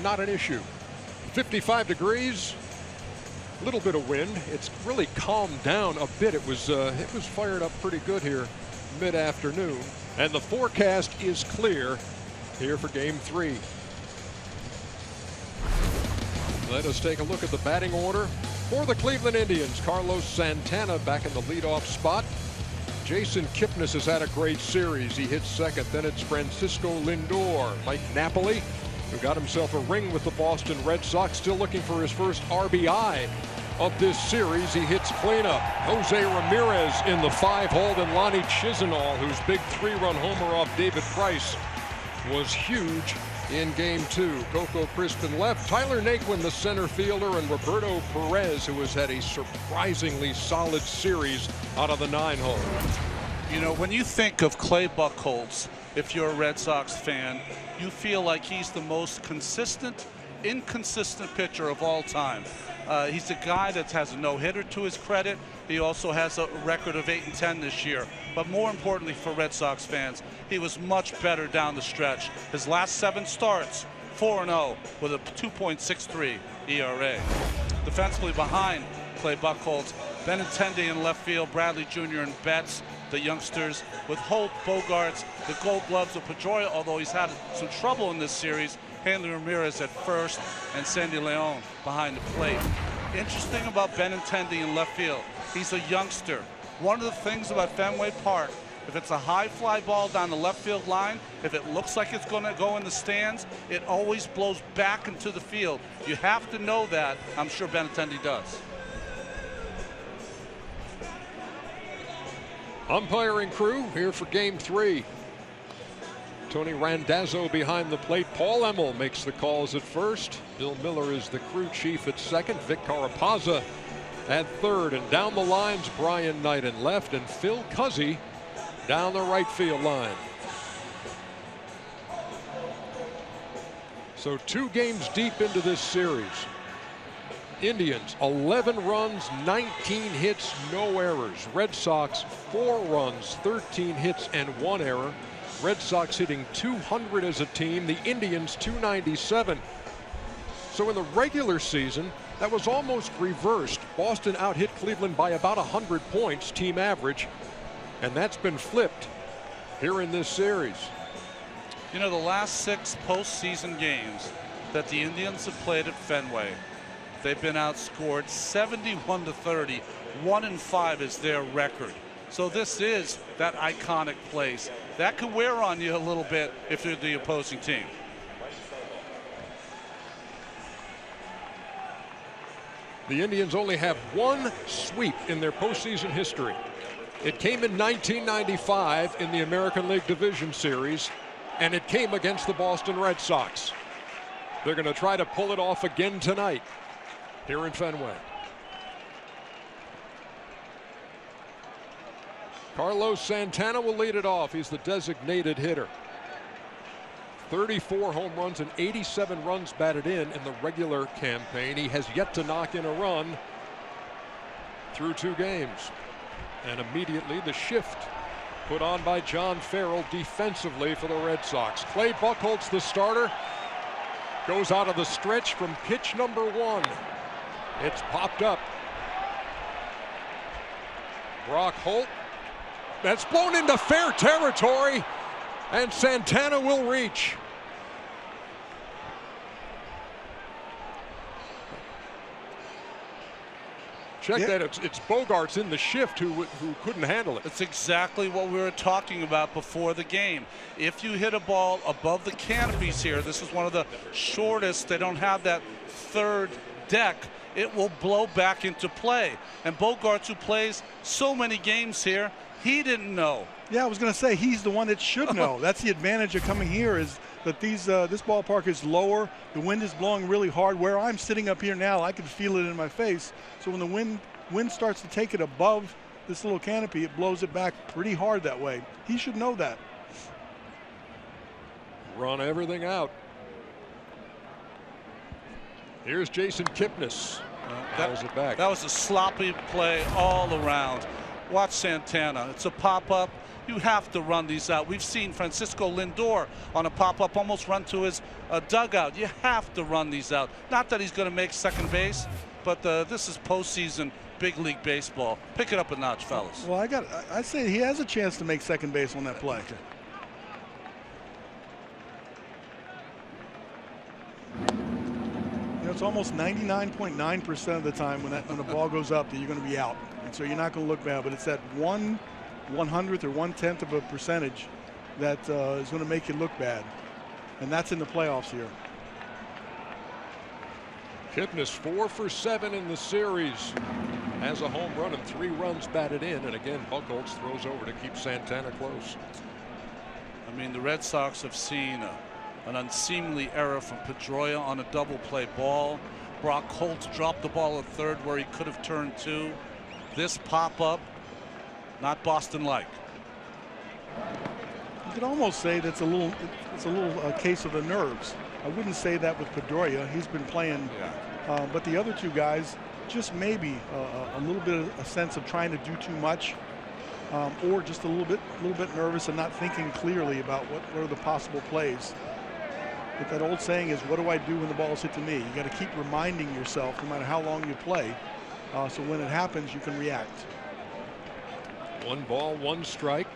not an issue. 55 degrees, a little bit of wind. It's really calmed down a bit. It was fired up pretty good here mid-afternoon, and the forecast is clear here for Game 3. Let us take a look at the batting order for the Cleveland Indians. Carlos Santana back in the leadoff spot. Jason Kipnis has had a great series. He hits second. Then it's Francisco Lindor. Mike Napoli, who got himself a ring with the Boston Red Sox, still looking for his first RBI of this series. He hits cleanup. Jose Ramirez in the 5-hole, and Lonnie Chisenhall, whose big 3-run homer off David Price was huge in Game 2. Coco Crispin left. Tyler Naquin, the center fielder, and Roberto Perez, who has had a surprisingly solid series out of the 9-hole. You know, when you think of Clay Buchholz, if you're a Red Sox fan, you feel like he's the most consistent, inconsistent pitcher of all time. He's a guy that has a no-hitter to his credit. He also has a record of 8-10 this year. But more importantly for Red Sox fans, he was much better down the stretch. His last 7 starts, 4-0 with a 2.63 ERA. Defensively behind Clay Buchholz, Benintendi in left field, Bradley Jr. and Betts, the youngsters with Holt, Bogarts, the Gold Gloves of Pedroia, although he's had some trouble in this series. Hanley Ramirez at first, and Sandy Leon behind the plate. Interesting about Benintendi in left field, he's a youngster. One of the things about Fenway Park, if it's a high fly ball down the left field line, if it looks like it's going to go in the stands, it always blows back into the field. You have to know that. I'm sure Benintendi does. Umpiring crew here for Game 3. Tony Randazzo behind the plate. Paul Emmel makes the calls at first. Bill Miller is the crew chief at second. Vic Carapazza at third. And down the lines, Brian Knight in left, and Phil Cuzzy down the right field line. So 2 games deep into this series. Indians 11 runs, 19 hits, no errors. Red Sox 4 runs, 13 hits, and 1 error. Red Sox hitting 200 as a team, the Indians 297. So in the regular season, that was almost reversed. Boston out-hit Cleveland by about 100 points, team average, and that's been flipped here in this series. You know, the last 6 postseason games that the Indians have played at Fenway, they've been outscored 71-30. 1-5 is their record. So this is that iconic place. That could wear on you a little bit if you're the opposing team. The Indians only have 1 sweep in their postseason history. It came in 1995 in the American League Division Series, and it came against the Boston Red Sox. They're going to try to pull it off again tonight here in Fenway. Carlos Santana will lead it off. He's the designated hitter. 34 home runs and 87 runs batted in the regular campaign. He has yet to knock in a run through 2 games. And immediately the shift put on by John Farrell defensively for the Red Sox. Clay Buchholz, the starter, goes out of the stretch from pitch number 1. It's popped up. Brock Holt. That's blown into fair territory, and Santana will reach. Check that. It's Bogarts in the shift who couldn't handle it. It's exactly what we were talking about before the game. If you hit a ball above the canopies here, this is one of the shortest, they don't have that third deck, it will blow back into play. And Bogarts, who plays so many games here, he didn't know. Yeah, I was going to say he's the one that should know. That's the advantage of coming here, is that this ballpark is lower. The wind is blowing really hard. Where I'm sitting up here now, I can feel it in my face. So when the wind starts to take it above this little canopy, it blows it back pretty hard that way. He should know that. Run everything out. Here's Jason Kipnis. That was it back. That was a sloppy play all around. Watch Santana. It's a pop-up. You have to run these out. We've seen Francisco Lindor on a pop-up almost run to his dugout. You have to run these out. Not that he's going to make second base, but this is postseason big league baseball. Pick it up a notch, fellas. Well, I say he has a chance to make second base on that play. It's almost 99.9% of the time when the ball goes up that you're going to be out, and so you're not going to look bad. But it's that 1/100th or 1/10 of a percentage that is going to make you look bad, and that's in the playoffs here. Kipnis 4 for 7 in the series. Has a home run and 3 runs batted in, and again Buchholz throws over to keep Santana close. I mean, the Red Sox have seen an unseemly error from Pedroia on a double play ball. Brock Holt dropped the ball at third where he could have turned 2. This pop-up, not Boston-like. You could almost say that's a little case of the nerves. I wouldn't say that with Pedroia. He's been playing, but the other two guys, just maybe a little bit of a sense of trying to do too much, or just a little bit nervous and not thinking clearly about what are the possible plays. But that old saying is, what do I do when the ball's hit to me? You got to keep reminding yourself, no matter how long you play, so when it happens, you can react. 1 ball, 1 strike.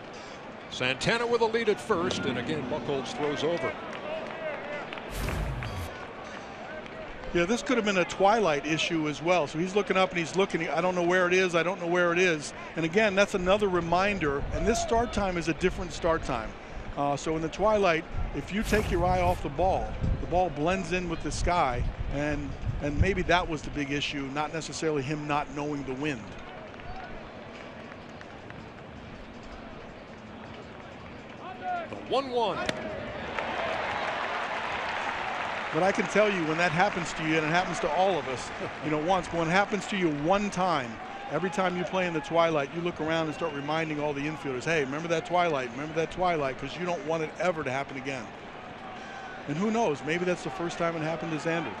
Santana with a lead at first, and again Buchholz throws over. Yeah, this could have been a twilight issue as well. So he's looking up and he's looking. I don't know where it is. I don't know where it is. And again, that's another reminder. And this start time is a different start time. So in the twilight, if you take your eye off the ball blends in with the sky, and maybe that was the big issue, not necessarily him not knowing the wind. The 1-1. But I can tell you, when that happens to you, and it happens to all of us, once, but when it happens to you one time, every time you play in the twilight, you look around and start reminding all the infielders, hey, remember that twilight, because you don't want it ever to happen again. And who knows, maybe that's the first time it happened to Xander.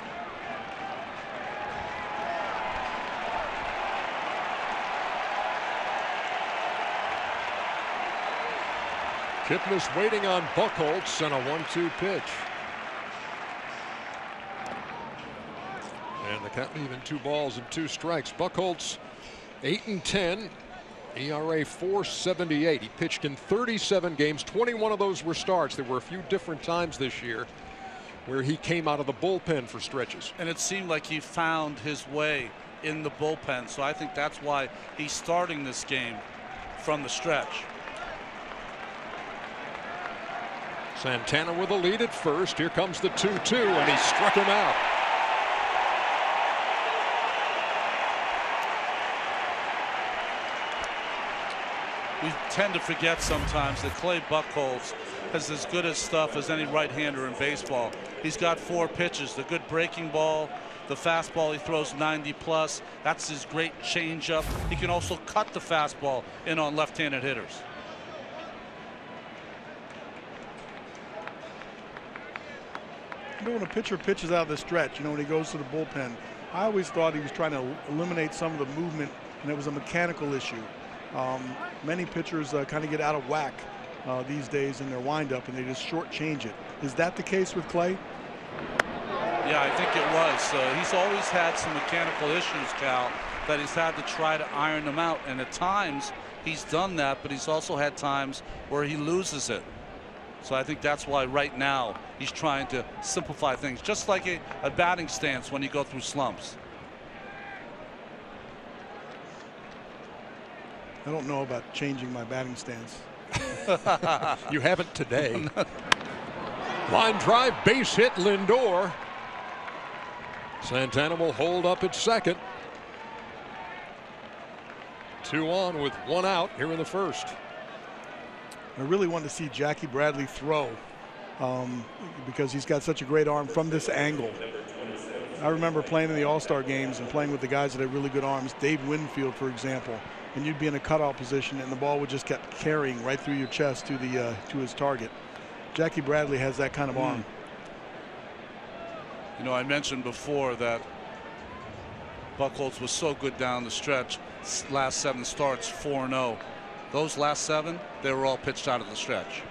Kipnis waiting on Buchholz and a 1-2 pitch. And the count even 2 balls and 2 strikes. Buchholz 8-10, ERA 4.78. He pitched in 37 games. 21 of those were starts. There were a few different times this year where he came out of the bullpen for stretches. And it seemed like he found his way in the bullpen. So I think that's why he's starting this game from the stretch. Santana with a lead at first. Here comes the 2-2, and he struck him out. We tend to forget sometimes that Clay Buchholz has as good a stuff as any right-hander in baseball. He's got 4 pitches, the good breaking ball, the fastball he throws 90 plus. That's his great changeup. He can also cut the fastball in on left-handed hitters. When a pitcher pitches out of the stretch, when he goes to the bullpen, I always thought he was trying to eliminate some of the movement, and it was a mechanical issue. Many pitchers kind of get out of whack these days in their windup, and they just shortchange it. Is that the case with Clay? Yeah, I think it was. He's always had some mechanical issues, Cal, that he's had to try to iron them out. And at times he's done that, but he's also had times where he loses it. So I think that's why right now he's trying to simplify things, just like a batting stance when you go through slumps. I don't know about changing my batting stance. You haven't today. Line drive, base hit, Lindor. Santana will hold up at second. 2 on with 1 out here in the first. I really want to see Jackie Bradley throw because he's got such a great arm from this angle. I remember playing in the All-Star games and playing with the guys that had really good arms, Dave Winfield, for example, and you'd be in a cutoff position and the ball would just kept carrying right through your chest to his target. Jackie Bradley has that kind of arm. I mentioned before that Buchholz was so good down the stretch. Last 7 starts, 4-0. Those last 7, they were all pitched out of the stretch.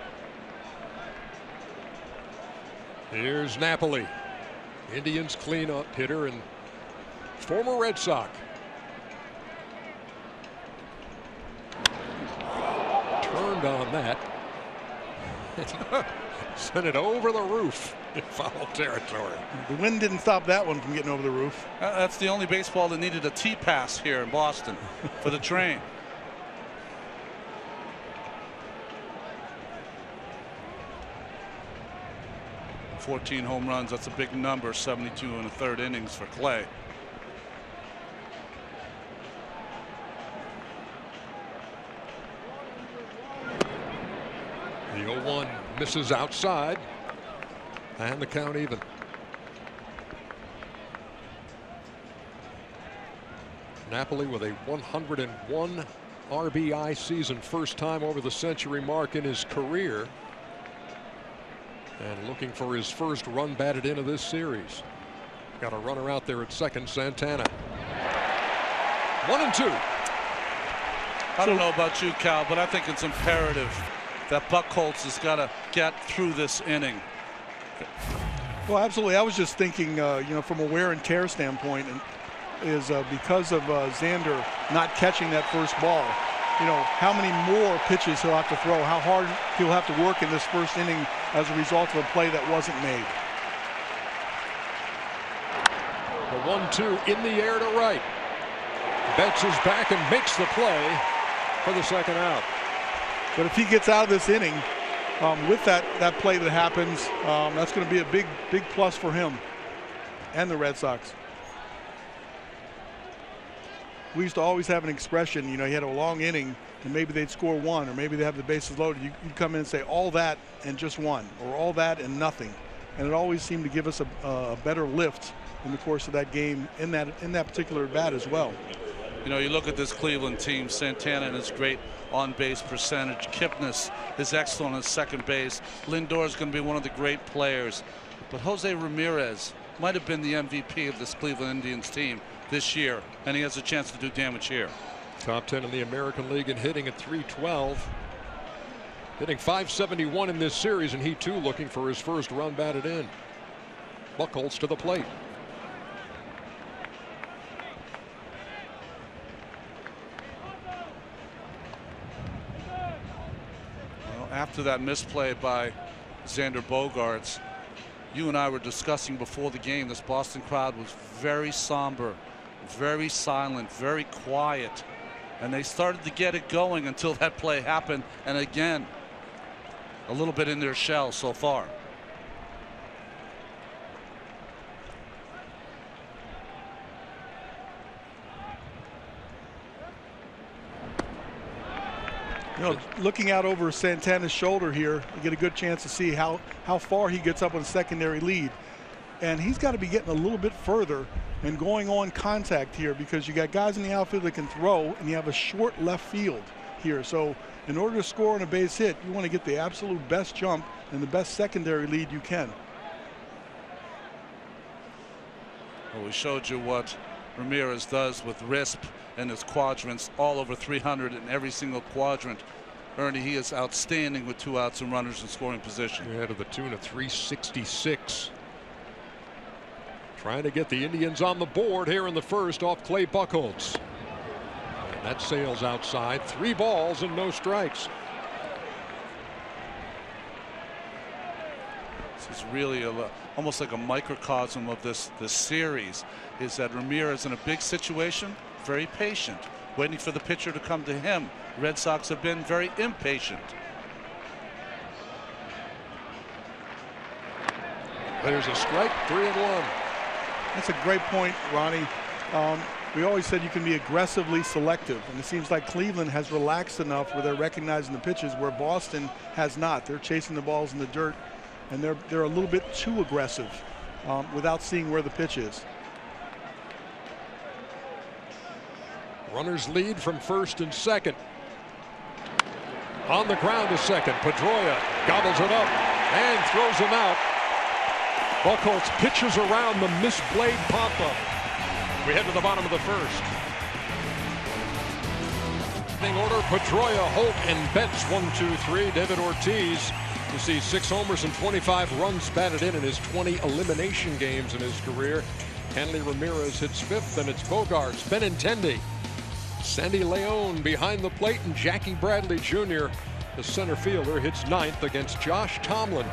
Here's Napoli, Indians cleanup hitter and former Red Sox. Turned on that. Sent it over the roof in foul territory. The wind didn't stop that one from getting over the roof. That's the only baseball that needed a T-pass here in Boston for the train. 14 home runs. That's a big number. 72 in the 3rd innings for Clay. The 0-1 misses outside, and the count even. Napoli with a 101 RBI season, first time over the century mark in his career, and looking for his first run batted into this series. Got a runner out there at second, Santana. 1-2. I don't know about you, Cal, but I think it's imperative that Buchholz has got to get through this inning. Well, absolutely. I was just thinking, you know, from a wear and tear standpoint, and is because of Xander not catching that first ball. You know, how many more pitches he'll have to throw, how hard he'll have to work in this first inning as a result of a play that wasn't made. The 1-2 in the air to right. Betts is back and makes the play for the second out. But if he gets out of this inning with that play that happens, that's going to be a big plus for him and the Red Sox. We used to always have an expression, you know, you had a long inning and maybe they'd score 1 or maybe they have the bases loaded. You'd come in and say all that and just 1 or all that and nothing. And it always seemed to give us a better lift in the course of that game in that particular at bat as well. You know, you look at this Cleveland team, Santana and his great on-base percentage. Kipnis is excellent at second base. Lindor is going to be one of the great players. But Jose Ramirez might have been the MVP of this Cleveland Indians team this year, and he has a chance to do damage here. Top 10 in the American League in hitting at .312. Hitting .571 in this series, and he too looking for his first run batted in. Buchholz to the plate. Well, after that misplay by Xander Bogaerts, you and I were discussing before the game, this Boston crowd was very somber, very silent, very quiet, and they started to get it going until that play happened, and again a little bit in their shell so far. You know, looking out over Santana's shoulder here, you get a good chance to see how far he gets up on secondary lead. And he's got to be getting a little bit further and going on contact here, because you got guys in the outfield that can throw and you have a short left field here. So in order to score on a base hit, you want to get the absolute best jump and the best secondary lead you can. Well, we showed you what Ramirez does with RISP and his quadrants, all over 300 in every single quadrant. Ernie, he is outstanding with 2 outs and runners in scoring position. Ahead of the tune of 366. Trying to get the Indians on the board here in the first off Clay Buchholz. And that sails outside. 3 balls and no strikes. This is really almost like a microcosm of this series, is that Ramirez in a big situation, very patient, waiting for the pitcher to come to him. Red Sox have been very impatient. There's a strike, 3-1. That's a great point, Ronnie. We always said you can be aggressively selective, and it seems like Cleveland has relaxed enough where they're recognizing the pitches where Boston has not. They're chasing the balls in the dirt, and they're a little bit too aggressive without seeing where the pitch is. Runners lead from first and second. On the ground to second. Pedroia gobbles it up and throws him out. Buchholz pitches around the missed blade pop-up. We head to the bottom of the first. batting order, Pedroia, Holt, and Betts, 1, 2, 3. David Ortiz, you see 6 homers and 25 runs batted in his 20 elimination games in his career. Hanley Ramirez hits 5th, and it's Bogarts, Benintendi, Sandy Leon behind the plate, and Jackie Bradley Jr., the center fielder, hits 9th against Josh Tomlin.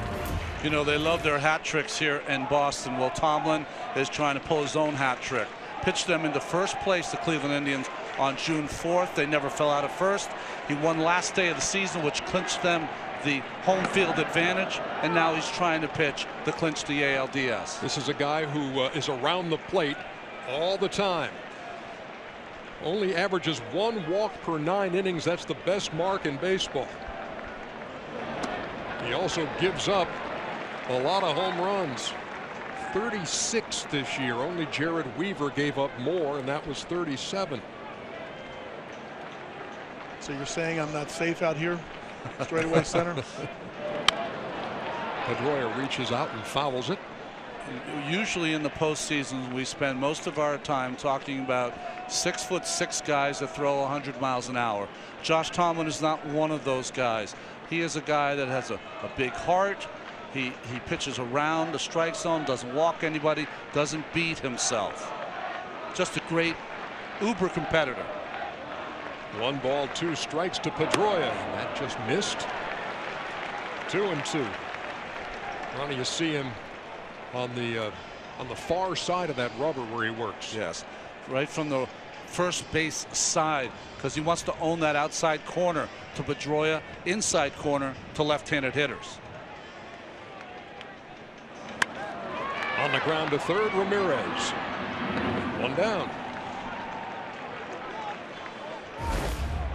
You know, they love their hat tricks here in Boston. Well, Tomlin is trying to pull his own hat trick. Pitched them into first place, the Cleveland Indians, on June 4th. They never fell out of first. He won last day of the season, which clinched them the home field advantage, and now he's trying to pitch to clinch the ALDS. This is a guy who is around the plate all the time. Only averages 1 walk per 9 innings. That's the best mark in baseball. He also gives up a lot of home runs. 36 this year. Only Jared Weaver gave up more, and that was 37. So you're saying I'm not safe out here? Straightaway center. Pedroia reaches out and fouls it. Usually in the postseason, we spend most of our time talking about 6'6" guys that throw 100 miles an hour. Josh Tomlin is not one of those guys. He is a guy that has a big heart. He pitches around the strike zone, doesn't walk anybody, doesn't beat himself. Just a great uber competitor. 1 ball, 2 strikes to Pedroia, and that just missed. 2-2. Ronnie, you see him on the far side of that rubber where he works. Yes, right from the first base side, because he wants to own that outside corner to Pedroia, inside corner to left-handed hitters. On the ground to third, Ramirez. 1 down.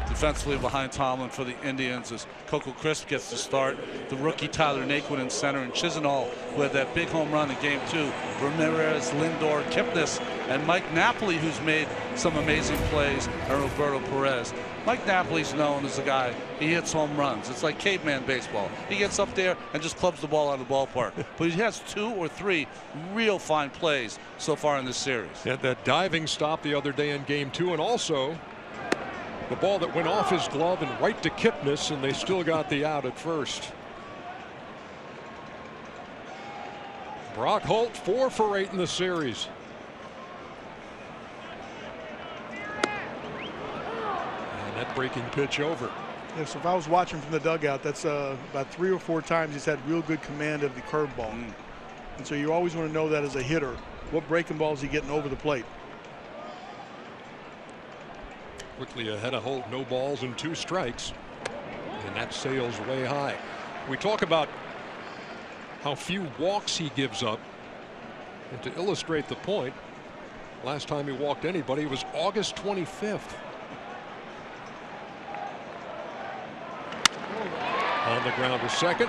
Defensively behind Tomlin for the Indians as Coco Crisp gets the start. The rookie Tyler Naquin in center, and Chisenhall with that big home run in game 2. Ramirez, Lindor, Kipnis, and Mike Napoli, who's made some amazing plays, and Roberto Perez. Mike Napoli's known as a guy, he hits home runs. It's like caveman baseball. He gets up there and just clubs the ball out of the ballpark. But he has 2 or 3 real fine plays so far in this series. He had that diving stop the other day in game 2, and also the ball that went off his glove and right to Kipnis, and they still got the out at first. Brock Holt 4 for 8 in the series. And that breaking pitch over. Yeah, so if I was watching from the dugout, that's about 3 or 4 times he's had real good command of the curveball. And so you always want to know that as a hitter, what breaking ball is he getting over the plate? Quickly ahead of Holt, no balls and 2 strikes, and that sails way high. We talk about how few walks he gives up, and to illustrate the point, last time he walked anybody was August 25th. On the ground to second.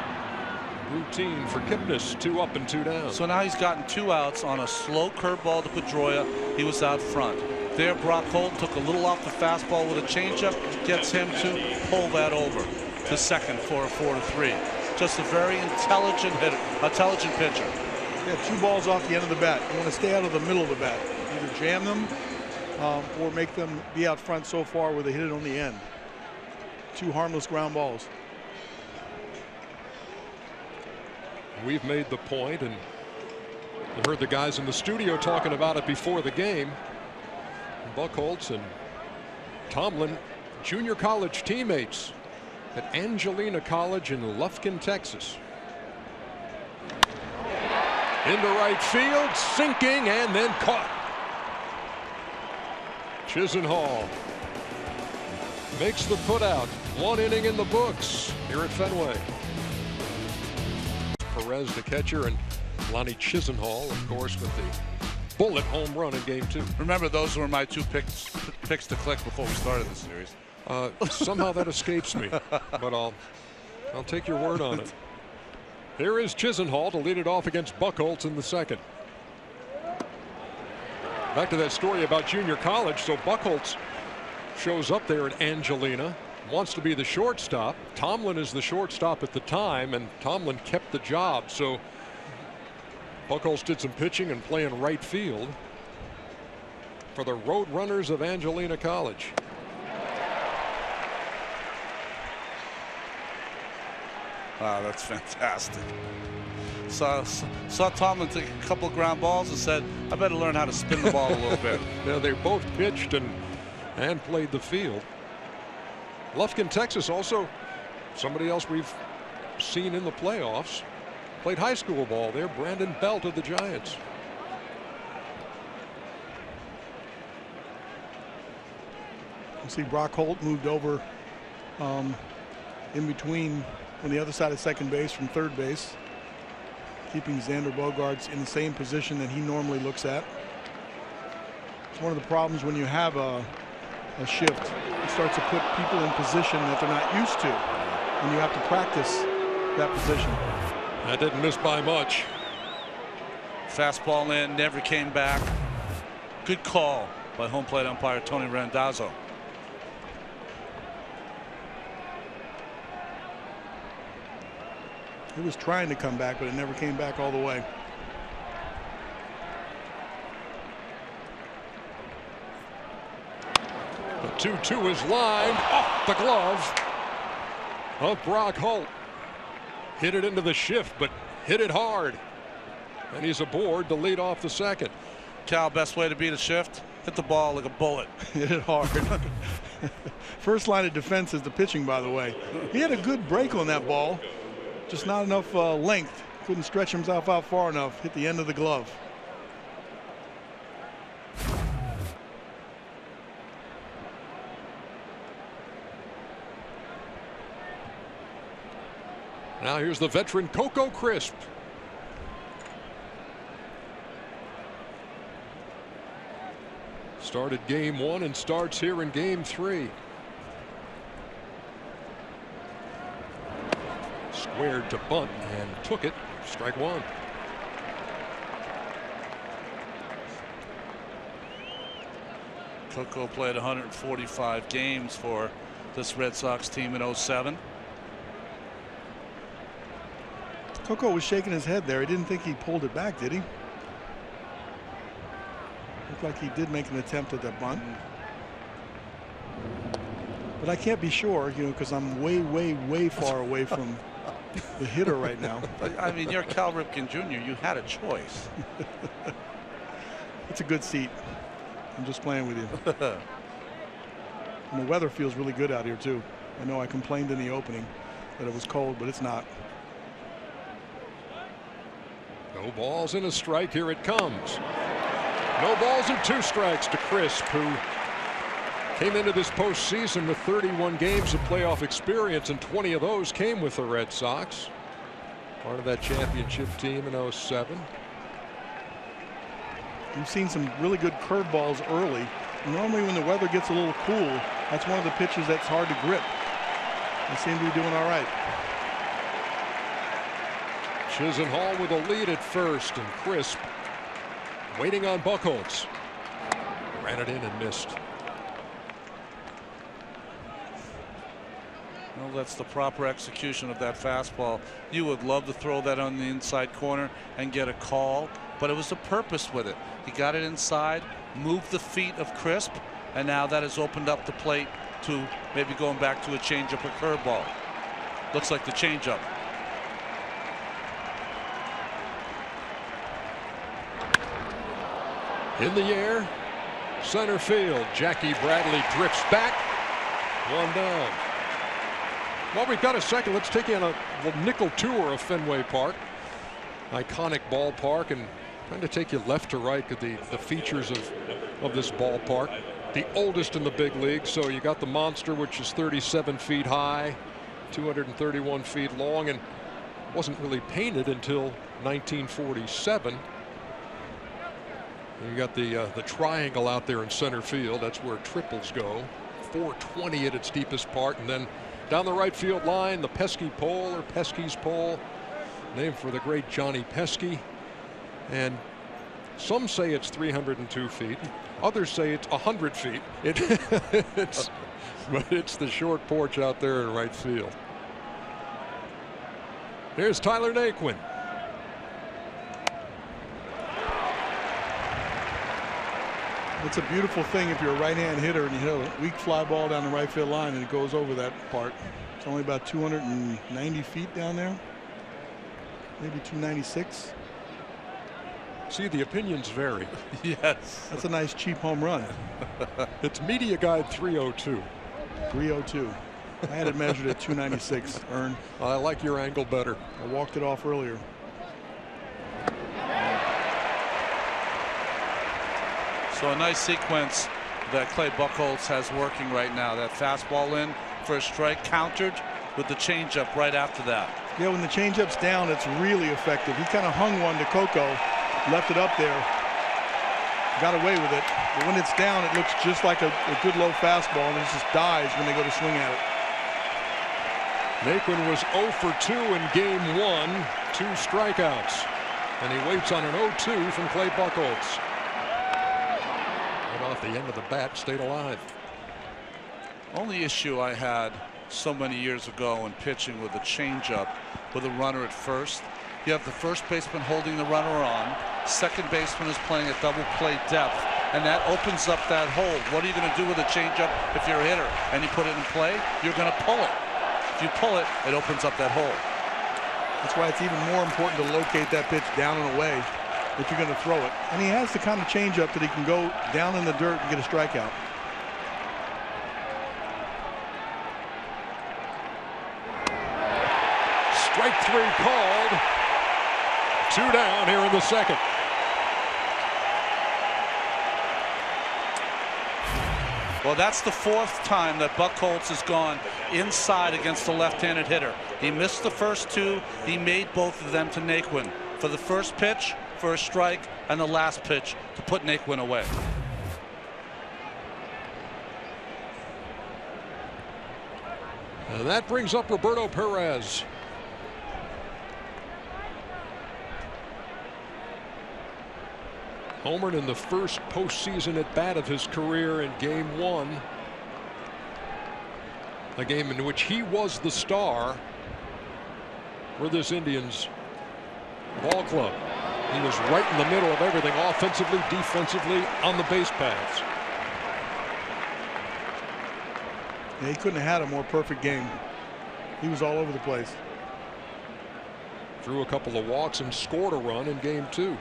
Routine for Kipnis, 2 up and 2 down. So now he's gotten 2 outs on a slow curveball to Pedroia. He was out front. There, Brock Holt took a little off the fastball with a changeup, gets him to pull that over to second for a 4-3. Just a very intelligent hitter, intelligent pitcher. Yeah, 2 balls off the end of the bat. You want to stay out of the middle of the bat. Either jam them or make them be out front so far where they hit it on the end. 2 harmless ground balls. We've made the point, and you heard the guys in the studio talking about it before the game. Buchholz and Tomlin, junior college teammates at Angelina College in Lufkin, Texas. Into right field, sinking, and then caught. Chisenhall makes the putout. 1 inning in the books here at Fenway. Perez, the catcher, and Lonnie Chisenhall, of course, with the bullet home run in game 2. Remember, those were my 2 picks to click before we started the series. Somehow that escapes me, but I'll take your word on it. Here is Chisenhall to lead it off against Buchholz in the second. Back to that story about junior college. So Buchholz shows up there at Angelina, wants to be the shortstop. Tomlin is the shortstop at the time, and Tomlin kept the job. So Buchholz did some pitching and playing right field for the Road Runners of Angelina College. Wow, that's fantastic. Saw Tomlin take a couple ground balls and said, I better learn how to spin the ball a little bit. Yeah, they both pitched and played the field. Lufkin, Texas, also somebody else we've seen in the playoffs. Played high school ball there. Brandon Belt of the Giants. You see Brock Holt moved over in between on the other side of second base from third base, keeping Xander Bogaerts in the same position that he normally looks at. It's one of the problems when you have a shift. It starts to put people in position that they're not used to, and you have to practice that position. That didn't miss by much. Fastball in, never came back. Good call by home plate umpire Tony Randazzo. He was trying to come back, but it never came back all the way. The 2-2 is lined off the glove of Brock Holt. Hit it into the shift, but hit it hard. And he's aboard to lead off the second. Cal, best way to beat a shift? Hit the ball like a bullet. Hit it hard. First line of defense is the pitching, by the way. He had a good break on that ball. Just not enough length. Couldn't stretch himself out far enough. Hit the end of the glove. Now here's the veteran Coco Crisp. Started game 1 and starts here in game 3. Squared to bunt and took it. Strike 1. Coco played 145 games for this Red Sox team in 07. Coco was shaking his head there. He didn't think he pulled it back, did he? Looked like he did make an attempt at that bunt. But I can't be sure, you know, because I'm way, way, way far away from the hitter right now. I mean, you're Cal Ripken Jr. You had a choice. It's a good seat. I'm just playing with you. And the weather feels really good out here, too. I know I complained in the opening that it was cold, but it's not. No balls and a strike. Here it comes. No balls and 2 strikes to Crisp, who came into this postseason with 31 games of playoff experience, and 20 of those came with the Red Sox. Part of that championship team in 07. We've seen some really good curveballs early. Normally when the weather gets a little cool, that's one of the pitches that's hard to grip. They seem to be doing all right. Chisenhall with a lead at first, and Crisp waiting on Buchholz. Ran it in and missed. Well, that's the proper execution of that fastball. You would love to throw that on the inside corner and get a call, but it was the purpose with it. He got it inside, moved the feet of Crisp, and now that has opened up the plate to maybe going back to a changeup or curveball. Looks like the changeup. In the air, center field. Jackie Bradley drifts back. 1 down. Well, we've got a second. Let's take you on a nickel tour of Fenway Park. Iconic ballpark, and trying to take you left to right at the features of this ballpark. The oldest in the big league. So you got the monster, which is 37 feet high, 231 feet long, and wasn't really painted until 1947. You got the triangle out there in center field. That's where triples go. 420 at its deepest part, and then down the right field line, the Pesky pole, or Pesky's pole, named for the great Johnny Pesky. And some say it's 302 feet. Others say it's 100 feet. But it's the short porch out there in right field. Here's Tyler Naquin. It's a beautiful thing if you're a right-hand hitter and you hit a weak fly ball down the right field line and it goes over that part. It's only about 290 feet down there, maybe 296. See, the opinions vary. Yes. That's a nice cheap home run. It's Media Guide 302. 302. I had it measured at 296, Ern. I like your angle better. I walked it off earlier. So a nice sequence that Clay Buchholz has working right now. That fastball in for a strike, countered with the changeup right after that. Yeah, when the changeup's down, it's really effective. He kind of hung one to Coco, left it up there, got away with it. But when it's down, it looks just like a good low fastball, and it just dies when they go to swing at it. Naquin was 0 for 2 in game 1, 2 strikeouts. And he waits on an 0-2 from Clay Buchholz. Right off the end of the bat, stayed alive. Only issue I had so many years ago in pitching with a changeup with a runner at first. You have the first baseman holding the runner on. Second baseman is playing at double play depth, and that opens up that hole. What are you going to do with a changeup if you're a hitter and you put it in play? You're going to pull it. If you pull it, it opens up that hole. That's why it's even more important to locate that pitch down and away if you're going to throw it. And he has the kind of changeup that he can go down in the dirt and get a strikeout. Strike 3 called. 2 down here in the second. Well, that's the 4th time that Buchholz has gone inside against a left-handed hitter. He missed the first 2. He made both of them to Naquin. For the first pitch, for a strike, and the last pitch to put Naquin away. And that brings up Roberto Perez. Homered in the first postseason at bat of his career in game 1. A game in which he was the star for this Indians ball club. He was right in the middle of everything, offensively, defensively, on the base paths. Yeah, he couldn't have had a more perfect game. He was all over the place. Threw a couple of walks and scored a run in game 2.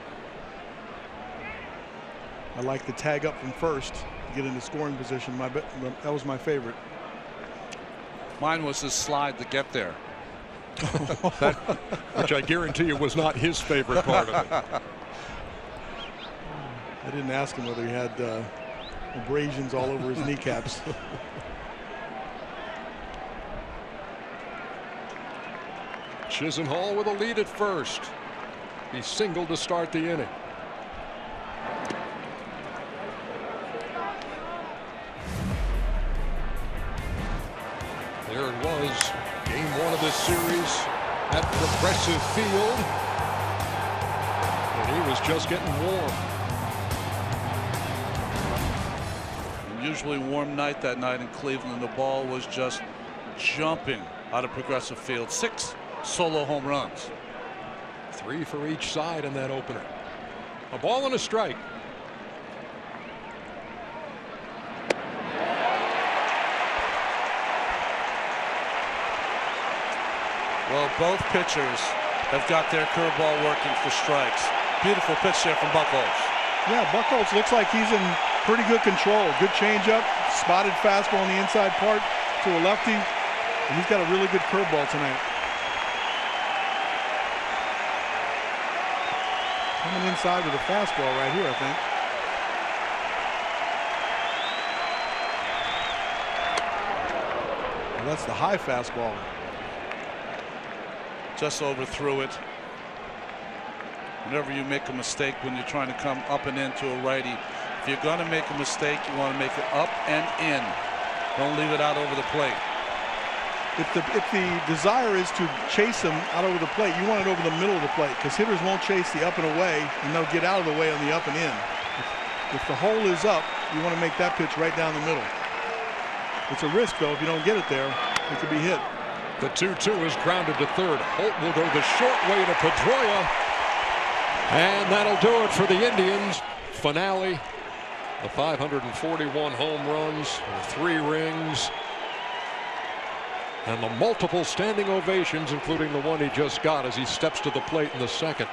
I like the tag up from first to get into scoring position. That was my favorite. Mine was his slide to get there. Which I guarantee you was not his favorite part of it. I didn't ask him whether he had abrasions all over his kneecaps. Chisenhall with a lead at first. He singled to start the inning. There it was, game 1 of this series at Progressive Field. And he was just getting warm. Usually warm night that night in Cleveland. The ball was just jumping out of Progressive Field. 6 solo home runs. 3 for each side in that opener. A ball and a strike. Well, both pitchers have got their curveball working for strikes. Beautiful pitch there from Buchholz. Yeah, Buchholz looks like he's in pretty good control. Good changeup, spotted fastball on the inside part to a lefty, and he's got a really good curveball tonight. Coming inside with a fastball right here, I think. Well, that's the high fastball. Just overthrew it. Whenever you make a mistake when you're trying to come up and into a righty, if you're going to make a mistake, you want to make it up and in. Don't leave it out over the plate. If the desire is to chase him out over the plate, you want it over the middle of the plate, because hitters won't chase the up and away, and they'll get out of the way on the up and in. If the hole is up, you want to make that pitch right down the middle. It's a risk, though. If you don't get it there, it could be hit. The 2-2 is grounded to third. Holt will go the short way to Pedroia. And that'll do it for the Indians. Finale. The 541 home runs, 3 rings. And the multiple standing ovations, including the one he just got as he steps to the plate in the second.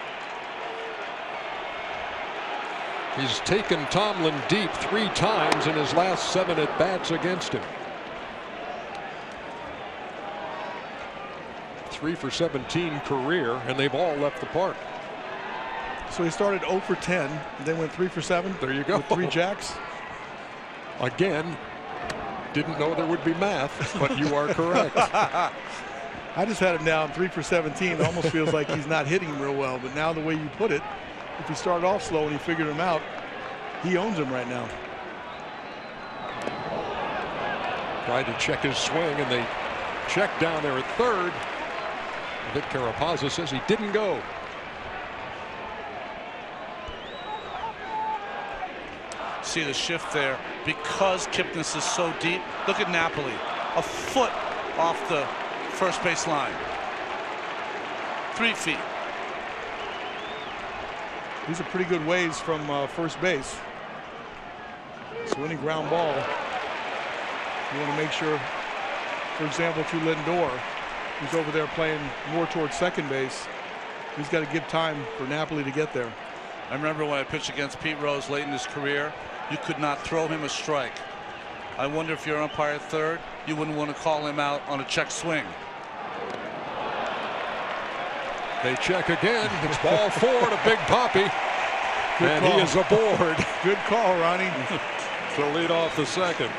He's taken Tomlin deep 3 times in his last 7 at-bats against him. 3 for 17 career, and they've all left the park. So he started 0 for 10, and then went 3 for 7. There you go. With 3 jacks. Again, didn't know there would be math, but you are correct. I just had him down 3 for 17. It almost feels like he's not hitting him real well, but now the way you put it, if he started off slow and he figured him out, he owns him right now. Tried to check his swing, and they checked down there at third. Vic Carapazza says he didn't go. See the shift there because Kipnis is so deep. Look at Napoli, a foot off the first base line. 3 feet. These are pretty good ways from first base. So any ground ball, you want to make sure, for example, to Lindor, who's over there playing more towards second base, he's got to give time for Napoli to get there. I remember when I pitched against Pete Rose late in his career, you could not throw him a strike. I wonder if you're umpire at third, you wouldn't want to call him out on a check swing. They check again. It's ball 4 to Big Poppy. Good and call. He is aboard Good call, Ronnie. to lead off the second.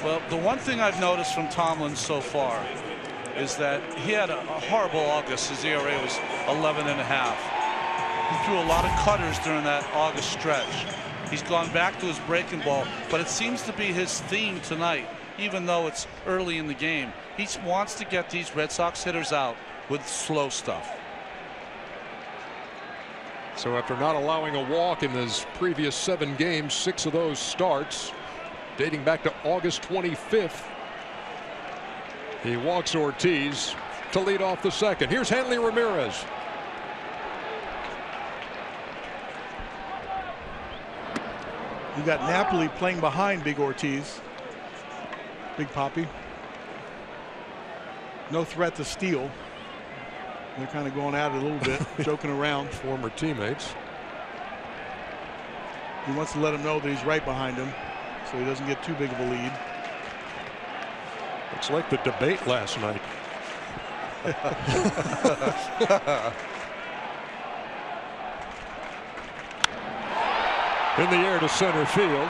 Well, the one thing I've noticed from Tomlin so far is that he had a horrible August. His ERA was 11.5. He threw a lot of cutters during that August stretch. He's gone back to his breaking ball, but it seems to be his theme tonight, even though it's early in the game. He wants to get these Red Sox hitters out with slow stuff. So after not allowing a walk in his previous 7 games, 6 of those starts dating back to August 25th, he walks Ortiz to lead off the second. Here's Hanley Ramirez. You got Napoli playing behind Big Ortiz. Big Poppy. No threat to steal. They're kind of going at it a little bit, joking around. Former teammates. He wants to let him know that he's right behind him, so he doesn't get too big of a lead. It's like the debate last night. In the air to center field.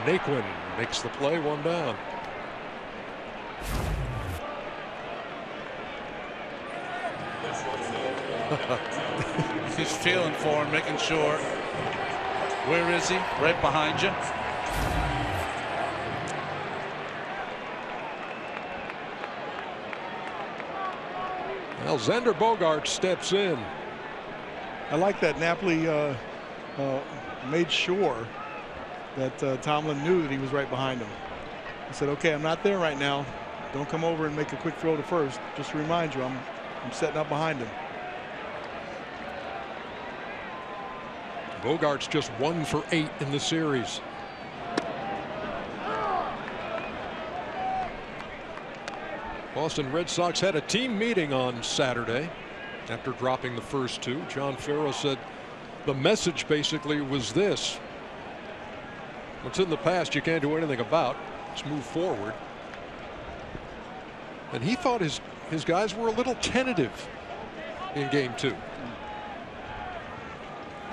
Naquin makes the play, 1 down. He's feeling for him, making sure. Where is he? Right behind you. Well, Xander Bogaerts steps in. I like that Napoli made sure that Tomlin knew that he was right behind him. He said, okay, I'm not there right now. Don't come over and make a quick throw to first. Just to remind you, I'm setting up behind him. Bogaerts just 1 for 8 in the series. Boston Red Sox had a team meeting on Saturday after dropping the first 2. John Farrow said the message basically was this: what's in the past you can't do anything about. Let's move forward. And he thought his guys were a little tentative in game 2.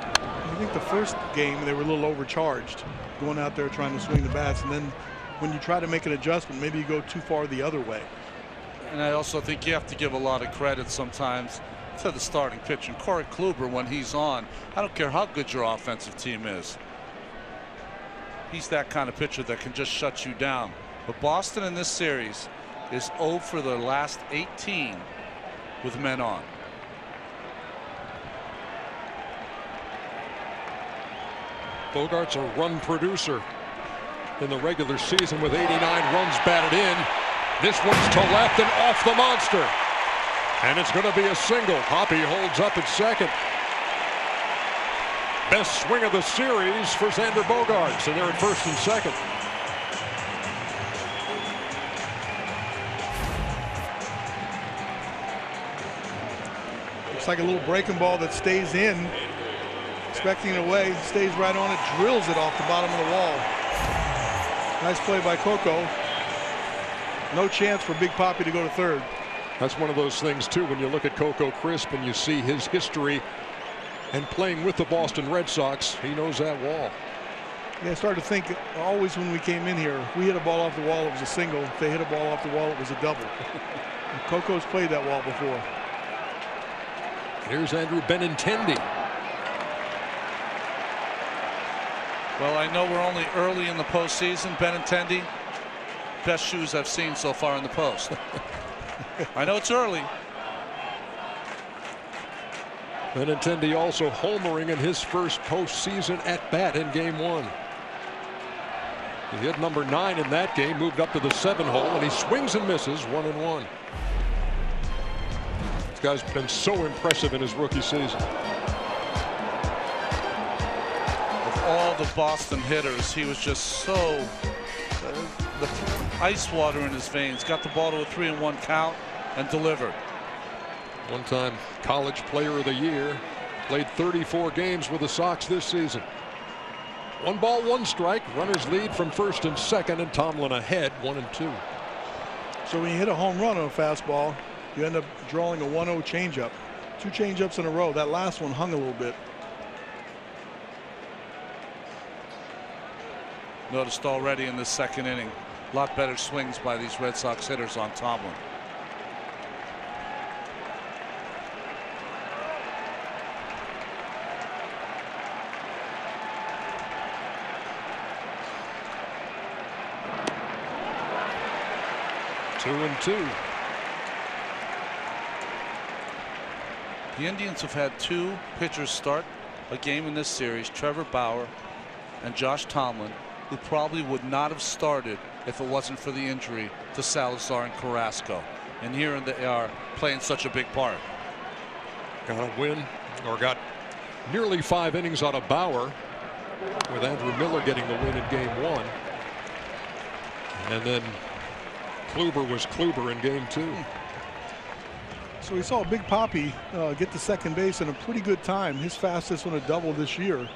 I think the first game they were a little overcharged, going out there trying to swing the bats, and then when you try to make an adjustment, maybe you go too far the other way. And I also think you have to give a lot of credit sometimes to the starting pitcher. Corey Kluber, when he's on, I don't care how good your offensive team is. He's that kind of pitcher that can just shut you down. But Boston in this series is 0 for their last 18 with men on. Bogaerts a run producer in the regular season with 89 runs batted in. This one's to left and off the monster. And it's going to be a single. Poppy holds up at second. Best swing of the series for Xander Bogaerts. And they're at first and second. It's like a little breaking ball that stays in, expecting it away, stays right on it, drills it off the bottom of the wall. Nice play by Coco. No chance for Big Papi to go to third. That's one of those things, too, when you look at Coco Crisp and you see his history and playing with the Boston Red Sox, he knows that wall. Yeah, I started to think always when we came in here, if we hit a ball off the wall, it was a single. If they hit a ball off the wall, it was a double. Coco's played that wall before. Here's Andrew Benintendi. Well, I know we're only early in the postseason. Benintendi, best shoes I've seen so far in the post. I know it's early. Benintendi also homering in his first postseason at bat in Game 1. He hit number 9 in that game, moved up to the 7 hole, and he swings and misses 1-1. This guy's been so impressive in his rookie season. Of all the Boston hitters, he was just so the ice water in his veins. Got the ball to a 3-1 count and delivered. One-time College Player of the Year. Played 34 games with the Sox this season. 1 ball, 1 strike. Runners lead from first and second, and Tomlin ahead 1-2. So when you hit a home run on a fastball, you end up drawing a 1-0 changeup. 2 changeups in a row. That last one hung a little bit. Noticed already in the second inning, a lot better swings by these Red Sox hitters on Tomlin. Two and 2. The Indians have had 2 pitchers start a game in this series, Trevor Bauer and Josh Tomlin, who probably would not have started if it wasn't for the injury to Salazar and Carrasco. And here they are playing such a big part. Got a win, or got nearly 5 innings out of Bauer, with Andrew Miller getting the win in Game 1. And then Kluber was Kluber in Game 2. So we saw Big Papi get to second base in a pretty good time. His fastest on a double this year.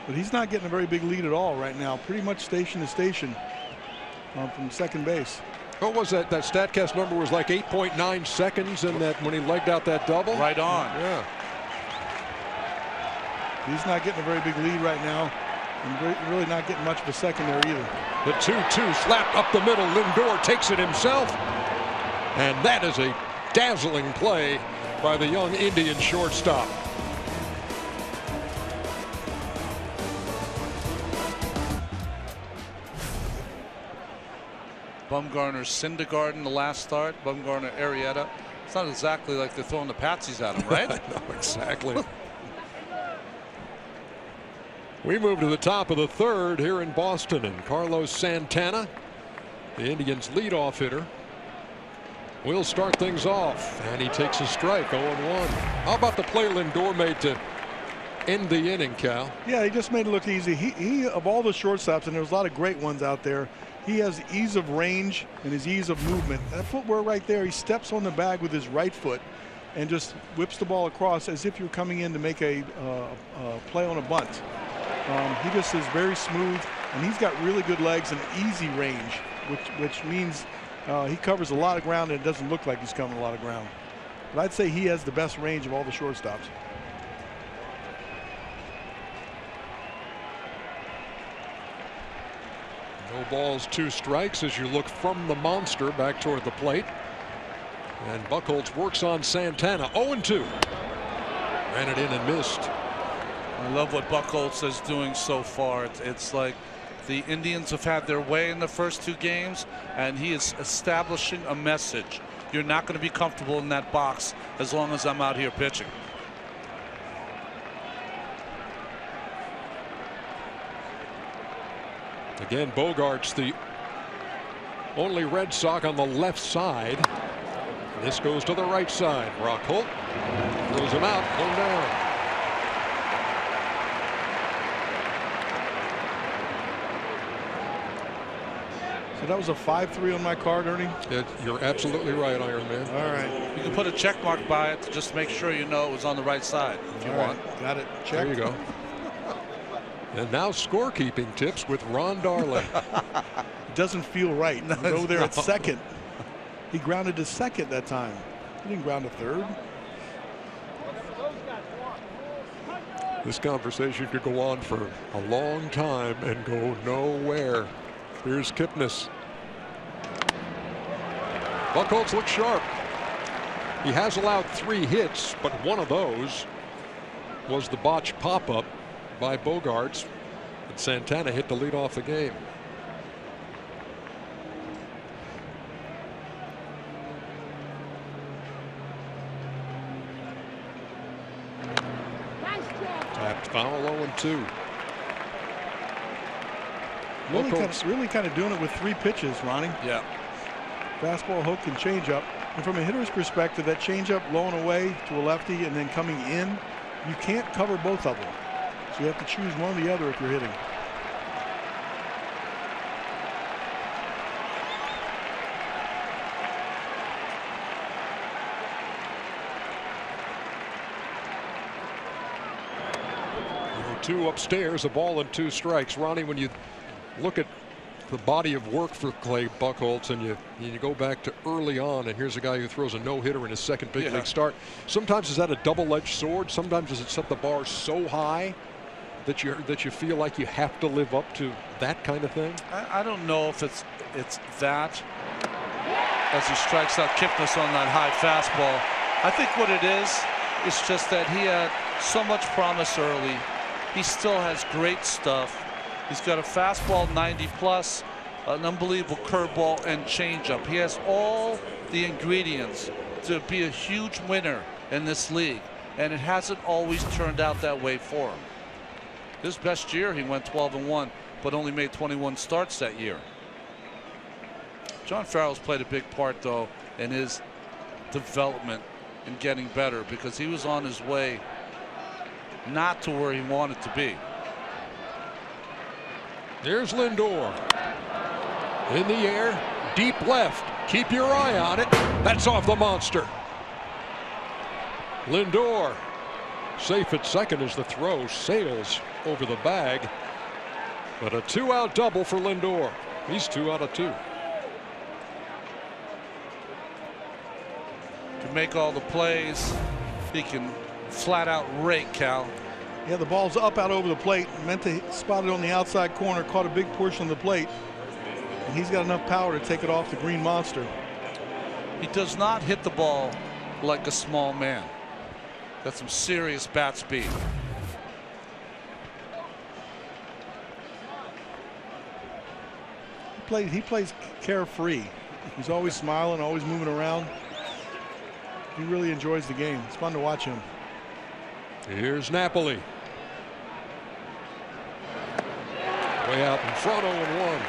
But he's not getting a very big lead at all right now. Pretty much station to station from second base. What was that? That StatCast number was like 8.9 seconds, and that when he legged out that double. Right on. Yeah. He's not getting a very big lead right now, and really not getting much of a second there either. The 2-2 slap up the middle. Lindor takes it himself, and that is a dazzling play by the young Indian shortstop. Bumgarner, Syndergaard, the last start. Bumgarner, Arrieta. It's not exactly like they're throwing the patsies at him, right? No, exactly. We move to the top of the third here in Boston, and Carlos Santana, the Indians' leadoff hitter, will start things off, and he takes a strike. 0-1. How about the play Lindor made to end the inning, Cal? Yeah, he just made it look easy. He of all the shortstops, and there's a lot of great ones out there, he has ease of range and his ease of movement. That footwork right there, he steps on the bag with his right foot and just whips the ball across as if you're coming in to make a play on a bunt. He just is very smooth, and he's got really good legs and easy range, which means he covers a lot of ground, and it doesn't look like he's covering a lot of ground. But I'd say he has the best range of all the shortstops. No balls, 2 strikes as you look from the monster back toward the plate. And Buchholz works on Santana. 0-2. Ran it in and missed. I love what Buchholz is doing so far. It's like the Indians have had their way in the first 2 games, and he is establishing a message. You're not going to be comfortable in that box as long as I'm out here pitching. Again, Bogart's the only Red Sox on the left side. This goes to the right side. Rockholt throws him out, 1 down. So that was a 5-3 on my card, Ernie? You're absolutely right, Iron Man. All right. You can put a check mark by it to just make sure you know it was on the right side if you want. Got it. Check. There you go. And now scorekeeping tips with Ron Darling. It doesn't feel right. He's over there at second. He grounded to second that time. He didn't ground to third. This conversation could go on for a long time and go nowhere. Here's Kipnis. Buchholz looks sharp. He has allowed 3 hits, but one of those was the botched pop-up by Bogaerts. And Santana hit the lead off the game. Tapped foul, 0-2. Really kind of doing it with 3 pitches, Ronnie. Yeah. Fastball, hook, and changeup. And from a hitter's perspective, that changeup low and away to a lefty and then coming in, you can't cover both of them. So you have to choose one or the other if you're hitting. Two upstairs, a ball and 2 strikes. Ronnie, when you look at the body of work for Clay Buchholz and you go back to early on, and here's a guy who throws a no-hitter in his second big league start. Sometimes is that a double-edged sword? Sometimes does it set the bar so high that you feel like you have to live up to that kind of thing? I don't know if it's that, as he strikes out Kipnis on that high fastball. I think what it is just that he had so much promise early. He still has great stuff. He's got a fastball 90 plus, an unbelievable curveball and changeup. He has all the ingredients to be a huge winner in this league, and it hasn't always turned out that way for him. His best year, he went 12-1, but only made 21 starts that year. John Farrell's played a big part, though, in his development and getting better, because he was on his way not to where he wanted to be. There's Lindor. In the air, deep left. Keep your eye on it. That's off the monster. Lindor safe at second as the throw sails over the bag. But a 2-out double for Lindor. He's 2 out of 2. To make all the plays, he can flat out rake, Cal. Yeah, the ball's up out over the plate. Meant to spot it on the outside corner. Caught a big portion of the plate. And he's got enough power to take it off the green monster. He does not hit the ball like a small man. Got some serious bat speed. He plays carefree. He's always smiling, always moving around. He really enjoys the game. It's fun to watch him. Here's Napoli. Way out in front, 0-1.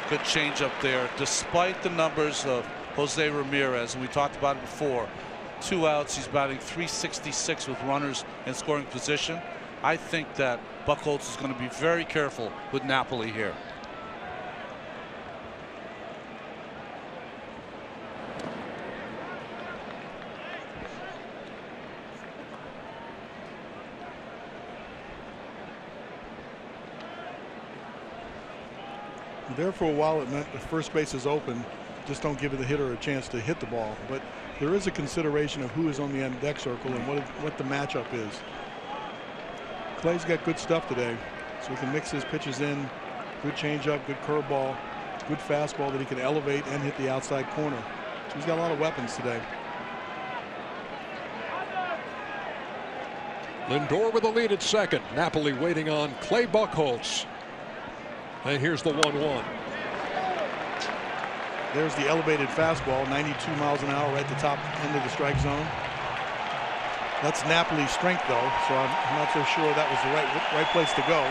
Good change up there, despite the numbers of Jose Ramirez, and we talked about it before. 2 outs, he's batting .366 with runners in scoring position. I think that Buchholz is going to be very careful with Napoli here. There for a while it meant the first base is open, just don't give the hitter a chance to hit the ball. But there is a consideration of who is on the end deck circle and what the matchup is. Clay's got good stuff today, so he can mix his pitches in. Good changeup, good curveball, good fastball that he can elevate and hit the outside corner. So he's got a lot of weapons today. Lindor with a lead at second. Napoli waiting on Clay Buchholz. And here's the 1-1. There's the elevated fastball, 92 miles an hour, right at the top end of the strike zone. That's Napoli's strength, though, so I'm not so sure that was the right place to go.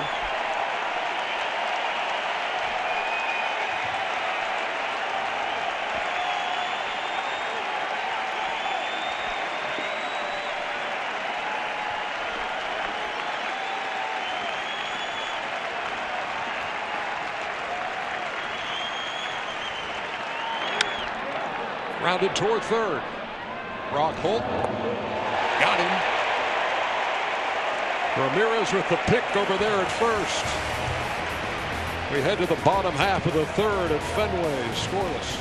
Rounded toward third. Brock Holt got him. Ramirez with the pick over there at first. We head to the bottom half of the third at Fenway, scoreless.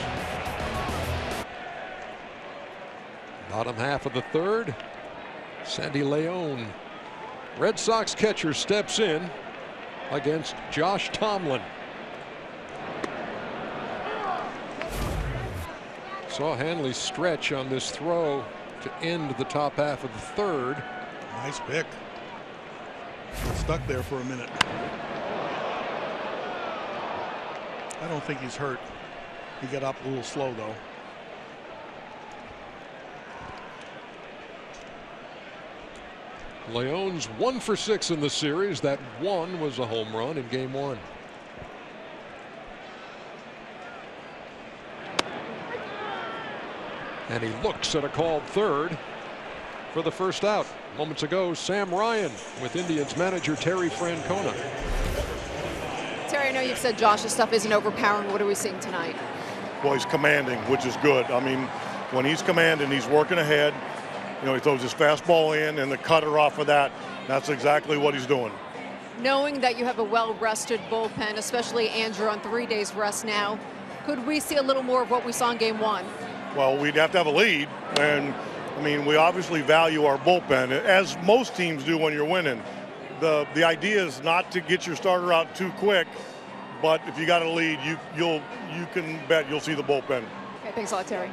Bottom half of the third, Sandy Leon. Red Sox catcher steps in against Josh Tomlin. Saw Hanley stretch on this throw to end the top half of the third. Nice pick. Got stuck there for a minute. I don't think he's hurt. He got up a little slow though. Leon's 1 for 6 in the series. That one was a home run in game 1. And he looks at a called third for the first out. Moments ago, Sam Ryan with Indians manager Terry Francona. Terry, I know you've said Josh's stuff isn't overpowering. What are we seeing tonight? Well, he's commanding, which is good. I mean, when he's commanding, he's working ahead. You know, he throws his fastball in and the cutter off of that. That's exactly what he's doing. Knowing that you have a well-rested bullpen, especially Andrew on 3 days rest now, could we see a little more of what we saw in game 1? Well, we'd have to have a lead, and I mean, we obviously value our bullpen, as most teams do when you're winning. The idea is not to get your starter out too quick, but if you got a lead, you can bet you'll see the bullpen. Okay, thanks a lot, Terry.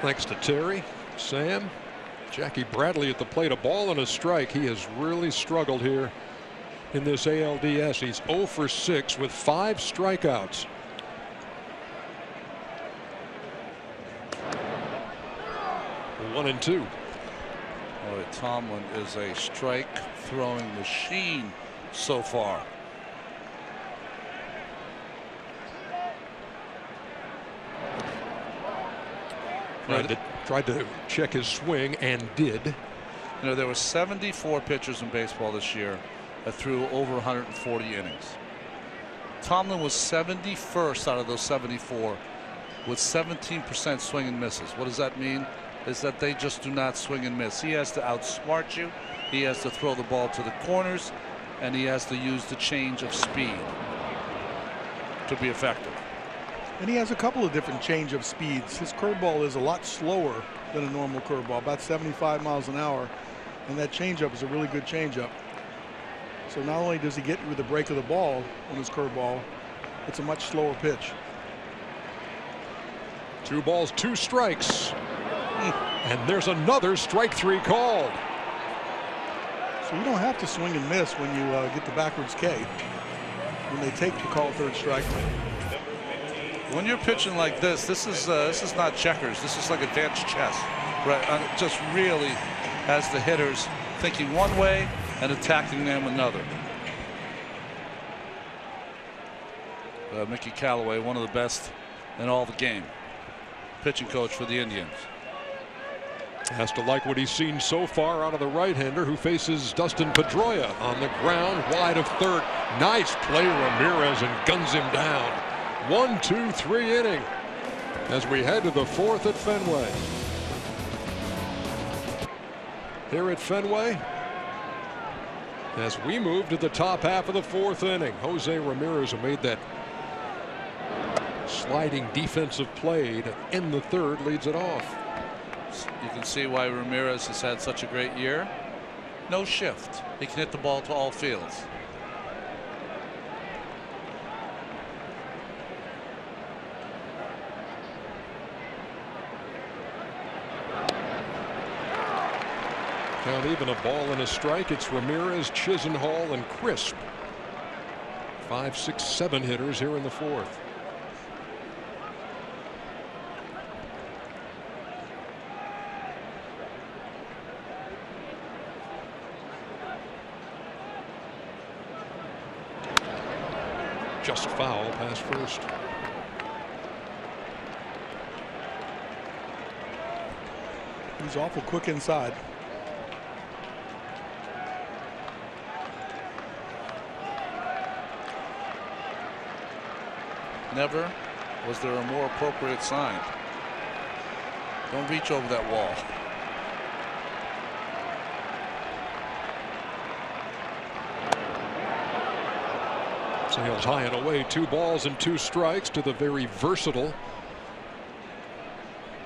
Thanks to Terry, Sam, Jackie Bradley at the plate. A ball and a strike. He has really struggled here in this ALDS. He's 0 for 6 with 5 strikeouts. One and two. Boy, Tomlin is a strike throwing machine so far. Tried to check his swing and did. You know, there were 74 pitchers in baseball this year that threw over 140 innings. Tomlin was 71st out of those 74 with 17% swing and misses. What does that mean? Is that they just do not swing and miss. He has to outsmart you. He has to throw the ball to the corners, and he has to use the change of speed to be effective. And he has a couple of different change of speeds. His curveball is a lot slower than a normal curveball, about 75 miles an hour, and that changeup is a really good changeup. So not only does he get you with the break of the ball on his curveball, it's a much slower pitch. 2 balls, 2 strikes. And there's another strike 3 called. So you don't have to swing and miss when you get the backwards K. When they take the call third strike. When you're pitching like this is not checkers. This is like advanced chess, right? And it just really has the hitters thinking one way and attacking them another. Mickey Callaway, one of the best in all the game, pitching coach for the Indians. Has to like what he's seen so far out of the right-hander who faces Dustin Pedroia on the ground wide of third. Nice play, Ramirez, and guns him down. 1, 2, 3 inning as we head to the 4th at Fenway. Here at Fenway, as we move to the top half of the 4th inning, Jose Ramirez, who made that sliding defensive play to end the third, leads it off. You can see why Ramirez has had such a great year. No shift. He can hit the ball to all fields. Count even, a ball and a strike. It's Ramirez, Chisenhall, and Crisp. 5, 6, 7 hitters here in the 4th. Just foul past first. He's awful quick inside. Never Was there a more appropriate sign? Don't reach over that wall. Sails high and away, 2 balls and 2 strikes to the very versatile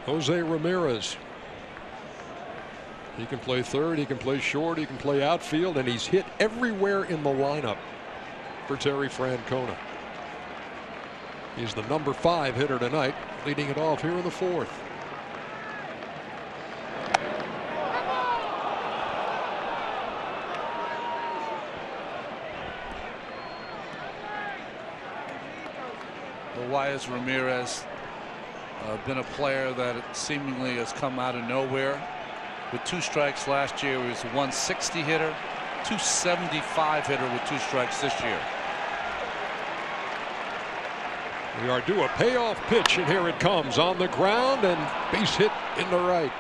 Jose Ramirez. He can play third, he can play short, he can play outfield, and he's hit everywhere in the lineup for Terry Francona. He's the number 5 hitter tonight, leading it off here in the 4th. Why has Ramirez been a player that seemingly has come out of nowhere? With 2 strikes last year, he was a 160 hitter, 275 hitter with 2 strikes this year. We are due a payoff pitch, and here it comes on the ground and base hit into right.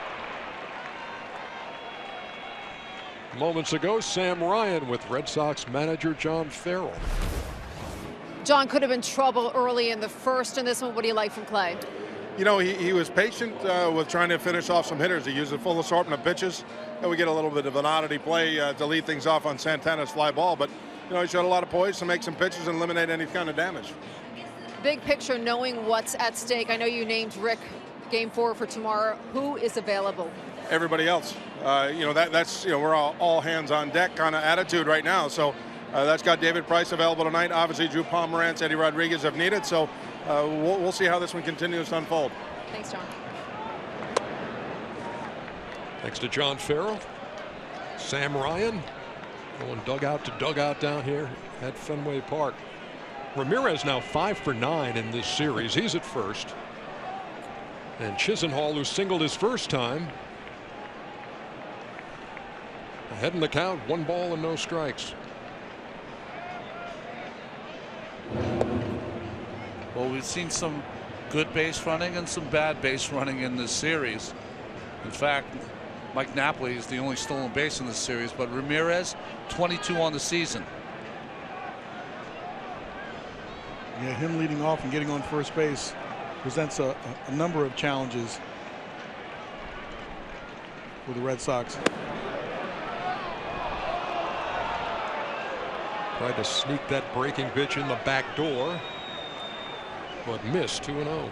Moments ago, Sam Ryan with Red Sox manager John Farrell. John, could have been trouble early in the first in this one. What do you like from Clay? You know, he was patient with trying to finish off some hitters. He used a full assortment of pitches, and we get a little bit of an oddity play to lead things off on Santana's fly ball. But, you know, he showed a lot of poise to make some pitches and eliminate any kind of damage. Big picture, knowing what's at stake. I know you named Rick Game 4 for tomorrow. Who is available? Everybody else. You know, that's, you know, we're all hands on deck kind of attitude right now. So that's got David Price available tonight. Obviously, Drew Pomerantz, Eddie Rodriguez if needed. So we'll see how this one continues to unfold. Thanks, John. Thanks to John Farrell. Sam Ryan going dugout to dugout down here at Fenway Park. Ramirez now 5 for 9 in this series. He's at first. And Chisenhall, who singled his first time, ahead in the count, 1 ball and no strikes. Well, we've seen some good base running and some bad base running in this series. In fact, Mike Napoli is the only stolen base in this series, but Ramirez 22 on the season. Yeah, him leading off and getting on first base presents a number of challenges for the Red Sox. Tried to sneak that breaking pitch in the back door, but missed. 2-0.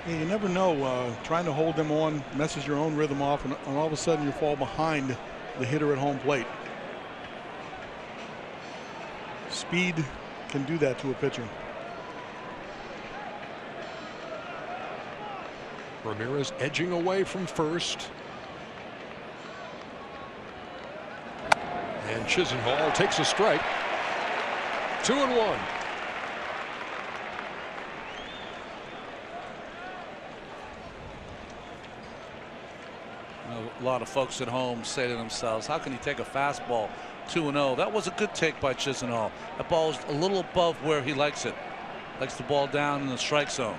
Yeah, you never know. Trying to hold them on messes your own rhythm off, and all of a sudden you fall behind the hitter at home plate. Speed can do that to a pitcher. Ramirez edging away from first. And Chisenhall takes a strike. 2-1. A lot of folks at home say to themselves, how can he take a fastball 2-0? That was a good take by Chisenhall. That ball is a little above where he likes it. Likes the ball down in the strike zone.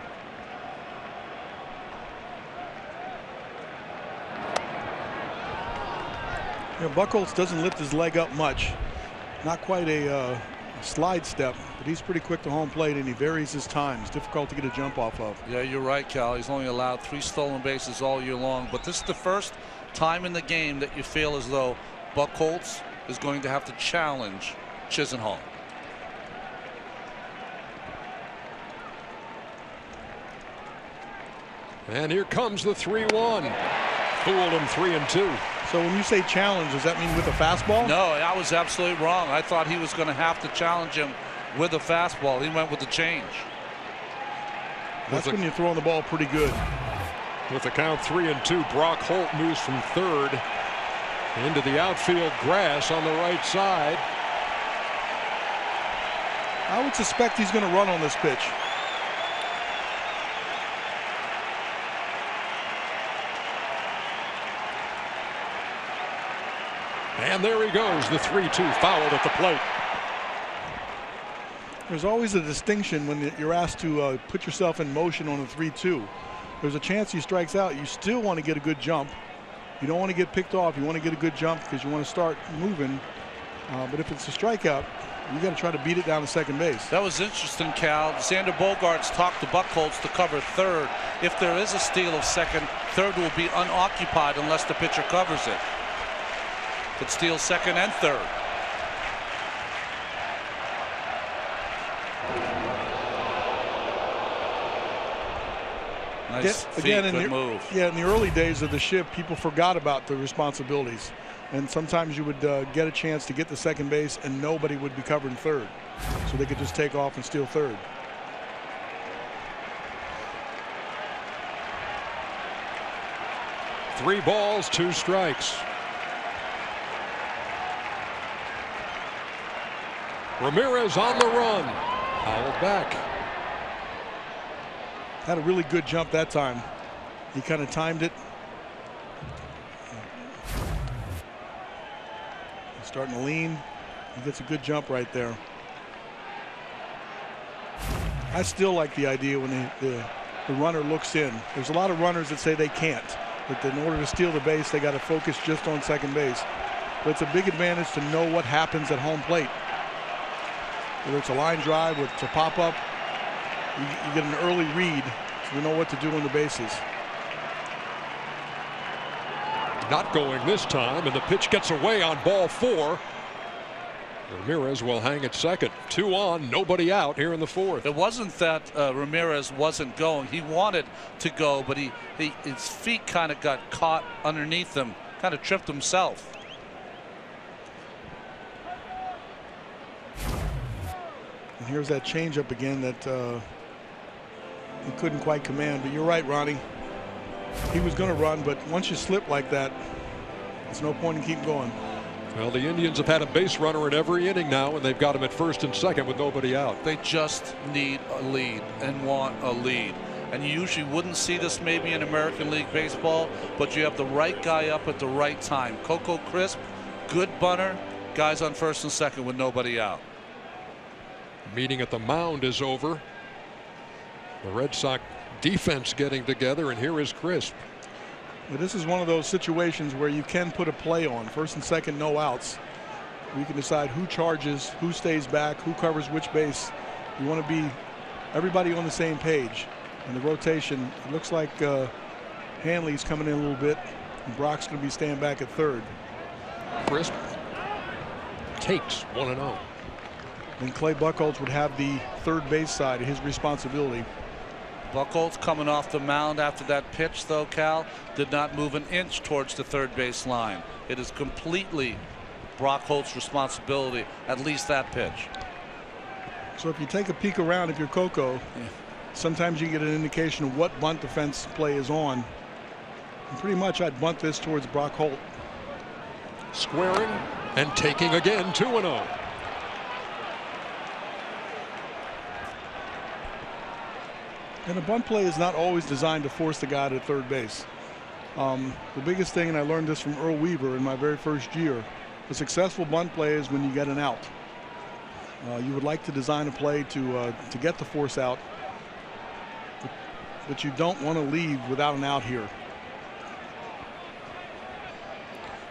You know, Buchholz doesn't lift his leg up much. Not quite a slide step, but he's pretty quick to home plate, and he varies his time. It's difficult to get a jump off of. Yeah, you're right, Cal. He's only allowed 3 stolen bases all year long, but this is the first time in the game that you feel as though Buchholz is going to have to challenge Chisenhall. And here comes the 3-1. Fooled him 3-2. So when you say challenge, does that mean with a fastball? No, I was absolutely wrong. I thought he was going to have to challenge him with a fastball. He went with the change. That's when you're throwing the ball pretty good. With the count 3-2, Brock Holt moves from third into the outfield grass on the right side. I would suspect he's going to run on this pitch. And there he goes, the 3-2 fouled at the plate. There's always a distinction when you're asked to put yourself in motion on a 3-2. There's a chance he strikes out. You still want to get a good jump. You don't want to get picked off. You want to get a good jump because you want to start moving. But if it's a strikeout, you got to try to beat it down to second base. That was interesting, Cal. Xander Bogaerts talked to Buchholz to cover third. If there is a steal of second, third will be unoccupied unless the pitcher covers it. Could steal second and third. Nice feet, good move. Yeah, in the early days of the shift, people forgot about the responsibilities. And sometimes you would get a chance to get to second base and nobody would be covering third. So they could just take off and steal third. Three balls, 2 strikes. Ramirez on the run. Fouled back. Had a really good jump that time. He kind of timed it. He's starting to lean. He gets a good jump right there. I still like the idea when the runner looks in. There's a lot of runners that say they can't. That in order to steal the base, they got to focus just on second base. But it's a big advantage to know what happens at home plate. Whether it's a line drive or it's a pop-up, you get an early read, so you know what to do on the bases. Not going this time, and the pitch gets away on ball 4. Ramirez will hang at second. 2 on, nobody out here in the 4th. It wasn't that Ramirez wasn't going. He wanted to go, but his feet kind of got caught underneath him, kind of tripped himself. And here's that changeup again that he couldn't quite command. But you're right, Ronnie. He was going to run, but once you slip like that, there's no point in keeping going. Well, the Indians have had a base runner in every inning now, and they've got him at first and second with nobody out. They just need a lead and want a lead. And you usually wouldn't see this maybe in American League Baseball, but you have the right guy up at the right time. Coco Crisp, good bunter, guys on first and second with nobody out. Meeting at the mound is over. The Red Sox defense getting together, and here is Crisp. But this is one of those situations where you can put a play on first and second, no outs. You can decide who charges, who stays back, who covers which base. You want to be everybody on the same page. In the rotation, it looks like Hanley's coming in a little bit, and Brock's going to be staying back at third. Crisp takes 1-0. And Clay Buchholz would have the third base side of his responsibility. Buchholz coming off the mound after that pitch, though, Cal, did not move an inch towards the third base line. It is completely Buchholz's responsibility, at least that pitch. So if you take a peek around, if you're Coco, sometimes you get an indication of what bunt defense play is on. And pretty much I'd bunt this towards Buchholz. Squaring and taking again, 2-0. And a bunt play is not always designed to force the guy to third base. The biggest thing, and I learned this from Earl Weaver in my very first year, a successful bunt play is when you get an out. You would like to design a play to get the force out, but you don't want to leave without an out here.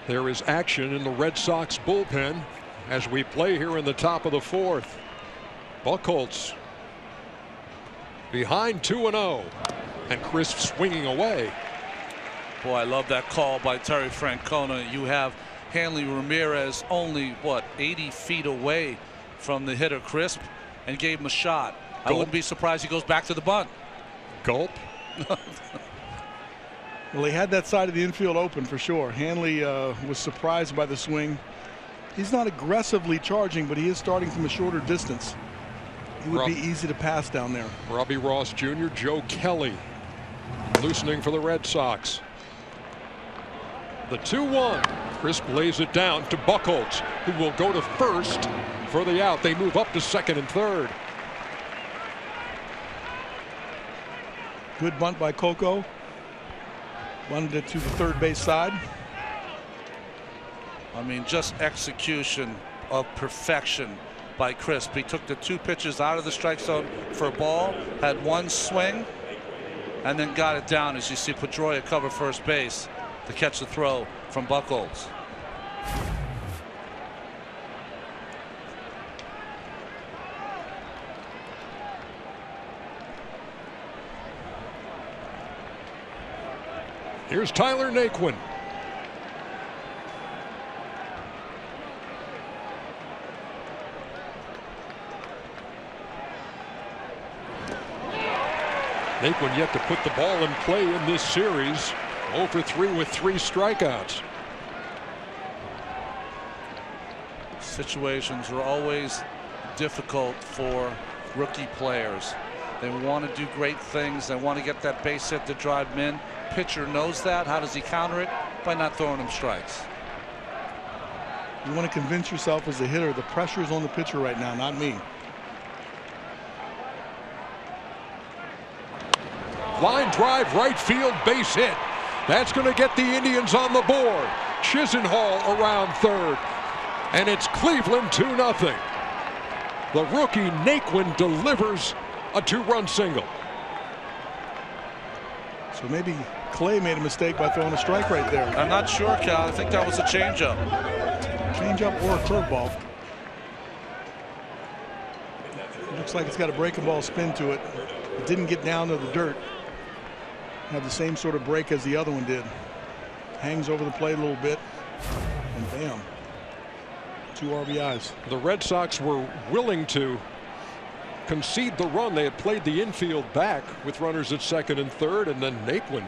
There is action in the Red Sox bullpen as we play here in the top of the 4th. Buchholz behind 2-0, and Crisp swinging away. Boy, I love that call by Terry Francona. You have Hanley Ramirez only, what, 80 feet away from the hitter Crisp, and gave him a shot. I wouldn't be surprised he goes back to the bunt. Gulp. Well, he had that side of the infield open for sure. Hanley was surprised by the swing. He's not aggressively charging, but he is starting from a shorter distance. He would be easy to pass down there. Robbie Ross Jr., Joe Kelly loosening for the Red Sox. The 2-1. Crisp lays it down to Buchholz, who will go to first for the out. They move up to second and third. Good bunt by Coco. Bunted it to the third base side. I mean, just execution of perfection by Crisp. He took the 2 pitches out of the strike zone for a ball, had 1 swing, and then got it down, as you see Pedroia cover first base to catch the throw from Buchholz. Here's Tyler Naquin. Naquin yet to put the ball in play in this series. 0 for 3 with 3 strikeouts. Situations are always difficult for rookie players. They want to do great things. They want to get that base hit to drive them in. Pitcher knows that. How does he counter it? By not throwing him strikes. You want to convince yourself as a hitter the pressure is on the pitcher right now, not me. Line drive, right field, base hit. That's going to get the Indians on the board. Chisenhall around third. And it's Cleveland 2-0. The rookie Naquin delivers a 2-run single. So maybe Clay made a mistake by throwing a strike right there. I'm not sure, Cal. I think that was a changeup. Changeup or a curveball. Looks like it's got a breaking ball spin to it. It didn't get down to the dirt. Had the same sort of break as the other one did. Hangs over the plate a little bit, and bam, 2 RBIs. The Red Sox were willing to concede the run. They had played the infield back with runners at second and third, and then Naquin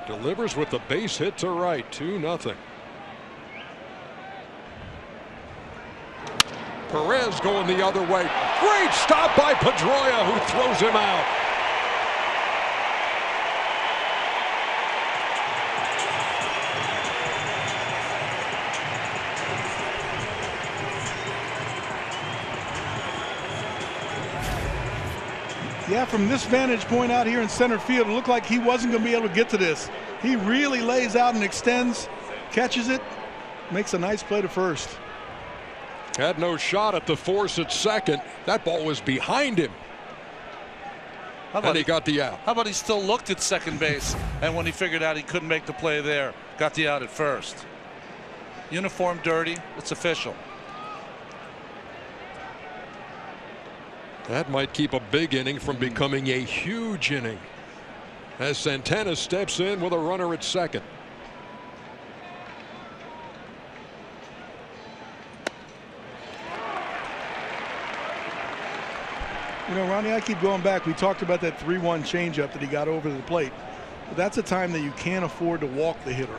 delivers with the base hit to right. 2-0. Perez going the other way. Great stop by Pedroia, who throws him out. Yeah, from this vantage point out here in center field, it looked like he wasn't going to be able to get to this. He really lays out and extends, catches it, makes a nice play to first. Had no shot at the force at second. That ball was behind him. And he got the out. How about he still looked at second base, and when he figured out he couldn't make the play there, got the out at first. Uniform dirty. It's official. That might keep a big inning from becoming a huge inning as Santana steps in with a runner at second. You know, Ronnie, I keep going back. We talked about that 3-1 changeup that he got over the plate. But that's a time that you can't afford to walk the hitter.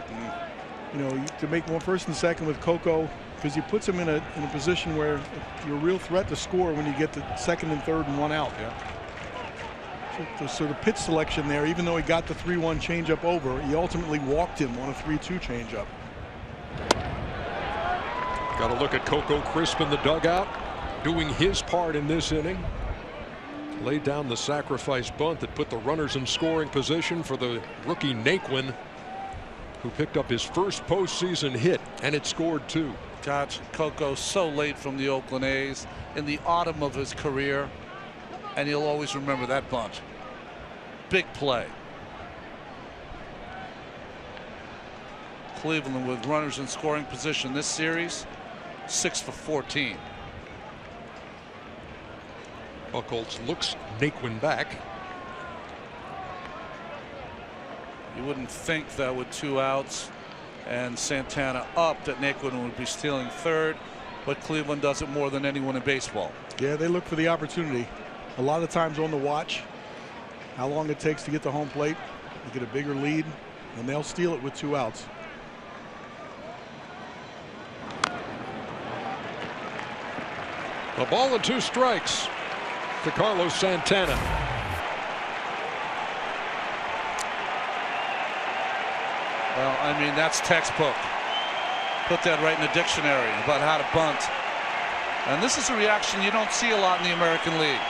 You know, to make one first and second with Coco, because he puts him in a position where you're a real threat to score when you get to second and third and 1 out. Yeah. So the pitch selection there, even though he got the 3-1 changeup over, he ultimately walked him on a 3-2 changeup. Got to look at Coco Crisp in the dugout, doing his part in this inning. Laid down the sacrifice bunt that put the runners in scoring position for the rookie Naquin, who picked up his first postseason hit, and it scored 2. Gosh, Coco so late from the Oakland A's in the autumn of his career, and you'll always remember that bunt. Big play. Cleveland with runners in scoring position this series, 6 for 14. Buchholz looks Naquin back. You wouldn't think that with 2 outs and Santana up that Naquin would be stealing third, but Cleveland does it more than anyone in baseball. Yeah, they look for the opportunity. A lot of times on the watch, how long it takes to get to home plate, you get a bigger lead, and they'll steal it with 2 outs. A ball and 2 strikes to Carlos Santana. Well, I mean, that's textbook. Put that right in the dictionary about how to bunt. And this is a reaction you don't see a lot in the American League.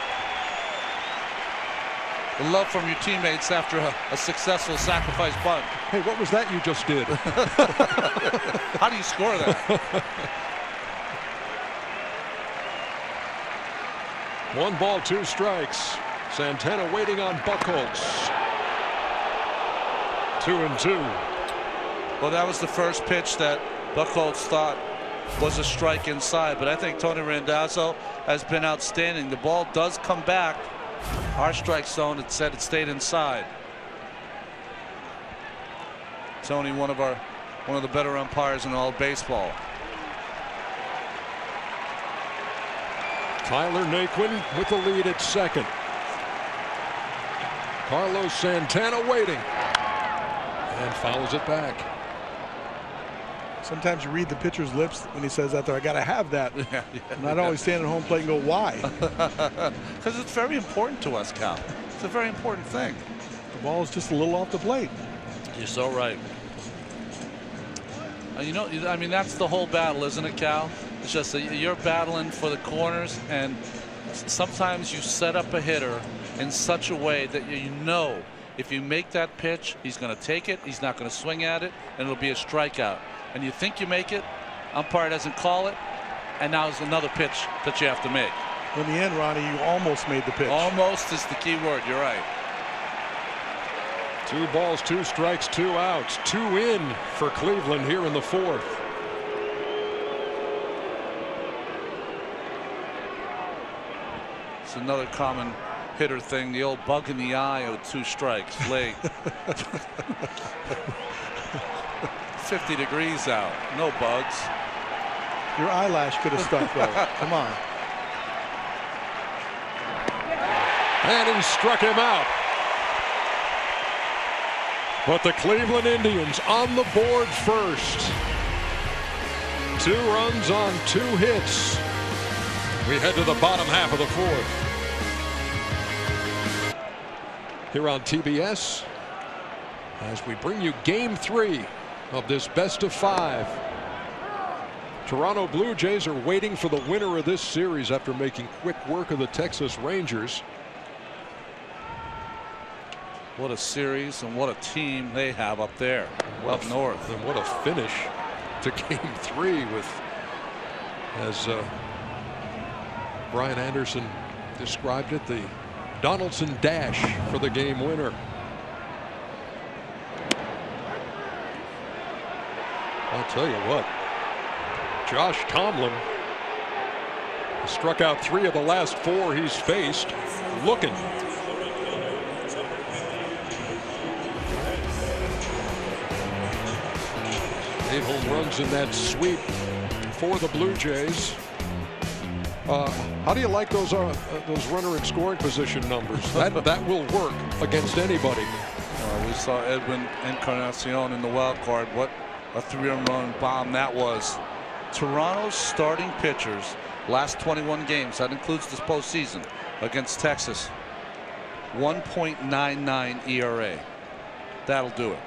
The love from your teammates after a successful sacrifice bunt. Hey, what was that you just did? How do you score that? 1 ball, 2 strikes. Santana waiting on Buchholz. 2-2. Well, that was the first pitch that Buchholz thought was a strike inside, but I think Tony Randazzo has been outstanding. The ball does come back. Our strike zone, it said it stayed inside. Tony, one of the better umpires in all baseball. Tyler Naquin with the lead at second. Carlos Santana waiting and fouls it back. Sometimes you read the pitcher's lips when he says that there, I got to have that. Not always stand at home plate and go, why? Because it's very important to us, Cal. It's a very important thing. The ball is just a little off the plate. You're so right. You know, I mean, that's the whole battle, isn't it, Cal? It's just that you're battling for the corners, and sometimes you set up a hitter in such a way that you know if you make that pitch, he's going to take it, he's not going to swing at it, and it'll be a strikeout. And you think you make it, umpire doesn't call it, and now there's another pitch that you have to make. In the end, Ronnie, you almost made the pitch. Almost is the key word. You're right. 2 balls, 2 strikes, 2 outs. 2 in for Cleveland here in the 4th. It's another common hitter thing, the old bug in the eye with 2 strikes late. 50 degrees out, no bugs. Your eyelash could have stuck though. Come on. And he struck him out. But the Cleveland Indians on the board first. 2 runs on 2 hits. We head to the bottom half of the 4th. Here on TBS, as we bring you Game 3 of this best of 5. Toronto Blue Jays are waiting for the winner of this series after making quick work of the Texas Rangers. What a series and what a team they have up there, up north. And what a finish to Game 3 with, as Brian Anderson described it, the Donaldson dash for the game winner. I'll tell you what, Josh Tomlin struck out 3 of the last 4 he's faced, looking. 8 home runs in that sweep for the Blue Jays. How do you like those runner in scoring position numbers? That will work against anybody. We saw Edwin Encarnacion in the wild card. What a 3-run bomb that was. Toronto's starting pitchers last 21 games, that includes this postseason, against Texas, 1.99 ERA. That'll do it.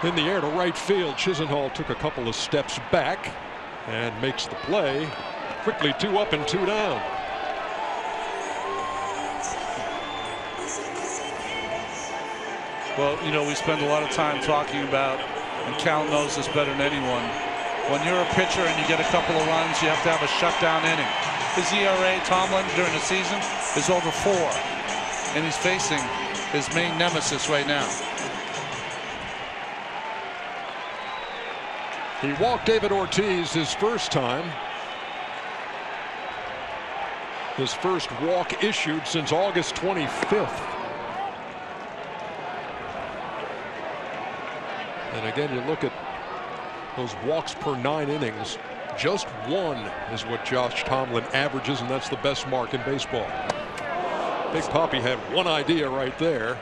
In the air to right field, Chisenhall took a couple of steps back and makes the play. Quickly 2 up and 2 down. Well, you know, we spend a lot of time talking about, and Cal knows this better than anyone, when you're a pitcher and you get a couple of runs, you have to have a shutdown inning. His ERA, Tomlin, during the season is over 4, and he's facing his main nemesis right now. He walked David Ortiz his first time. His first walk issued since August 25th. And again, you look at those walks per 9 innings. Just 1 is what Josh Tomlin averages, and that's the best mark in baseball. Big Papi had one idea right there.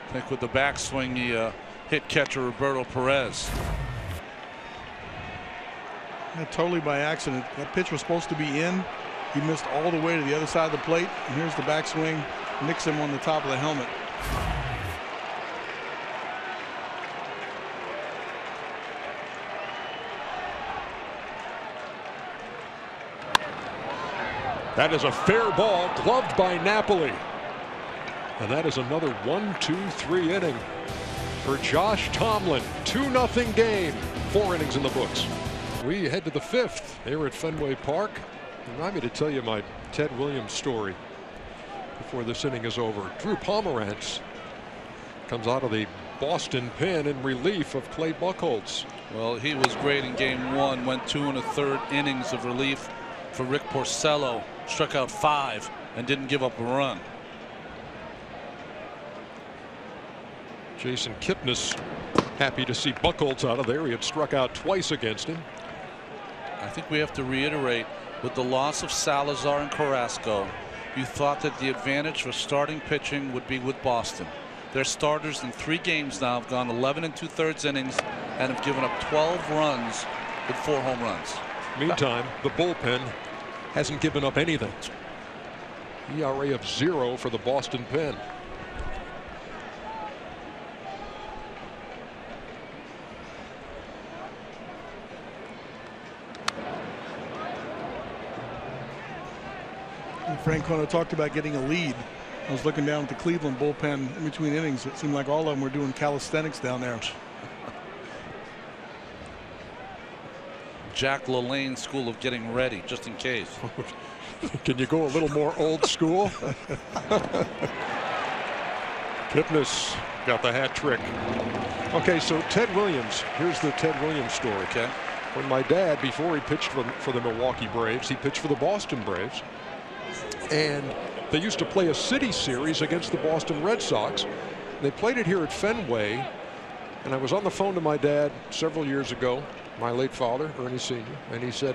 I think with the backswing, he hit catcher Roberto Perez. Yeah, totally by accident. That pitch was supposed to be in. He missed all the way to the other side of the plate. And here's the backswing. Nicks him on the top of the helmet. That is a fair ball, gloved by Napoli. And that is another 1-2-3 inning for Josh Tomlin. 2-0 game. 4 innings in the books. We head to the 5th here at Fenway Park. Remind me to tell you my Ted Williams story before this inning is over. Drew Pomerantz comes out of the Boston pen in relief of Clay Buchholz. Well, he was great in game 1. Went 2 1/3 innings of relief for Rick Porcello. Struck out 5 and didn't give up a run. Jason Kipnis happy to see Buchholz out of there. He had struck out twice against him. I think we have to reiterate, with the loss of Salazar and Carrasco, you thought that the advantage for starting pitching would be with Boston. Their starters in 3 games now have gone 11 2/3 innings and have given up 12 runs with 4 home runs. Meantime, the bullpen hasn't given up anything. ERA of 0 for the Boston pen. Frank Cono talked about getting a lead. I was looking down at the Cleveland bullpen in between innings. It seemed like all of them were doing calisthenics down there. Jack LaLanne school of getting ready, just in case. Can you go a little more old school? Kipnis got the hat trick. Okay, so Ted Williams. Here's the Ted Williams story. Okay. When my dad, before he pitched for the Milwaukee Braves, he pitched for the Boston Braves. And they used to play a city series against the Boston Red Sox. They played it here at Fenway. And I was on the phone to my dad several years ago, my late father, Ernie Sr., and he said,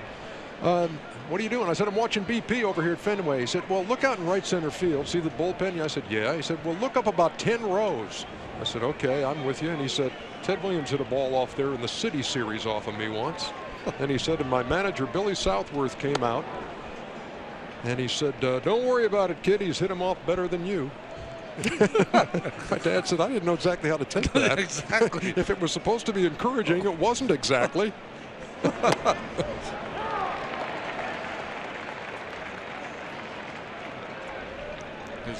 what are you doing? I said, I'm watching BP over here at Fenway. He said, well, look out in right center field. See the bullpen? I said, yeah. He said, well, look up about 10 rows. I said, okay, I'm with you. And he said, Ted Williams hit a ball off there in the city series off of me once. And he said, and my manager, Billy Southworth, came out. And he said, don't worry about it, kid. He's hit him off better than you. My dad said, I didn't know exactly how to take that. Exactly. If it was supposed to be encouraging, it wasn't exactly. There's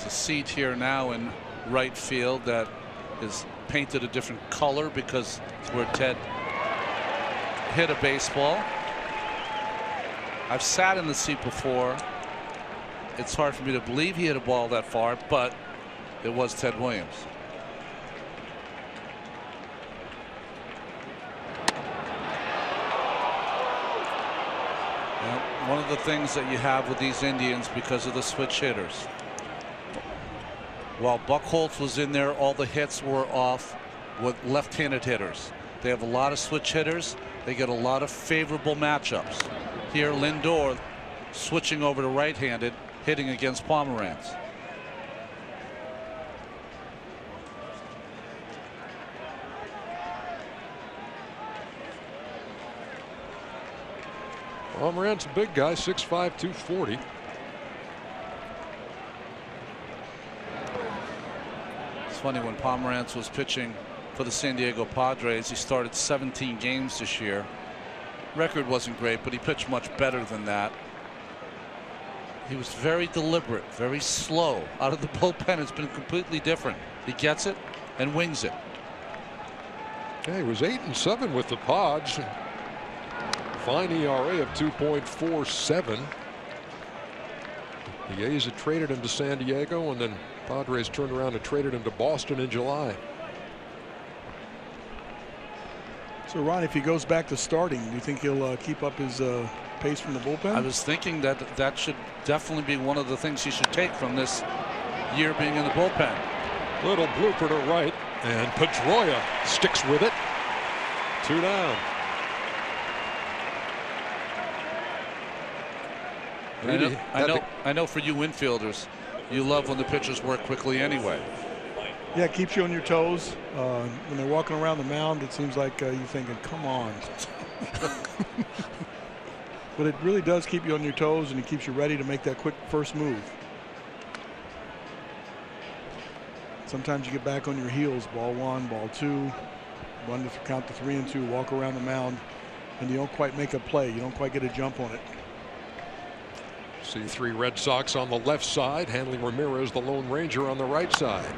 a seat here now in right field that is painted a different color because it's where Ted hit a baseball. I've sat in the seat before. It's hard for me to believe he hit a ball that far, but it was Ted Williams. Well, one of the things that you have with these Indians, because of the switch hitters, while Buchholz was in there, all the hits were off with left-handed hitters. They have a lot of switch hitters. They get a lot of favorable matchups. Here, Lindor switching over to right-handed, hitting against Pomeranz. Pomeranz, a big guy, 6'5", 240. It's funny, when Pomeranz was pitching for the San Diego Padres, he started 17 games this year. Record wasn't great, but he pitched much better than that. He was very deliberate, very slow. Out of the bullpen, it's been completely different. He gets it and wings it. Yeah, he was 8-7 with the Pods. Fine ERA of 2.47. The A's had traded him to San Diego, and then Padres turned around and traded him to Boston in July. So, Ron, if he goes back to starting, do you think he'll keep up his pace from the bullpen? I was thinking that that should definitely be one of the things he should take from this year being in the bullpen. Little blooper to right, and Pedroia sticks with it. 2 down. I know for you infielders, you love when the pitchers work quickly anyway. Yeah, it keeps you on your toes. When they're walking around the mound, it seems like you're thinking, come on. But it really does keep you on your toes, and it keeps you ready to make that quick first move. Sometimes you get back on your heels, ball 1, ball 2, run to count to 3 and 2, walk around the mound, and you don't quite make a play. You don't quite get a jump on it. See 3 Red Sox on the left side, Hanley Ramirez, the Lone Ranger, on the right side.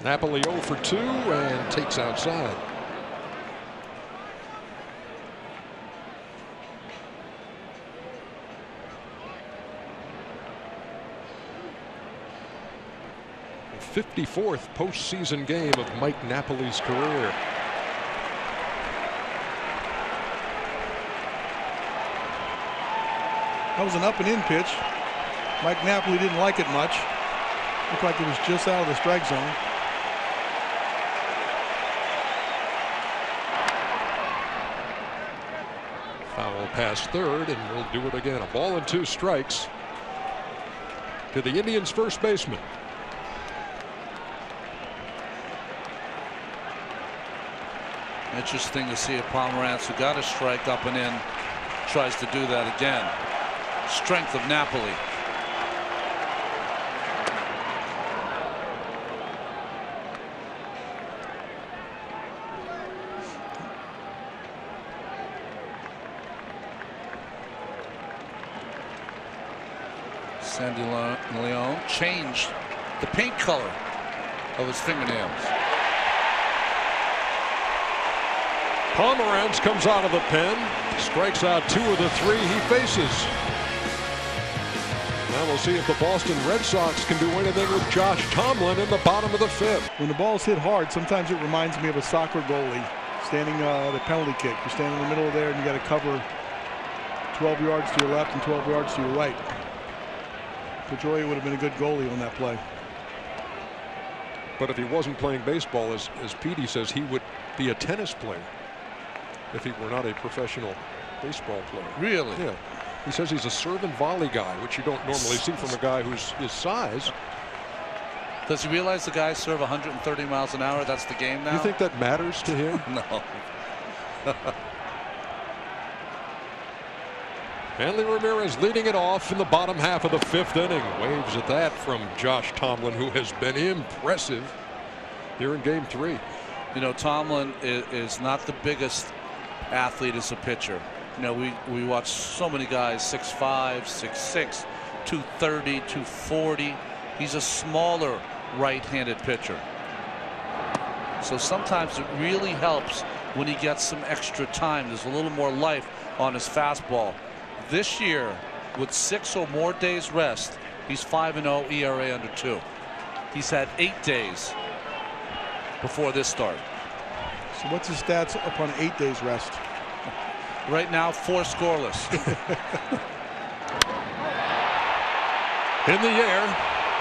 Napoli 0 for 2 and takes outside. 54th postseason game of Mike Napoli's career. That was an up and in pitch. Mike Napoli didn't like it much. Looked like it was just out of the strike zone. Foul past third, and we'll do it again. A ball and 2 strikes to the Indians' first baseman. Interesting to see if Pomerantz, who got a strike up and in, tries to do that again. Strength of Napoli. Sandy Leon changed the paint color of his fingernails. Pomerantz comes out of the pen, strikes out 2 of the 3 he faces. Now we'll see if the Boston Red Sox can do anything with Josh Tomlin in the bottom of the 5th. When the ball's hit hard, sometimes it reminds me of a soccer goalie standing the penalty kick. You're standing in the middle there and you got to cover 12 yards to your left and 12 yards to your right. Pedroia would have been a good goalie on that play. But if he wasn't playing baseball, as Petey says, he would be a tennis player if he were not a professional baseball player. Really? Yeah. He says he's a serve and volley guy, which you don't normally see from a guy who's his size. Does he realize the guys serve 130 miles an hour? That's the game now? You think that matters to him? No. Hanley Ramirez leading it off in the bottom half of the 5th inning. Waves at that from Josh Tomlin, who has been impressive here in game 3. You know, Tomlin is not the biggest athlete as a pitcher. You know, we watch so many guys 6'5", 6'6", 230, 240. He's a smaller right-handed pitcher. So sometimes it really helps when he gets some extra time. There's a little more life on his fastball. This year, with 6 or more days rest, he's 5-0 ERA under 2. He's had 8 days before this start. So what's his stats upon 8 days rest? Right now, 4 scoreless. In the air,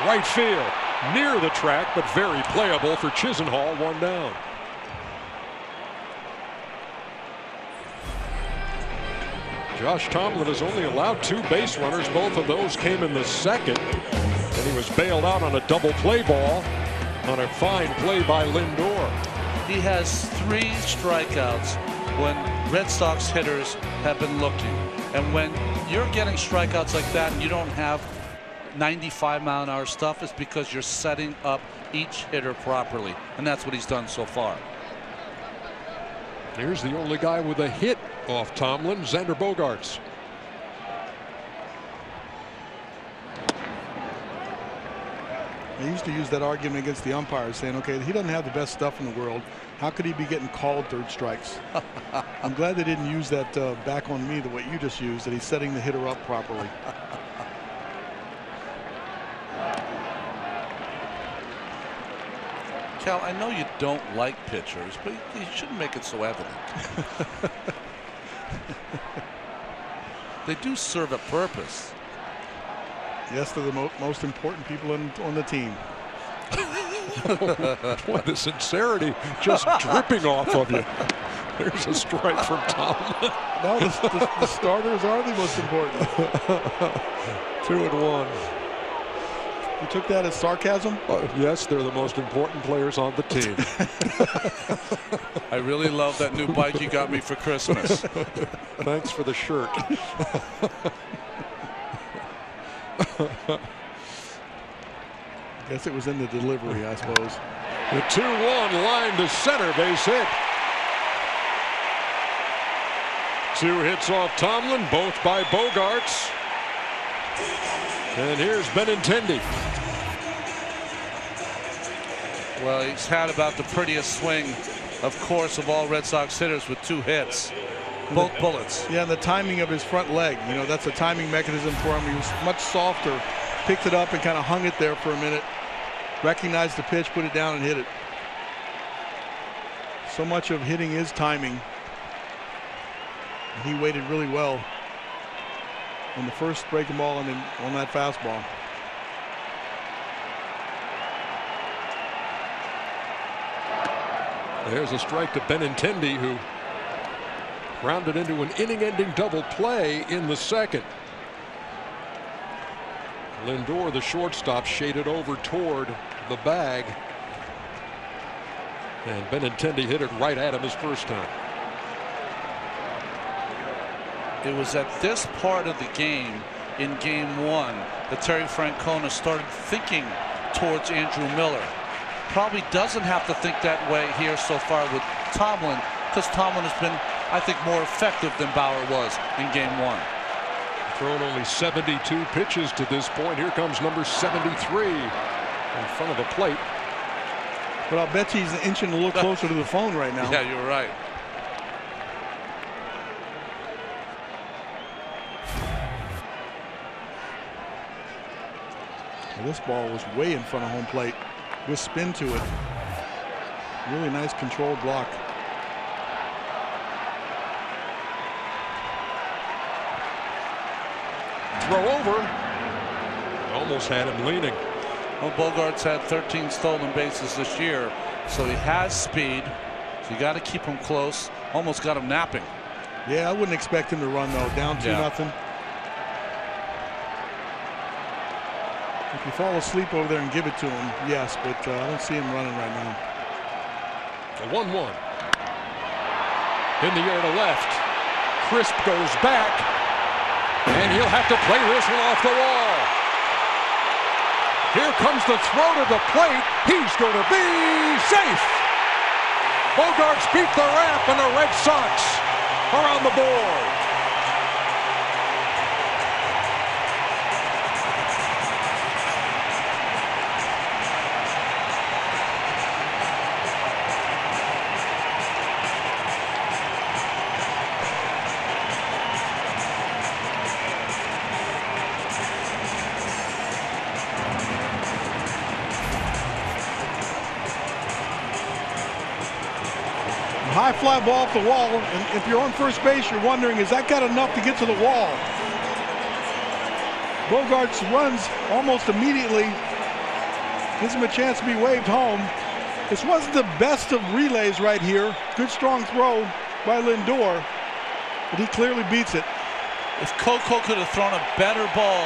right field, near the track, but very playable for Chisenhall. 1 down. Josh Tomlin has only allowed 2 base runners. Both of those came in the 2nd, and he was bailed out on a double play ball on a fine play by Lindor. He has 3 strikeouts when Red Sox hitters have been looking. And when you're getting strikeouts like that and you don't have 95-mile-an-hour stuff, it's because you're setting up each hitter properly. And that's what he's done so far. Here's the only guy with a hit off Tomlin, Xander Bogaerts. I used to use that argument against the umpires, saying, okay, he doesn't have the best stuff in the world. How could he be getting called 3rd strikes? I'm glad they didn't use that back on me the way you just used, that he's setting the hitter up properly. Cal, I know you don't like pitchers, but you shouldn't make it so evident. They do serve a purpose. Yes, they're the most important people on the team. Boy, the sincerity just dripping off of you. There's a strike from Tomlin. No, the starters are the most important. 2-1. You took that as sarcasm? Yes, they're the most important players on the team. I really love that new bike you got me for Christmas. Thanks for the shirt. Guess it was in the delivery, I suppose. The 2-1 line to center, base hit. 2 hits off Tomlin, both by Bogaerts. And here's Benintendi. Well, he's had about the prettiest swing, of course, of all Red Sox hitters with 2 hits. Both bullets. Yeah, and the timing of his front leg, you know, that's a timing mechanism for him. He was much softer, picked it up and kind of hung it there for a minute. recognized the pitch, put it down, and hit it. So much of hitting is timing. And he waited really well on the first breaking ball and then on that fastball. There's a strike to Benintendi, who grounded into an inning-ending double play in the second. Lindor, the shortstop, shaded over toward the bag, and Benintendi hit it right at him his first time. It was at this part of the game, in game one, that Terry Francona started thinking towards Andrew Miller. Probably doesn't have to think that way here so far with Tomlin, because Tomlin has been, I think, more effective than Bauer was in game one. Thrown only 72 pitches to this point. Here comes number 73 in front of the plate. But I'll bet he's inching a little closer to the phone right now. Yeah, you're right. Well, this ball was way in front of home plate with spin to it. Really nice controlled block. Throw over. Almost had him leaning. Well, Bogarts had 13 stolen bases this year, so he has speed. So you got to keep him close. Almost got him napping. Yeah, I wouldn't expect him to run though. Down 2-0. If you fall asleep over there and give it to him, yes, but I don't see him running right now. The 1-1. In the air to left. Crisp goes back, and he'll have to play this one off the wall. Here comes the throw to the plate. He's going to be safe. Bogarts beat the ramp, and the Red Sox are on the board. High fly ball off the wall, and if you're on first base, you're wondering, is that got enough to get to the wall? Bogarts runs almost immediately, gives him a chance to be waved home. This wasn't the best of relays right here. Good strong throw by Lindor, but he clearly beats it. If Coco could have thrown a better ball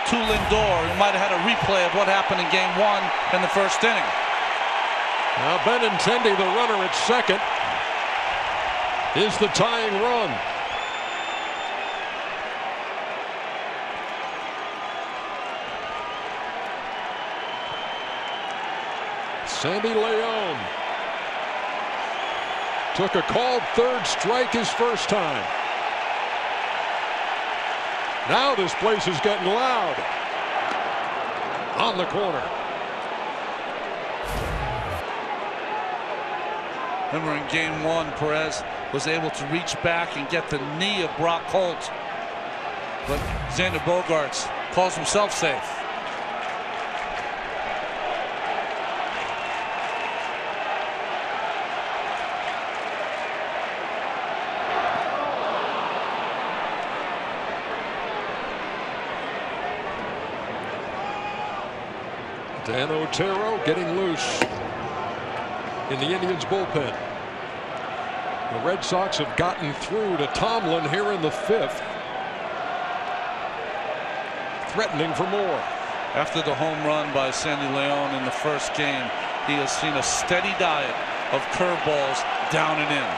to Lindor, he might have had a replay of what happened in game one in the first inning. Now Benintendi, the runner at second, is the tying run. Sandy Leon took a called third strike his first time. Now this place is getting loud. On the corner. Remember in game one, Perez was able to reach back and get the knee of Brock Holt. But Xander Bogaerts calls himself safe. Dan Otero getting loose in the Indians bullpen. The Red Sox have gotten through to Tomlin here in the fifth, threatening for more. After the home run by Sandy Leon in the first game, he has seen a steady diet of curveballs down and in.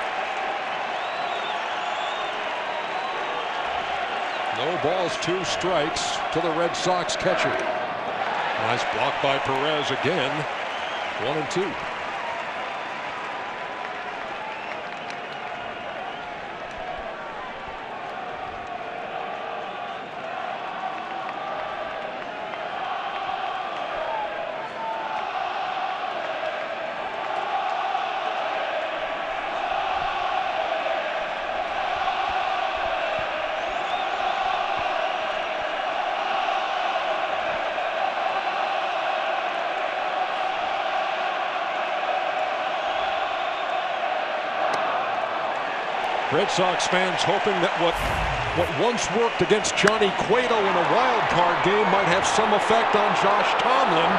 No balls, 2 strikes to the Red Sox catcher. Nice block by Perez again. 1-2. Red Sox fans hoping that what once worked against Johnny Cueto in a wild card game might have some effect on Josh Tomlin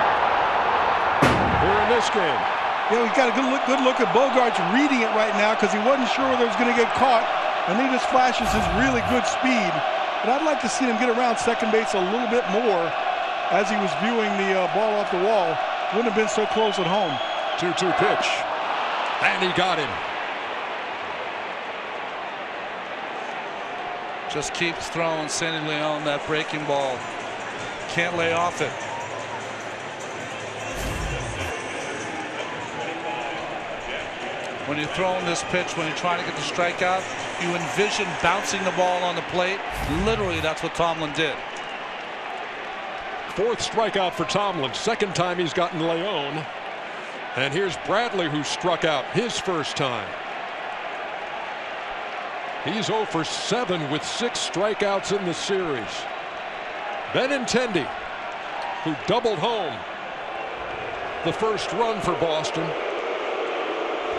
here in this game. Yeah, we got a good look at Bogaerts reading it right now because he wasn't sure whether it was going to get caught, and he just flashes his really good speed. But I'd like to see him get around second base a little bit more as he was viewing the ball off the wall. Wouldn't have been so close at home. 2-2 pitch, and he got him. Just keeps throwing Sandy Leon that breaking ball. Can't lay off it. When you're throwing this pitch, when you're trying to get the strikeout, you envision bouncing the ball on the plate. Literally, that's what Tomlin did. 4th strikeout for Tomlin. 2nd time he's gotten Leon. And here's Bradley, who struck out his first time. He's 0 for 7 with 6 strikeouts in the series. Benintendi, who doubled home the first run for Boston,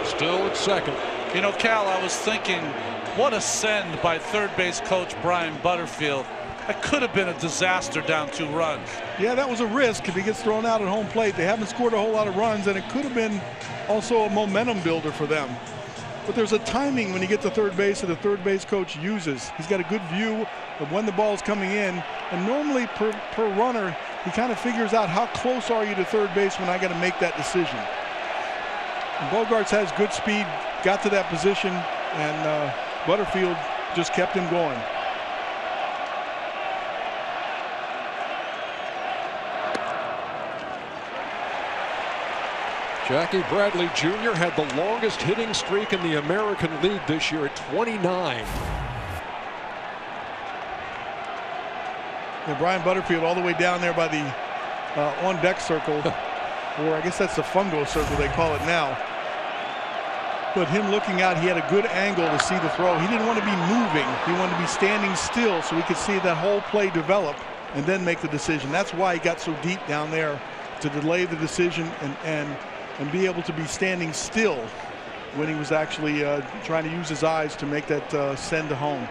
still at second. You know, Cal, I was thinking, what a send by third base coach Brian Butterfield. That could have been a disaster down 2 runs. Yeah, that was a risk if he gets thrown out at home plate. They haven't scored a whole lot of runs, and it could have been also a momentum builder for them. But there's a timing when you get to third base that the third base coach uses. He's got a good view of when the ball's coming in, and normally per runner, he kind of figures out how close are you to third base when I got to make that decision. And Bogaerts has good speed, got to that position, and Butterfield just kept him going. Jackie Bradley Jr. had the longest hitting streak in the American League this year at 29. And Brian Butterfield all the way down there by the on-deck circle, or I guess that's the fungo circle they call it now. But him looking out, he had a good angle to see the throw. He didn't want to be moving. He wanted to be standing still so he could see that whole play develop and then make the decision. That's why he got so deep down there, to delay the decision and be able to be standing still when he was actually trying to use his eyes to make that send to home.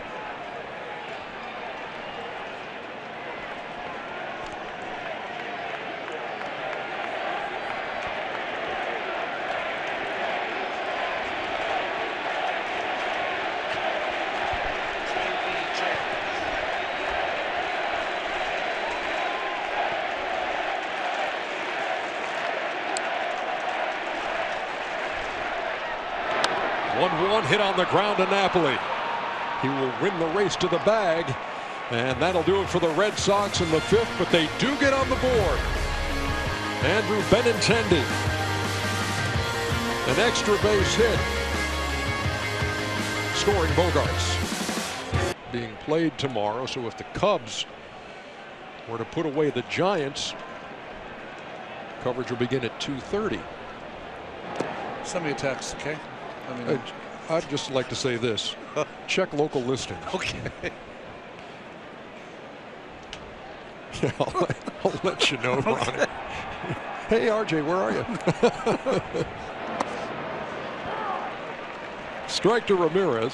Hit on the ground to Napoli. He will win the race to the bag, and that'll do it for the Red Sox in the 5th, but they do get on the board. Andrew Benintendi, an extra base hit, scoring Bogaerts. Being played tomorrow, so if the Cubs were to put away the Giants, coverage will begin at 2:30. Send me a text, okay? I'd just like to say this. Check local listings. Okay. Yeah, I'll let you know, Ron. Okay. Hey, RJ, where are you? Strike to Ramirez.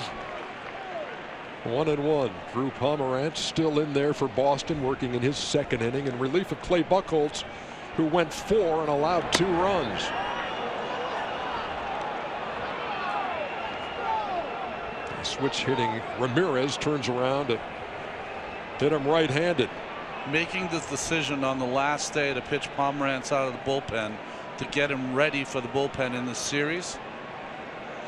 1-1. Drew Pomerantz still in there for Boston, working in his 2nd inning in relief of Clay Buchholz, who went 4 and allowed 2 runs. Switch hitting Ramirez turns around to hit him right-handed. Making this decision on the last day to pitch Pomerantz out of the bullpen to get him ready for the bullpen in the series.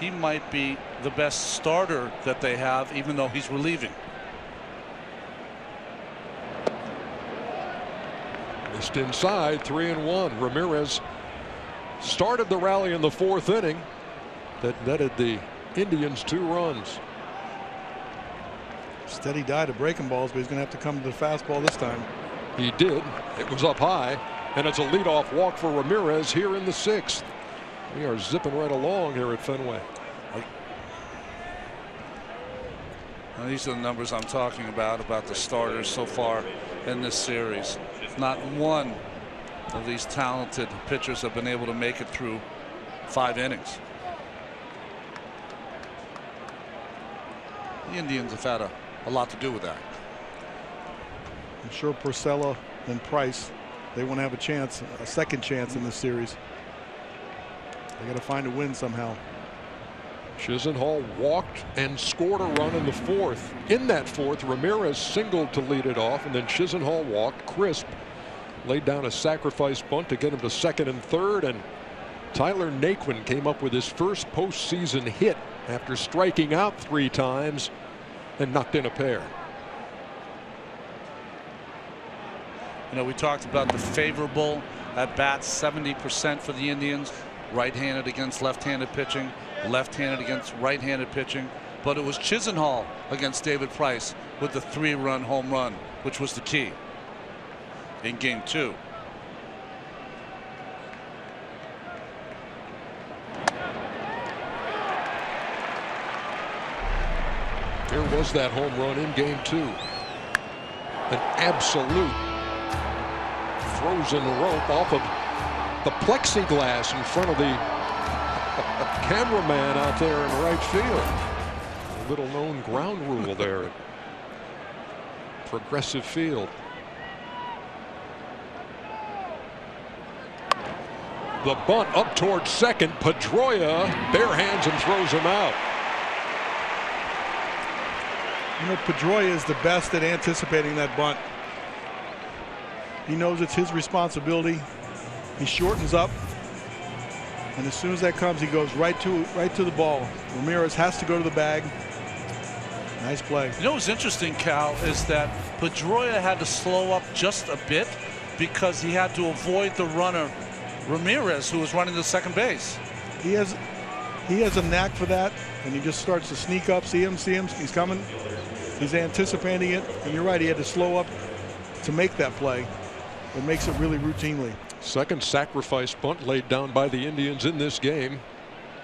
He might be the best starter that they have, even though he's relieving. Missed inside, 3-1. Ramirez started the rally in the 4th inning that netted the Indians 2 runs. Steady diet of breaking balls, but he's going to have to come to the fastball this time. He did. It was up high, and it's a leadoff walk for Ramirez here in the 6th. We are zipping right along here at Fenway. Now, these are the numbers I'm talking about the starters so far in this series. Not one of these talented pitchers have been able to make it through 5 innings. The Indians have had a lot to do with that. I'm sure Porcella and Price, they want to have a chance, a second chance in this series. They got to find a win somehow. Chisenhall walked and scored a run in the fourth. In that fourth, Ramirez singled to lead it off, and then Chisenhall walked. Crisp laid down a sacrifice bunt to get him to second and third, and Tyler Naquin came up with his first postseason hit after striking out 3 times and knocked in a pair. You know, we talked about the favorable at bats, 70% for the Indians, right-handed against left-handed pitching, left-handed against right-handed pitching, but it was Chisenhall against David Price with the 3-run home run, which was the key in game 2. Here was that home run in game 2. An absolute frozen rope off of the plexiglass in front of the cameraman out there in right field. A little known ground rule there at Progressive Field. The bunt up towards second. Pedroia bare hands and throws him out. You know, Pedroia is the best at anticipating that bunt. He knows it's his responsibility. He shortens up, and as soon as that comes, he goes right to the ball. Ramirez has to go to the bag. Nice play. You know what's interesting, Cal, is that Pedroia had to slow up just a bit because he had to avoid the runner Ramirez, who was running to second base. He has a knack for that, and he just starts to sneak up. See him, he's coming. He's anticipating it, and you're right, he had to slow up to make that play. It makes it really routinely. Second sacrifice bunt laid down by the Indians in this game.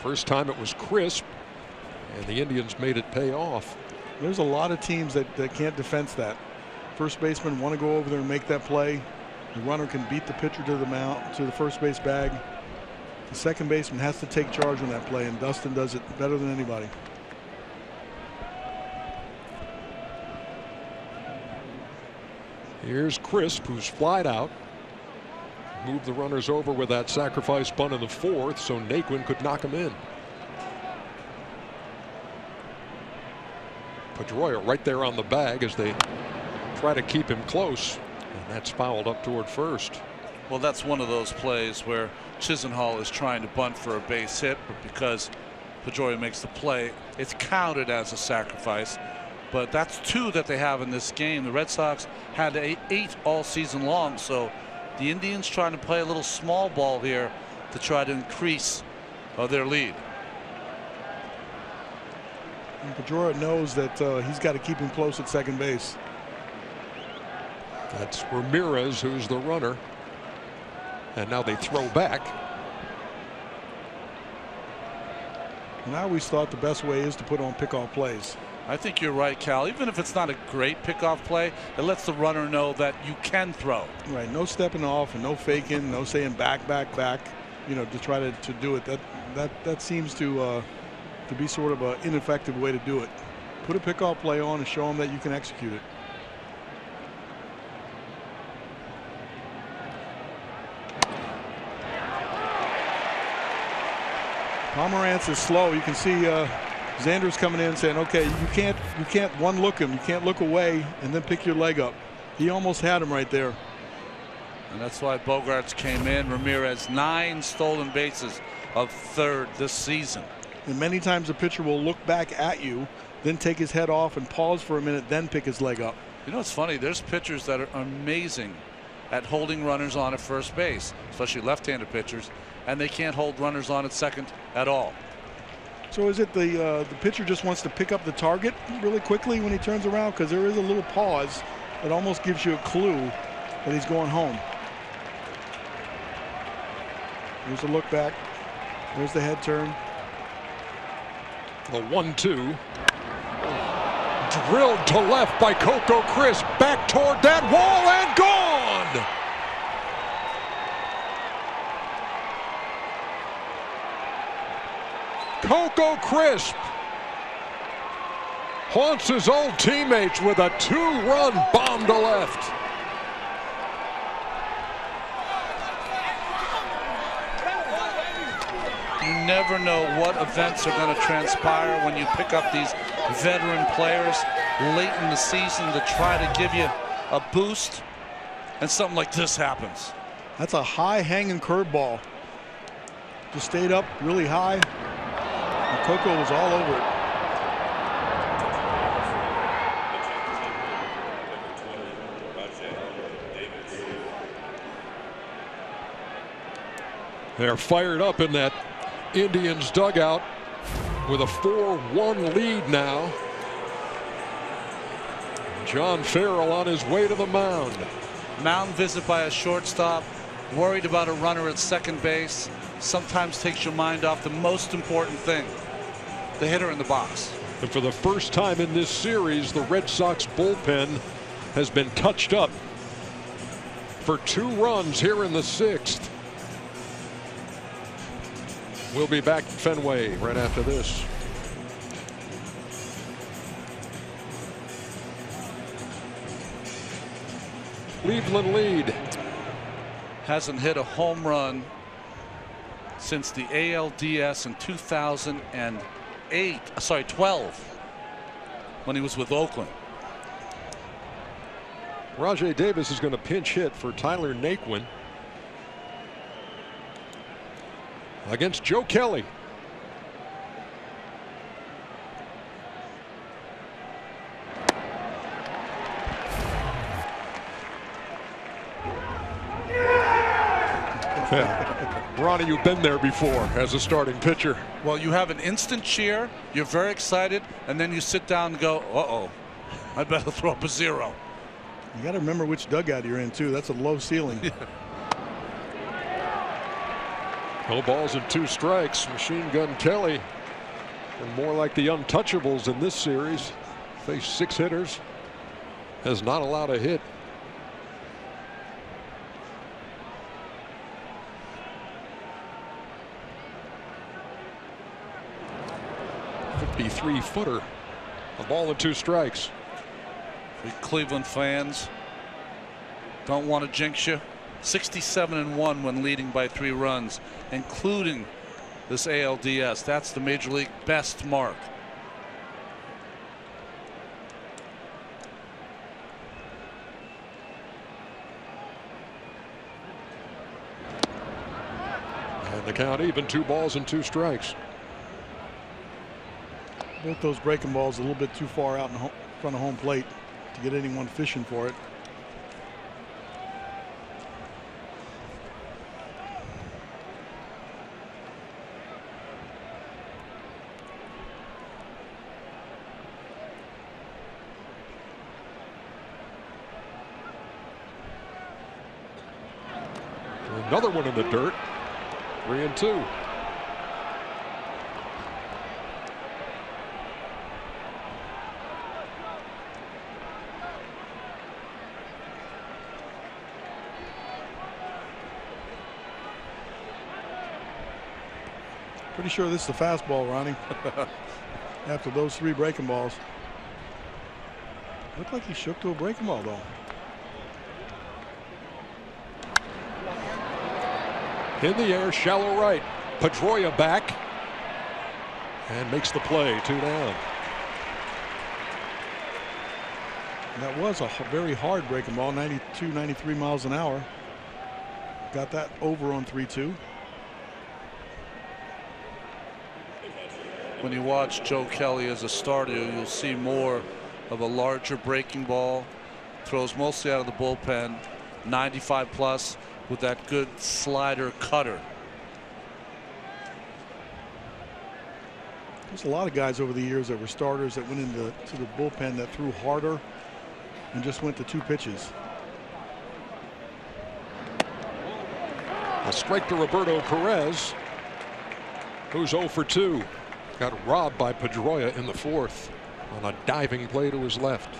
First time it was Crisp, and the Indians made it pay off. There's a lot of teams that can't defense that. First baseman want to go over there and make that play. The runner can beat the pitcher to the mound, to the first base bag. The second baseman has to take charge on that play, and Dustin does it better than anybody. Here's Crisp, who's flied out. Moved the runners over with that sacrifice bunt in the fourth, so Naquin could knock him in. Pedroia right there on the bag as they try to keep him close, and that's fouled up toward first. Well, that's one of those plays where Chisenhall is trying to bunt for a base hit, but because Pedroia makes the play, it's counted as a sacrifice. But that's 2 that they have in this game. The Red Sox had 8 all season long, so the Indians trying to play a little small ball here to try to increase their lead. And Pedroia knows that he's got to keep him close at second base. That's Ramirez, who's the runner, and now they throw back. And I always thought the best way is to put on pickoff plays. I think you're right, Cal. Even if it's not a great pickoff play, it lets the runner know that you can throw. Right, no stepping off and no faking, no saying back, you know, to try to do it. That seems to be sort of an ineffective way to do it. Put a pickoff play on and show them that you can execute it. Pomerantz is slow. You can see Xander's coming in saying, okay, you can't one look him. You can't look away and then pick your leg up. He almost had him right there. And that's why Bogaerts came in. Ramirez 9 stolen bases of 3rd this season. And many times the pitcher will look back at you, then take his head off and pause for a minute, then pick his leg up. You know, it's funny. There's pitchers that are amazing at holding runners on at first base, especially left-handed pitchers, and they can't hold runners on at second at all. So is it the pitcher just wants to pick up the target really quickly when he turns around? Because there is a little pause that almost gives you a clue that he's going home. Here's a look back. There's the head turn. The 1-2. Drilled to left by Coco Crisp. Back toward that wall and gone. Coco Crisp haunts his old teammates with a 2-run bomb to left. You never know what events are going to transpire when you pick up these veteran players late in the season to try to give you a boost, and something like this happens. That's a high hanging curveball. Just stayed up really high, and Coco was all over it. They're fired up in that Indians dugout with a 4-1 lead now. John Farrell on his way to the mound. Mound visit by a shortstop, worried about a runner at second base, sometimes takes your mind off the most important thing, the hitter in the box. And for the first time in this series, the Red Sox bullpen has been touched up for 2 runs here in the 6th. We'll be back at Fenway right after this. Cleveland lead. Hasn't hit a home run since the ALDS in 12 when he was with Oakland. Rajay Davis is going to pinch hit for Tyler Naquin against Joe Kelly. Ronnie, you've been there before as a starting pitcher. Well, you have an instant cheer, you're very excited, and then you sit down and go, uh-oh, I better throw up a 0. You got to remember which dugout you're in, too. That's a low ceiling. No balls and 2 strikes. Machine Gun Kelly, and more like the untouchables in this series. Faced 6 hitters, has not allowed a hit. .53-footer. A ball and 2 strikes. For Cleveland fans, don't want to jinx you. 67-1 when leading by 3 runs, including this ALDS. That's the Major League best mark. And the count even, 2 balls and 2 strikes. Both those breaking balls a little bit too far out in front of home plate to get anyone fishing for it. Another one in the dirt. 3-2. Pretty sure this is the fastball, Ronnie. After those 3 breaking balls. Looked like he shook to a breaking ball, though. In the air, shallow right. Pedroia back and makes the play. 2 down. That was a very hard breaking ball, 92, 93 miles an hour. Got that over on 3-2. When you watch Joe Kelly as a starter, you'll see more of a larger breaking ball. Throws mostly out of the bullpen, 95 plus with that good slider cutter. There's a lot of guys over the years that were starters that went into the bullpen that threw harder and just went to 2 pitches. A strike to Roberto Perez, who's 0 for 2. Got robbed by Pedroia in the 4th on a diving play to his left.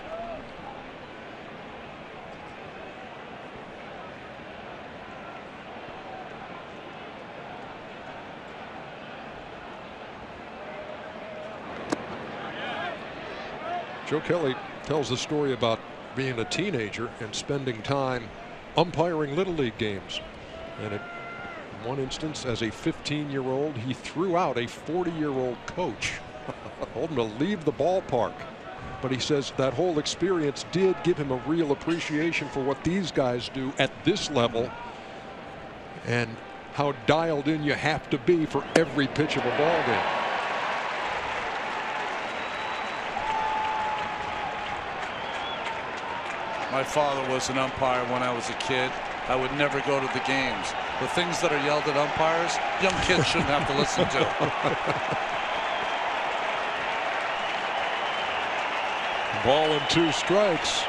Joe Kelly tells the story about being a teenager and spending time umpiring Little League games. And in one instance, as a 15-year-old, he threw out a 40-year-old coach, told him to leave the ballpark. But he says that whole experience did give him a real appreciation for what these guys do at this level and how dialed in you have to be for every pitch of a ball game. My father was an umpire when I was a kid. I would never go to the games. The things that are yelled at umpires, young kids shouldn't have to listen to. Ball and 2 strikes.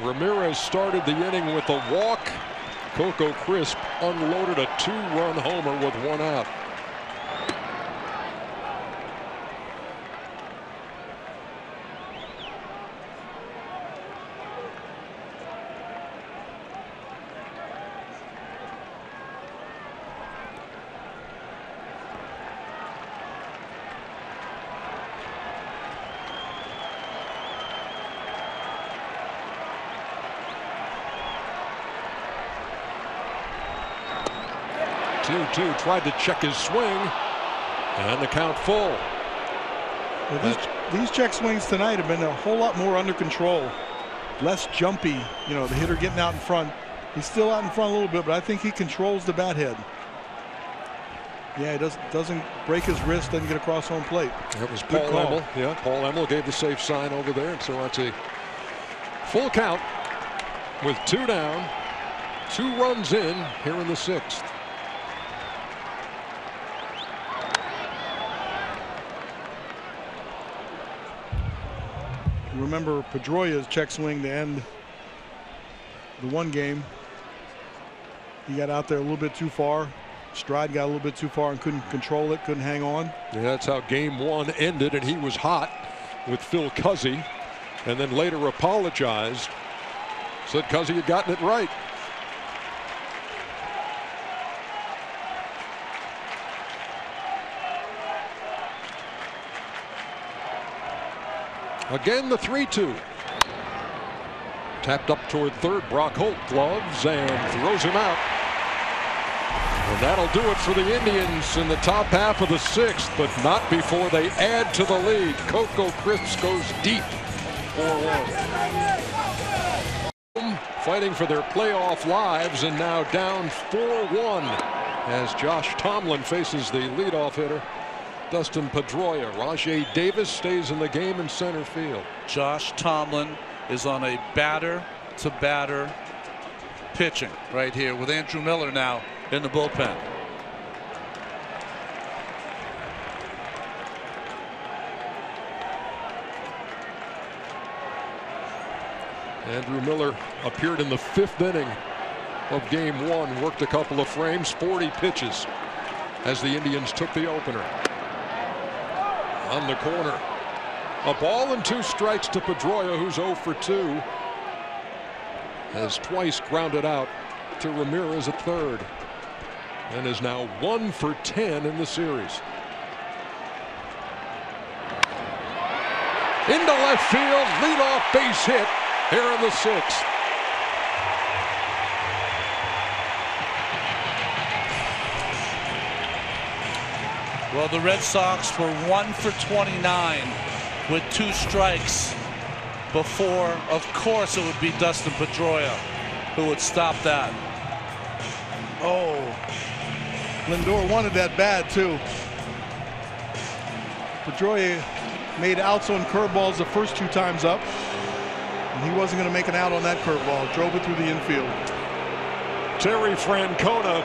Ramirez started the inning with a walk. Coco Crisp unloaded a 2-run homer with 1 out. Tried to check his swing, and the count full. Well, these check swings tonight have been a whole lot more under control, less jumpy. You know, the hitter getting out in front. He's still out in front a little bit, but I think he controls the bat head. Yeah, he doesn't break his wrist, doesn't get across home plate. That was Paul Emmel. Yeah, Paul Emmel gave the safe sign over there, and so that's a full count with 2 down, 2 runs in here in the 6th. Remember Pedroia's check swing to end the 1 game. He got out there a little bit too far. Stride got a little bit too far and couldn't control it, couldn't hang on. Yeah, that's how game 1 ended, and he was hot with Phil Cuzzy, and then later apologized. Said Cuzzy had gotten it right. Again, the 3-2. Tapped up toward third. Brock Holt gloves and throws him out. And that'll do it for the Indians in the top half of the 6th, but not before they add to the lead. Coco Crisp goes deep, 4-1. Fighting for their playoff lives, and now down 4-1 as Josh Tomlin faces the leadoff hitter, Dustin Pedroia. Rajay Davis stays in the game in center field. Josh Tomlin is on a batter-to-batter pitching right here with Andrew Miller now in the bullpen. Andrew Miller appeared in the 5th inning of game 1, worked a couple of frames, 40 pitches as the Indians took the opener. On the corner, a ball and 2 strikes to Pedroia, who's 0 for 2. Has twice grounded out to Ramirez at third, and is now 1 for 10 in the series. Into left field, leadoff base hit here in the 6th. Well, the Red Sox were 1 for 29 with 2 strikes before, of course, it would be Dustin Pedroia who would stop that. Oh, Lindor wanted that bad too. Pedroia made outs on curveballs the first 2 times up, and he wasn't going to make an out on that curveball. Drove it through the infield. Terry Francona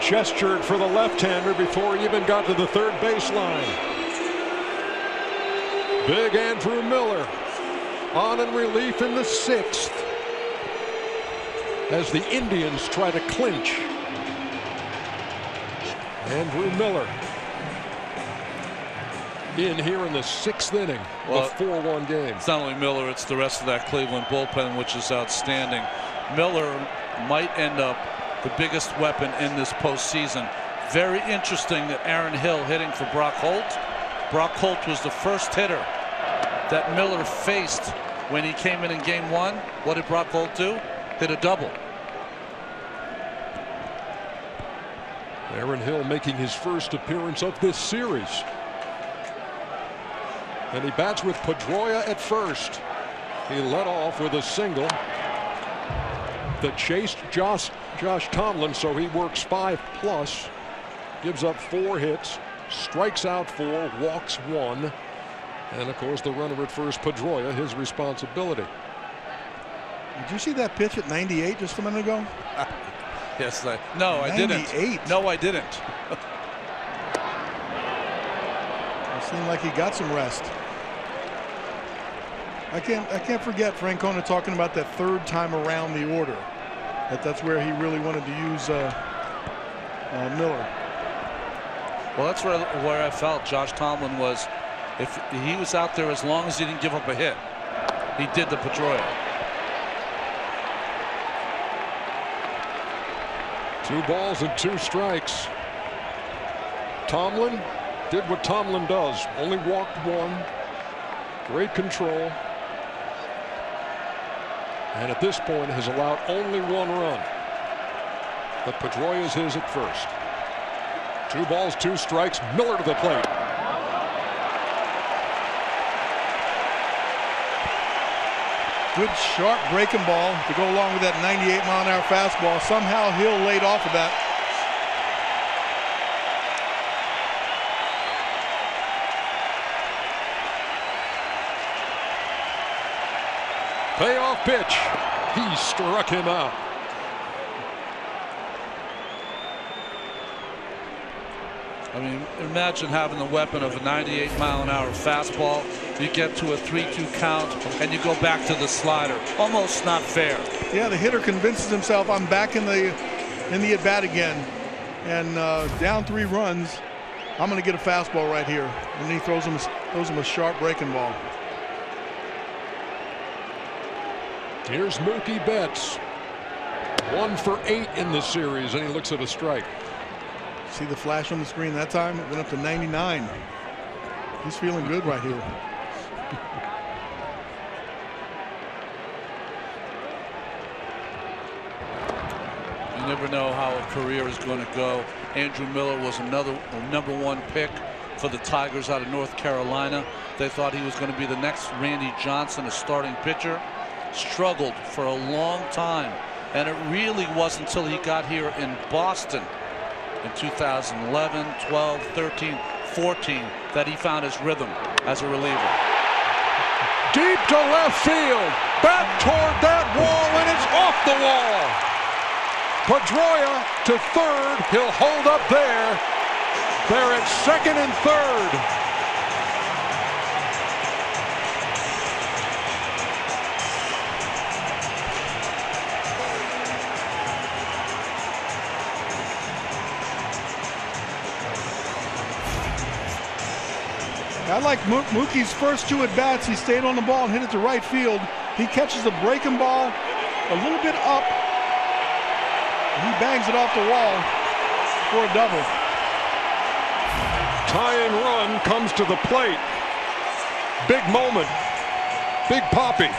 gestured for the left-hander before he even got to the third baseline. Big Andrew Miller on in relief in the 6th as the Indians try to clinch. Andrew Miller in here in the 6th inning. Well, the 4-1 game. It's not only Miller, it's the rest of that Cleveland bullpen, which is outstanding. Miller might end up the biggest weapon in this postseason. Very interesting that Aaron Hill hitting for Brock Holt. Brock Holt was the first hitter that Miller faced when he came in game 1. What did Brock Holt do? Hit a double. Aaron Hill making his first appearance of this series. And he bats with Pedroia at first. He led off with a single that chased Josh Tomlin, so he works 5+, gives up 4 hits, strikes out 4, walks 1, and of course the runner at first, Pedroia, his responsibility. Did you see that pitch at 98 just a minute ago? Yes, no, I didn't. 98. No, I didn't. It seemed like he got some rest. I can't forget Francona talking about that 3rd time around the order. That's where he really wanted to use Miller. Well, that's where I felt Josh Tomlin was. If he was out there as long as he didn't give up a hit, he did the Pedroia. 2 balls and 2 strikes. Tomlin did what Tomlin does. Only walked 1. Great control. And at this point has allowed only 1 run. But Pedroia is his at first. 2 balls, 2 strikes. Miller to the plate. Good sharp breaking ball to go along with that 98-mile-an-hour fastball. Somehow Hill laid off of that. Payoff pitch. He struck him out. I mean, imagine having the weapon of a 98-mile-an-hour fastball. You get to a 3-2 count, and you go back to the slider. Almost not fair. Yeah, the hitter convinces himself, I'm back in the at-bat again. And down 3 runs, I'm going to get a fastball right here. And he throws him a sharp breaking ball. Here's Mookie Betts. 1 for 8 in the series, and he looks at a strike. See the flash on the screen that time? It went up to 99. He's feeling good right here. You never know how a career is going to go. Andrew Miller was another #1 pick for the Tigers out of North Carolina. They thought he was going to be the next Randy Johnson, a starting pitcher. Struggled for a long time, and it really wasn't until he got here in Boston in 2011, 12, 13, 14 that he found his rhythm as a reliever. Deep to left field. Back toward that wall, and it's off the wall. Pedroia to 3rd. He'll hold up there. They're at 2nd and 3rd. I like Mookie's first 2 at-bats. He stayed on the ball and hit it to right field. He catches the breaking ball a little bit up. And he bangs it off the wall for a double. Tying run comes to the plate. Big moment. Big Poppy.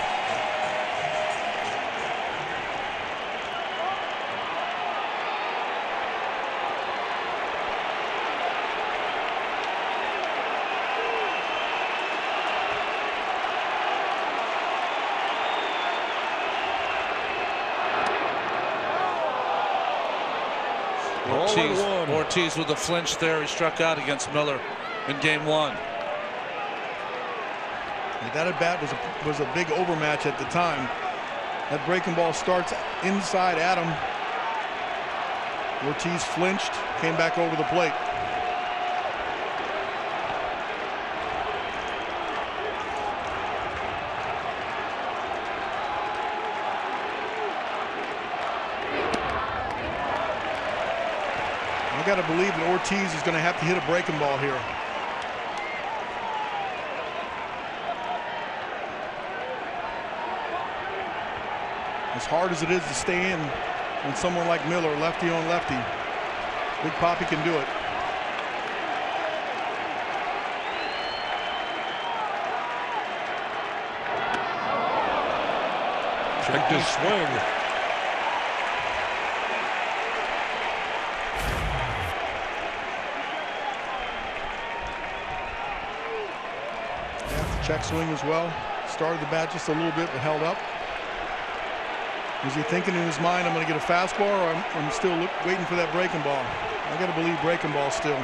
Ortiz with a flinch there. He struck out against Miller in game 1. That at bat was a big overmatch at the time. That breaking ball starts inside Adam. Ortiz flinched, came back over the plate. I got to believe that Ortiz is going to have to hit a breaking ball here. As hard as it is to stay in when someone like Miller, lefty on lefty, Big Papi can do it. Check his swing. Check swing as well. Started the bat just a little bit, but held up. Was he thinking in his mind, I'm going to get a fastball, or I'm still waiting for that breaking ball? I got to believe breaking ball still.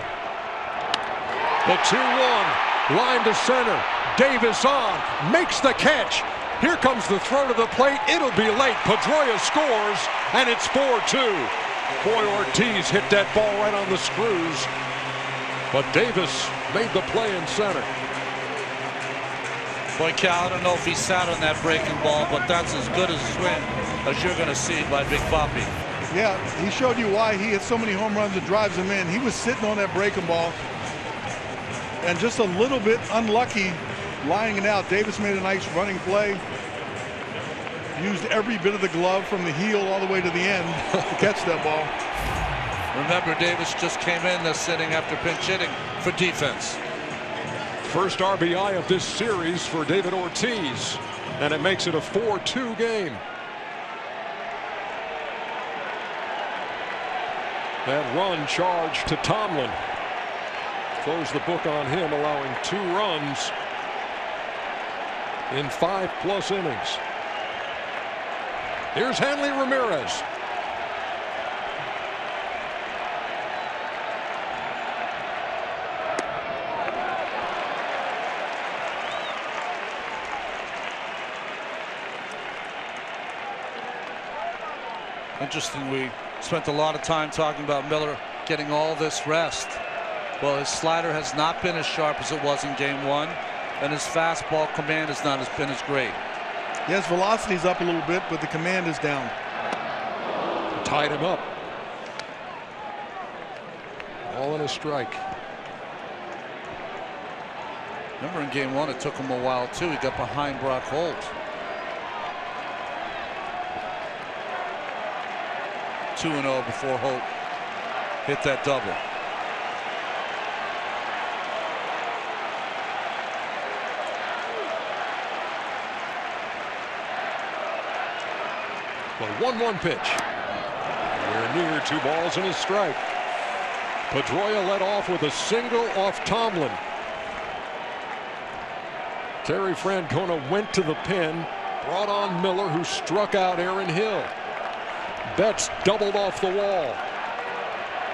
The 2-1, line to center. Davis on, makes the catch. Here comes the throw to the plate. It'll be late. Pedroia scores, and it's 4-2. Boy, Ortiz hit that ball right on the screws, but Davis made the play in center. Boy, Cal, I don't know if he sat on that breaking ball, but that's as good a swing as you're going to see by Big Papi. Yeah, he showed you why he hit so many home runs and drives them in. He was sitting on that breaking ball and just a little bit unlucky lining it out. Davis made a nice running play. Used every bit of the glove from the heel all the way to the end to catch that ball. Remember, Davis just came in this sitting after pinch hitting for defense. First RBI of this series for David Ortiz, and it makes it a 4-2 game. That run charged to Tomlin. Close the book on him, allowing 2 runs in 5+ innings. Here's Hanley Ramirez. Interesting, we spent a lot of time talking about Miller getting all this rest. Well, his slider has not been as sharp as it was in game 1, and his fastball command has not been as great. Yes, velocity's up a little bit, but the command is down. Tied him up. All in a strike. Remember in game 1, it took him a while too. He got behind Brock Holt. 2-0 before Holt hit that double. The 1-1 pitch. We're near 2 balls and a strike. Pedroia led off with a single off Tomlin. Terry Francona went to the pin, brought on Miller, who struck out Aaron Hill. Betts doubled off the wall.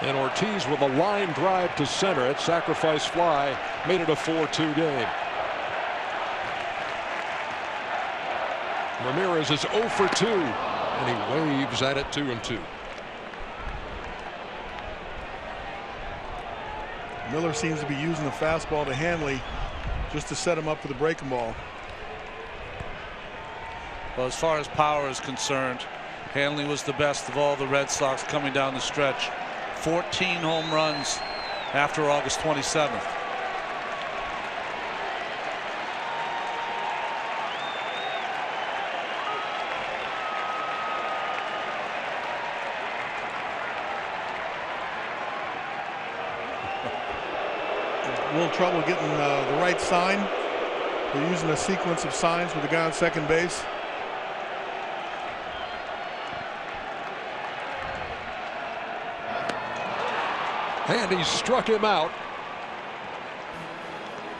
And Ortiz with a line drive to center at sacrifice fly made it a 4-2 game. Ramirez is 0 for 2, and he waves at it 2-2. Miller seems to be using the fastball to Hanley just to set him up for the breaking ball. Well, as far as power is concerned, Hanley was the best of all the Red Sox coming down the stretch. 14 home runs after August 27th. A little trouble getting the right sign. They're using a sequence of signs with the guy on second base. And he struck him out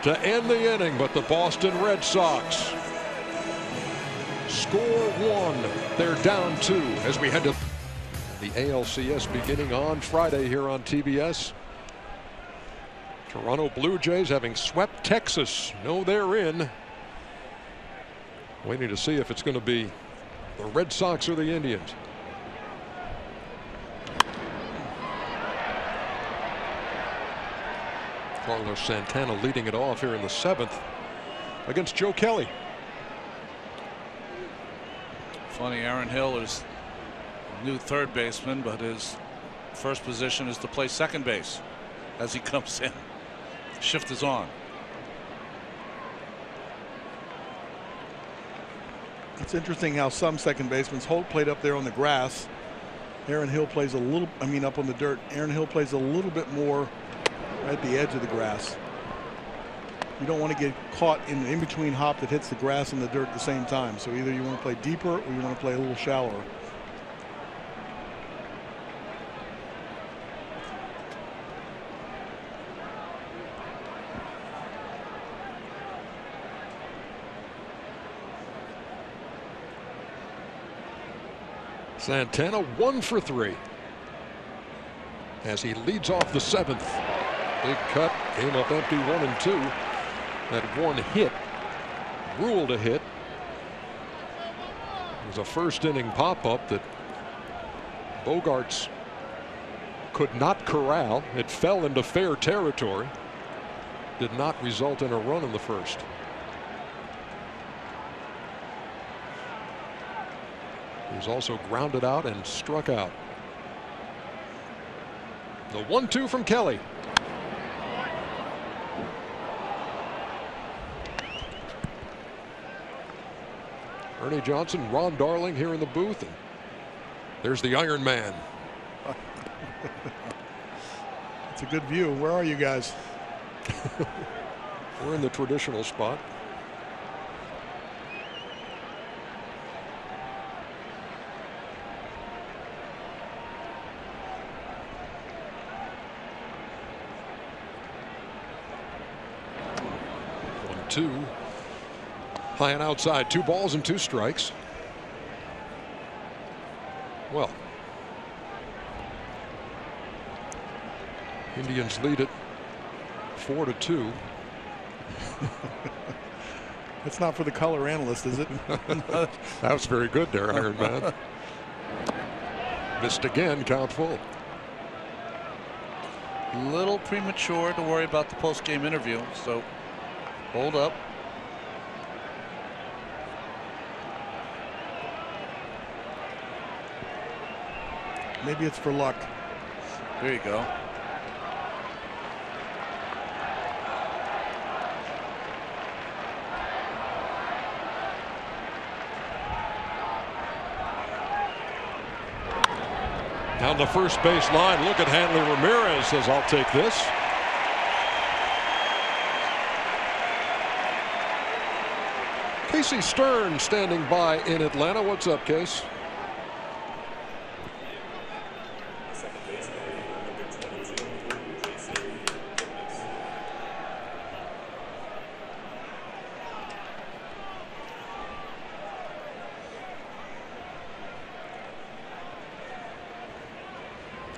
to end the inning, but the Boston Red Sox score 1. They're down 2 as we head to the ALCS beginning on Friday here on TBS. Toronto Blue Jays having swept Texas. No, they're in. Waiting to see if it's going to be the Red Sox or the Indians. Carlos Santana leading it off here in the 7th against Joe Kelly. Funny, Aaron Hill is a new third baseman, but his first position is to play second base as he comes in. Shift is on. It's interesting how some second basemen, Holt played up there on the grass. Aaron Hill plays a little, up on the dirt. Aaron Hill plays a little bit more right at the edge of the grass. You don't want to get caught in between hop that hits the grass and the dirt at the same time. So either you want to play deeper or you want to play a little shallower. Santana 1 for 3 as he leads off the 7th. Big cut, came up empty, 1 and 2. That one hit, ruled a hit. It was a first inning pop-up that Bogarts could not corral. It fell into fair territory. Did not result in a run in the first. He's also grounded out and struck out. The 1-2 from Kelly. Ernie Johnson, Ron Darling here in the booth. And there's the Iron Man. It's a good view. Where are you guys? We're in the traditional spot. Two. High and outside, 2 balls and 2 strikes. Well, Indians lead it 4-2. It's not for the color analyst, is it? That was very good there, Iron Man. Missed again, count full. A little premature to worry about the post-game interview, so hold up. Maybe it's for luck. There you go. Down the first base line, look at Hanley Ramirez, says, I'll take this. Casey Stern standing by in Atlanta. What's up, Case?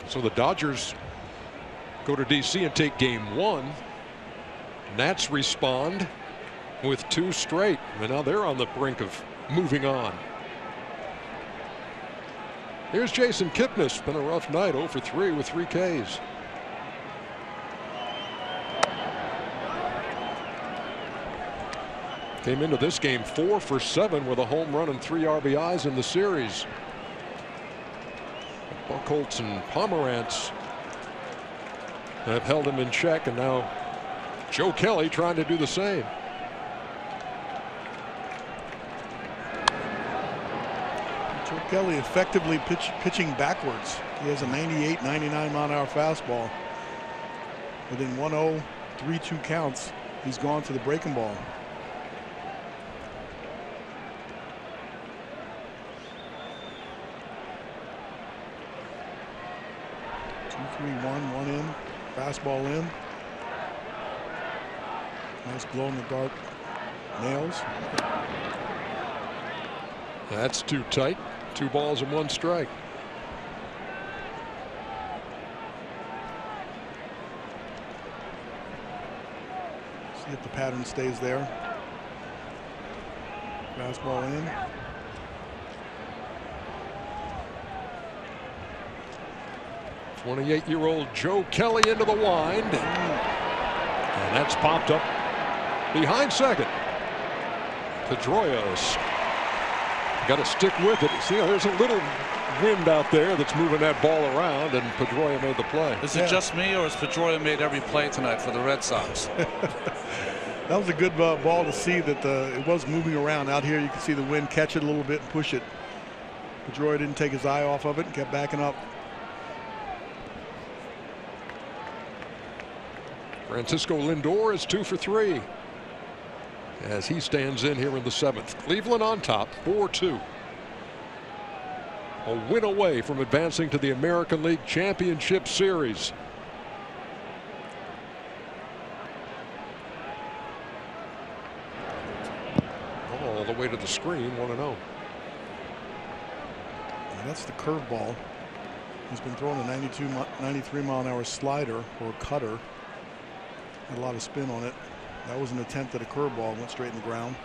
So the Dodgers go to D.C. and take game 1. Nats respond with 2 straight, and now they're on the brink of moving on. Here's Jason Kipnis. Been a rough night, 0 for 3 with 3 Ks. Came into this game 4 for 7 with a home run and 3 RBIs in the series. Buchholz and Pomerantz have held him in check, and now Joe Kelly trying to do the same. Joe Kelly effectively pitching backwards. He has a 98, 99 mile-an-hour fastball. Within 1-0, 3-2 counts, he's gone to the breaking ball. One in, fastball in. Nice glow in the dark nails. That's too tight. 2 balls and 1 strike. See if the pattern stays there. Fastball in. '28-year-old Joe Kelly into the wind. And that's popped up behind second. Pedroia's got to stick with it. See, there's a little wind out there that's moving that ball around, and Pedroia made the play. Is it just me, or has Pedroia made every play tonight for the Red Sox? That was a good ball to see that it was moving around. Out here you can see the wind catch it a little bit and push it. Pedroia didn't take his eye off of it and kept backing up. Francisco Lindor is 2 for 3 as he stands in here in the 7th. Cleveland on top, 4-2. A win away from advancing to the American League Championship Series. All the way to the screen, 1-0. That's the curveball. He's been throwing a 93-mile-an-hour slider or cutter. Had a lot of spin on it. That was an attempt at a curveball, went straight in the ground.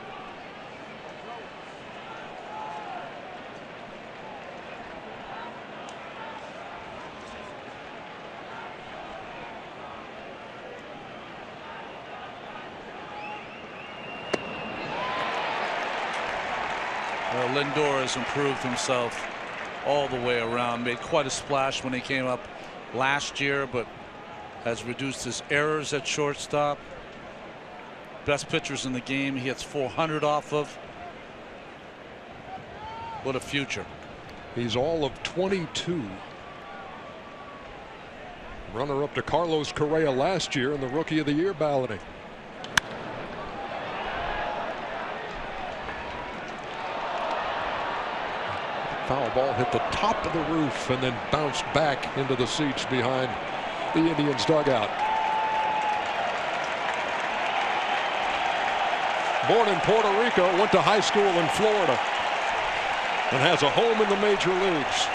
Lindor has improved himself all the way around. Made quite a splash when he came up last year, but has reduced his errors at shortstop. Best pitchers in the game. He hits 400 off of. What a future. He's all of 22. Runner up to Carlos Correa last year in the Rookie of the Year balloting. Foul ball hit the top of the roof and then bounced back into the seats behind the Indians dugout. Born in Puerto Rico, went to high school in Florida and has a home in the major leagues.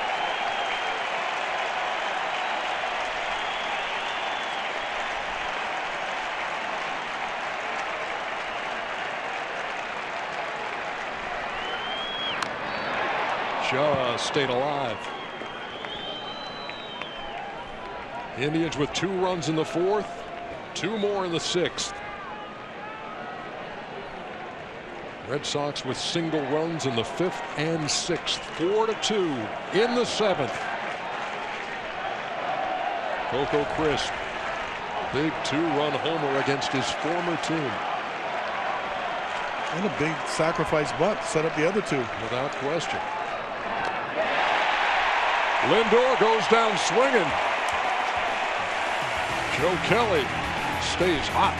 Just stayed alive. Indians with 2 runs in the 4th, 2 more in the 6th. Red Sox with single runs in the 5th and 6th. 4-2 in the 7th. Coco Crisp, big 2-run homer against his former team. And a big sacrifice bunt set up the other 2. Without question. Lindor goes down swinging. Joe Kelly stays hot.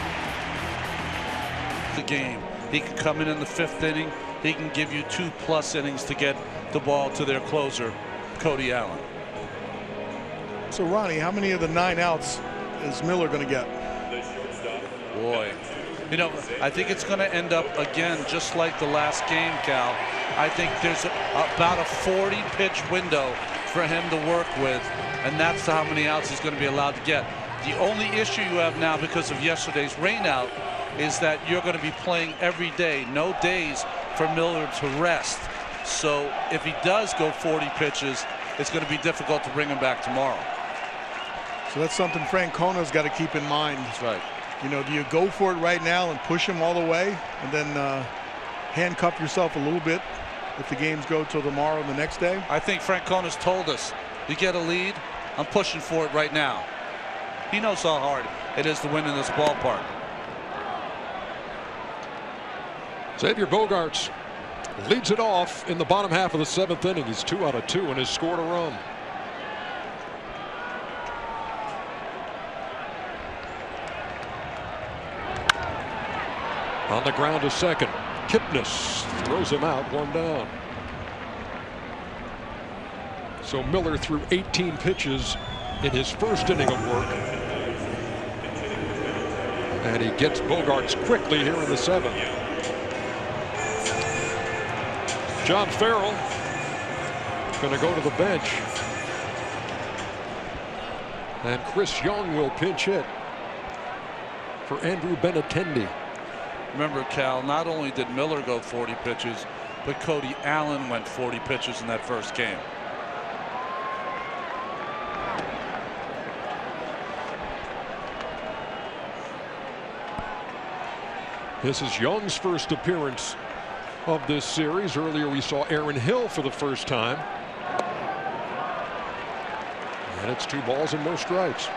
The game. He can come in the 5th inning. He can give you 2+ innings to get the ball to their closer, Cody Allen. So Ronnie, how many of the 9 outs is Miller going to get? Boy, you know, I think it's going to end up again just like the last game, Cal. I think there's about a 40-pitch window for him to work with, and that's how many outs he's going to be allowed to get. The only issue you have now because of yesterday's rainout is that you're going to be playing every day. No days for Miller to rest. So if he does go 40 pitches, it's going to be difficult to bring him back tomorrow. So that's something Francona's got to keep in mind. That's right. You know, do you go for it right now and push him all the way and then handcuff yourself a little bit if the games go till tomorrow and the next day? I think Francona's told us, you get a lead, I'm pushing for it right now. He knows how hard it is to win in this ballpark. Xavier Bogaerts leads it off in the bottom half of the 7th inning. He's 2 out of 2 and has scored a run. On the ground to second. Kipnis throws him out, 1 down. So Miller threw 18 pitches in his first inning of work. And he gets Bogaerts quickly here in the 7th. John Farrell going to go to the bench. And Chris Young will pinch hit for Andrew Benintendi. Remember, Cal, not only did Miller go 40 pitches, but Cody Allen went 40 pitches in that first game. This is Young's first appearance of this series. Earlier we saw Aaron Hill for the first time. And it's 2 balls and no strikes.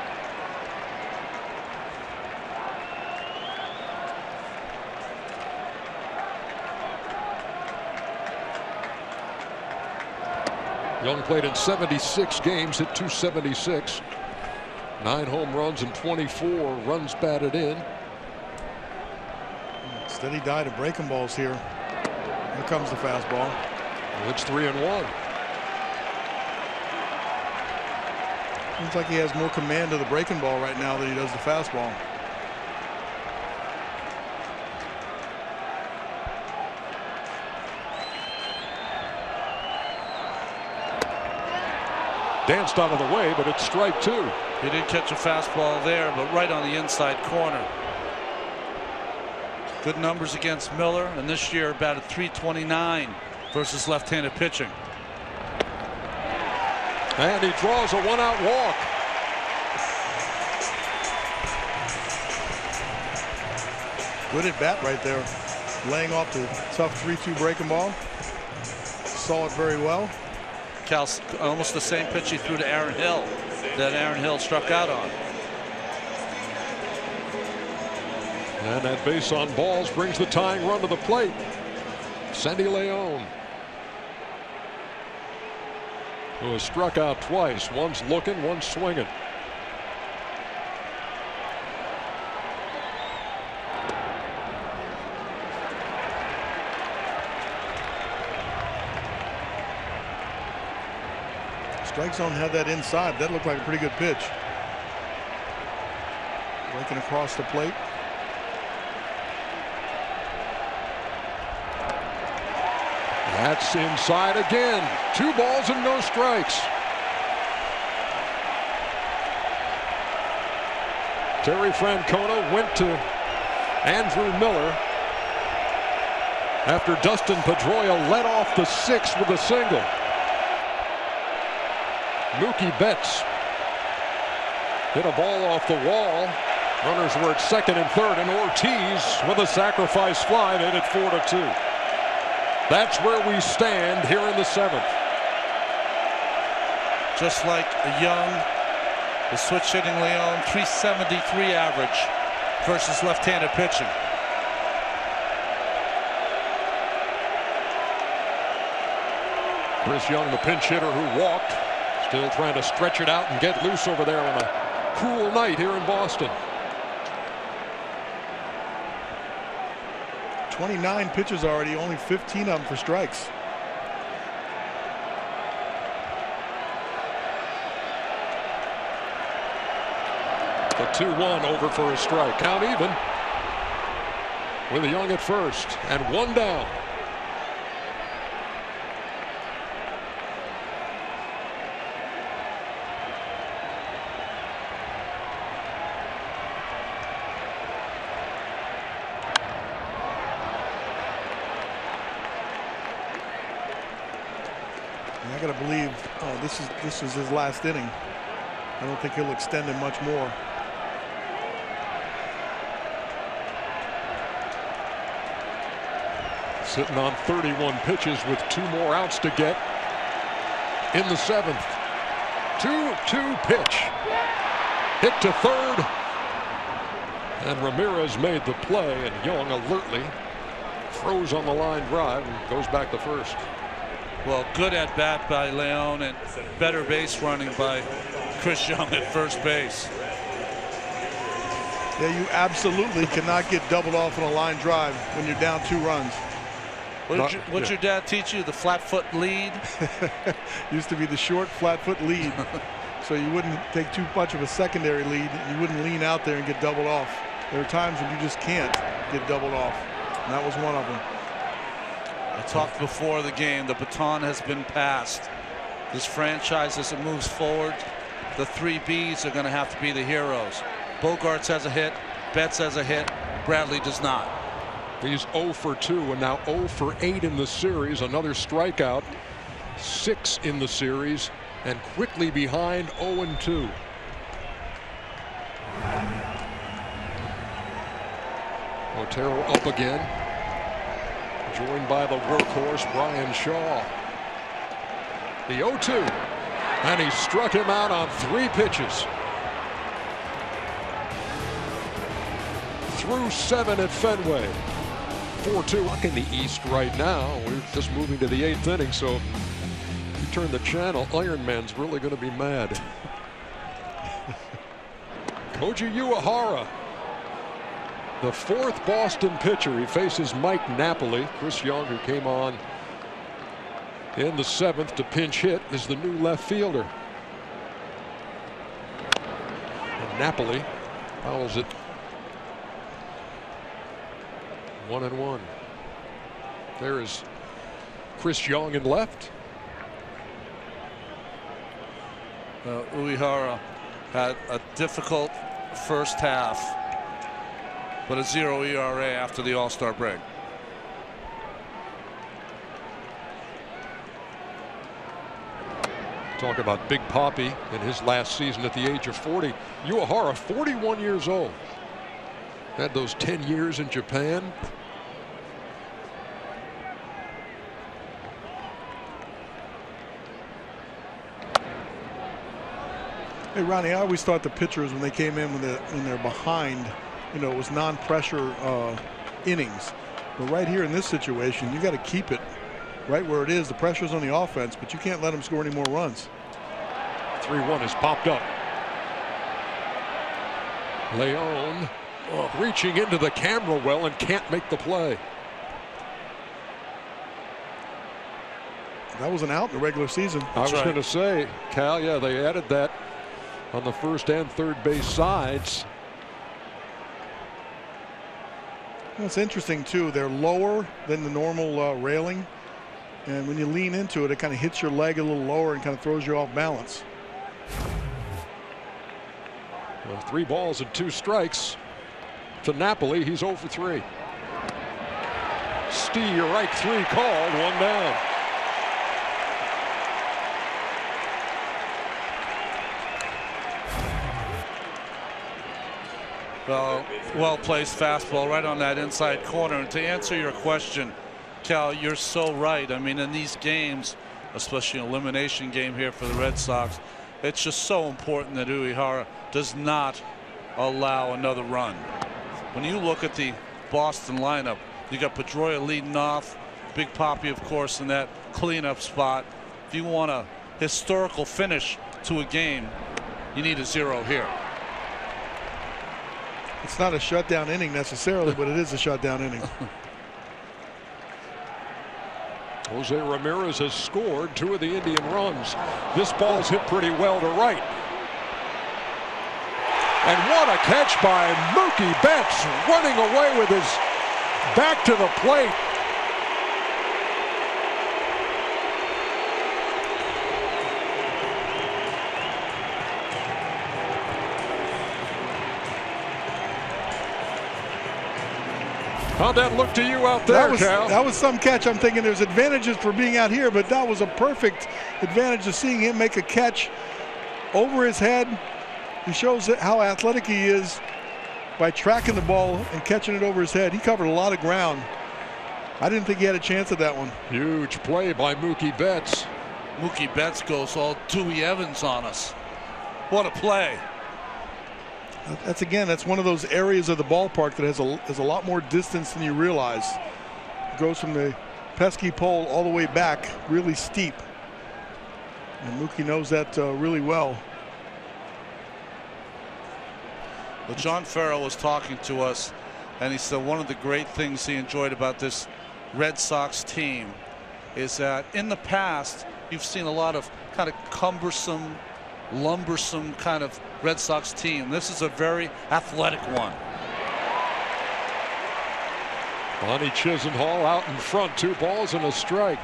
Young played in 76 games, hit .276. 9 home runs and 24 runs batted in. Steady diet of breaking balls here. Here comes the fastball. It's 3-1. Seems like he has more command of the breaking ball right now than he does the fastball. Danced out of the way, but it's strike 2. He did catch a fastball there, but right on the inside corner. Good numbers against Miller, and this year batted .329 versus left-handed pitching. And he draws a 1-out walk. Good at bat right there. Laying off the tough 3-2 breaking ball. Saw it very well. Almost the same pitch he threw to Aaron Hill that Aaron Hill struck out on. And that base on balls brings the tying run to the plate. Sandy Leon, who has struck out twice. One's looking, one's swinging. Strike zone had that inside. That looked like a pretty good pitch. Breaking across the plate. That's inside again. 2 balls and no strikes. Terry Francona went to Andrew Miller after Dustin Pedroia led off the 6th with a single. Mookie Betts hit a ball off the wall. Runners were at second and third, and Ortiz with a sacrifice fly made it 4-2. That's where we stand here in the 7th. Just like Young, the switch hitting Leon, .373 average versus left-handed pitching. Chris Young, the pinch hitter who walked, still trying to stretch it out and get loose over there on a cool night here in Boston. 29 pitches already, only 15 of them for strikes. The 2-1 over for a strike. Count even with Young at first and 1 down. I got to believe this is his last inning. I don't think he'll extend it much more. Sitting on 31 pitches with 2 more outs to get in the 7th. 2-2 pitch. Hit to third. And Ramirez made the play, and Young alertly throws on the line drive and goes back to first. Well, good at bat by Leon and better base running by Chris Young at first base. Yeah, you absolutely cannot get doubled off on a line drive when you're down 2 runs. What'd your dad teach you? The flat foot lead? Used to be the short flat foot lead. So you wouldn't take too much of a secondary lead. You wouldn't lean out there and get doubled off. There are times when you just can't get doubled off. And that was one of them. I talked before the game, the baton has been passed. This franchise, as it moves forward, the 3 Bs are going to have to be the heroes. Bogarts has a hit, Betts has a hit, Bradley does not. He's 0 for 2 and now 0 for 8 in the series. Another strikeout, 6 in the series, and quickly behind 0-2. Otero up again, joined by the workhorse Brian Shaw. The 0-2, and he struck him out on 3 pitches. Through 7 at Fenway. 4-2 in the East right now. We're just moving to the 8th inning, so you turn the channel. Iron Man's really going to be mad. Koji Uehara, the fourth Boston pitcher. He faces Mike Napoli. Chris Young, who came on in the seventh to pinch hit, is the new left fielder. And Napoli fouls it 1-1. There is Chris Young in left. Uehara had a difficult first half, but a 0 ERA after the All-Star break. Talk about Big Papi in his last season at the age of 40. Uehara, 41 years old. Had those 10 years in Japan. Hey, Ronnie, I always thought the pitchers, when they came in when they're behind, you know, it was non-pressure innings. But right here in this situation, you got to keep it right where it is. The pressure's on the offense, but you can't let them score any more runs. 3-1 has popped up. Leon reaching into the camera well and can't make the play. That was an out in the regular season. I was going to say, Cal, yeah, they added that on the first and third base sides. It's interesting too. They're lower than the normal railing, and when you lean into it, it kind of hits your leg a little lower and kind of throws you off balance. Well, 3 balls and 2 strikes to Napoli. He's 0 for 3. Strike 3 called, 1 down. Well-placed fastball right on that inside corner. And to answer your question, Cal, you're so right. I mean, in these games, especially an elimination game here for the Red Sox, it's just so important that Uehara does not allow another run. When you look at the Boston lineup, you got Pedroia leading off, Big Papi, of course, in that cleanup spot. If you want a historical finish to a game, you need a 0 here. It's not a shutdown inning necessarily, but it is a shutdown inning. Jose Ramirez has scored 2 of the Indian runs. This ball's hit pretty well to right. And what a catch by Mookie Betts, running away with his back to the plate. How'd that look to you out there, Cal? That was some catch. I'm thinking there's advantages for being out here, but that was a perfect advantage of seeing him make a catch over his head. He shows how athletic he is by tracking the ball and catching it over his head. He covered a lot of ground. I didn't think he had a chance at that one. Huge play by Mookie Betts. Mookie Betts goes all Dewey Evans on us. What a play. That's one of those areas of the ballpark that has a lot more distance than you realize. It goes from the pesky pole all the way back, really steep. And Mookie knows that really well. Well, John Farrell was talking to us, and he said one of the great things he enjoyed about this Red Sox team is that in the past you've seen a lot of kind of cumbersome, lumbersome kind of Red Sox team. This is a very athletic one. Lonnie Chisenhall out in front, 2 balls and a strike.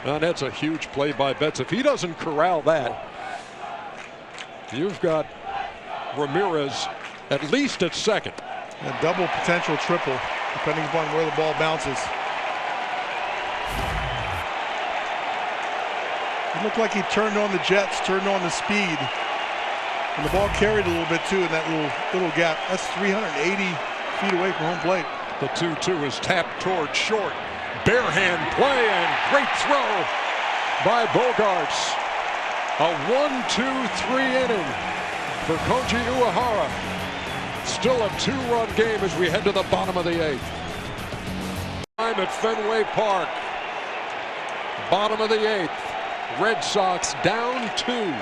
And that's a huge play by Betts. If he doesn't corral that, you've got Ramirez at least at second. A double, potential triple, depending upon where the ball bounces. It looked like he turned on the jets, turned on the speed. And the ball carried a little bit too in that little gap. That's 380 feet away from home plate. The 2-2 is tapped toward short. Bare hand play and great throw by Bogarts. A 1-2-3 inning for Koji Uehara. Still a 2-run game as we head to the bottom of the 8th. Time at Fenway Park. Bottom of the 8th. Red Sox down 2.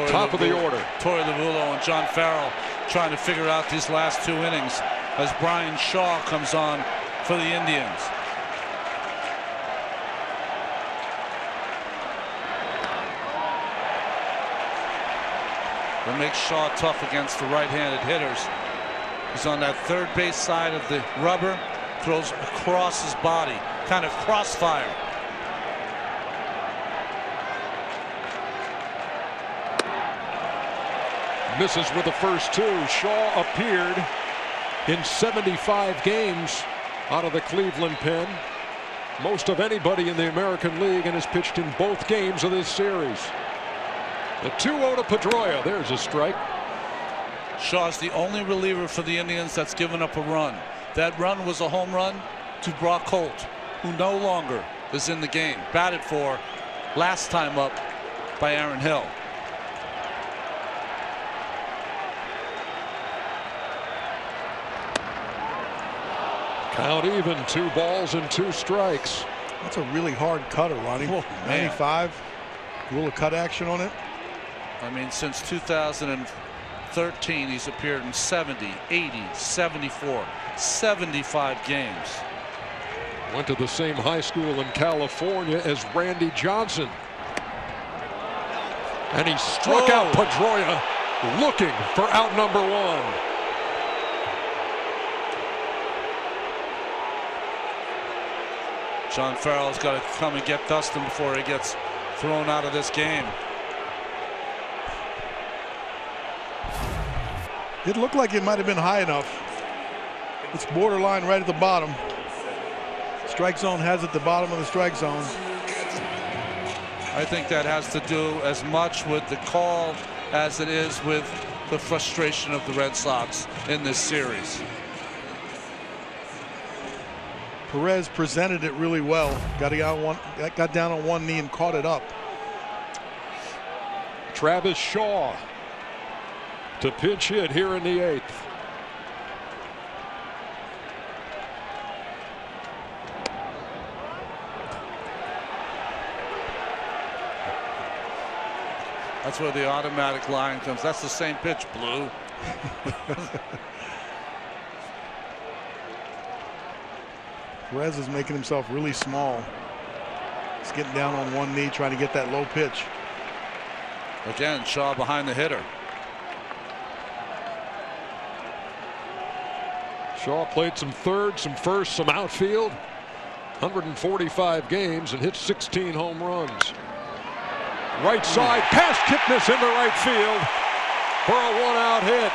Top of the order. Torey Lovullo and John Farrell trying to figure out these last 2 innings as Brian Shaw comes on for the Indians. That makes Shaw tough against the right-handed hitters. He's on that third base side of the rubber, throws across his body, kind of crossfire. Misses with the first 2. Shaw appeared in 75 games out of the Cleveland pen, most of anybody in the American League, and has pitched in both games of this series. The 2-0 to Pedroia. There's a strike. Shaw's the only reliever for the Indians that's given up a run. That run was a home run to Brock Holt, who no longer is in the game. Batted for last time up by Aaron Hill. Count even. 2 balls and 2 strikes. That's a really hard cutter, Ronnie. Oh, 95. A little cut action on it. I mean, since 2013, he's appeared in 70, 80, 74, 75 games. Went to the same high school in California as Randy Johnson. And he struck out Pedroia, looking for out number 1. John Farrell's got to come and get Dustin before he gets thrown out of this game. It looked like it might have been high enough. It's borderline right at the bottom. Strike zone has at the bottom of the strike zone. I think that has to do as much with the call as it is with the frustration of the Red Sox in this series. Perez presented it really well. Got down on one knee and caught it up. Travis Shaw to pitch hit here in the 8th. That's where the automatic line comes. That's the same pitch, Blue. Perez is making himself really small. He's getting down on one knee trying to get that low pitch. Again, Shaw behind the hitter. Shaw played some third, some first, some outfield. 145 games and hit 16 home runs. Right side, past Kipnis into right field for a 1-out hit.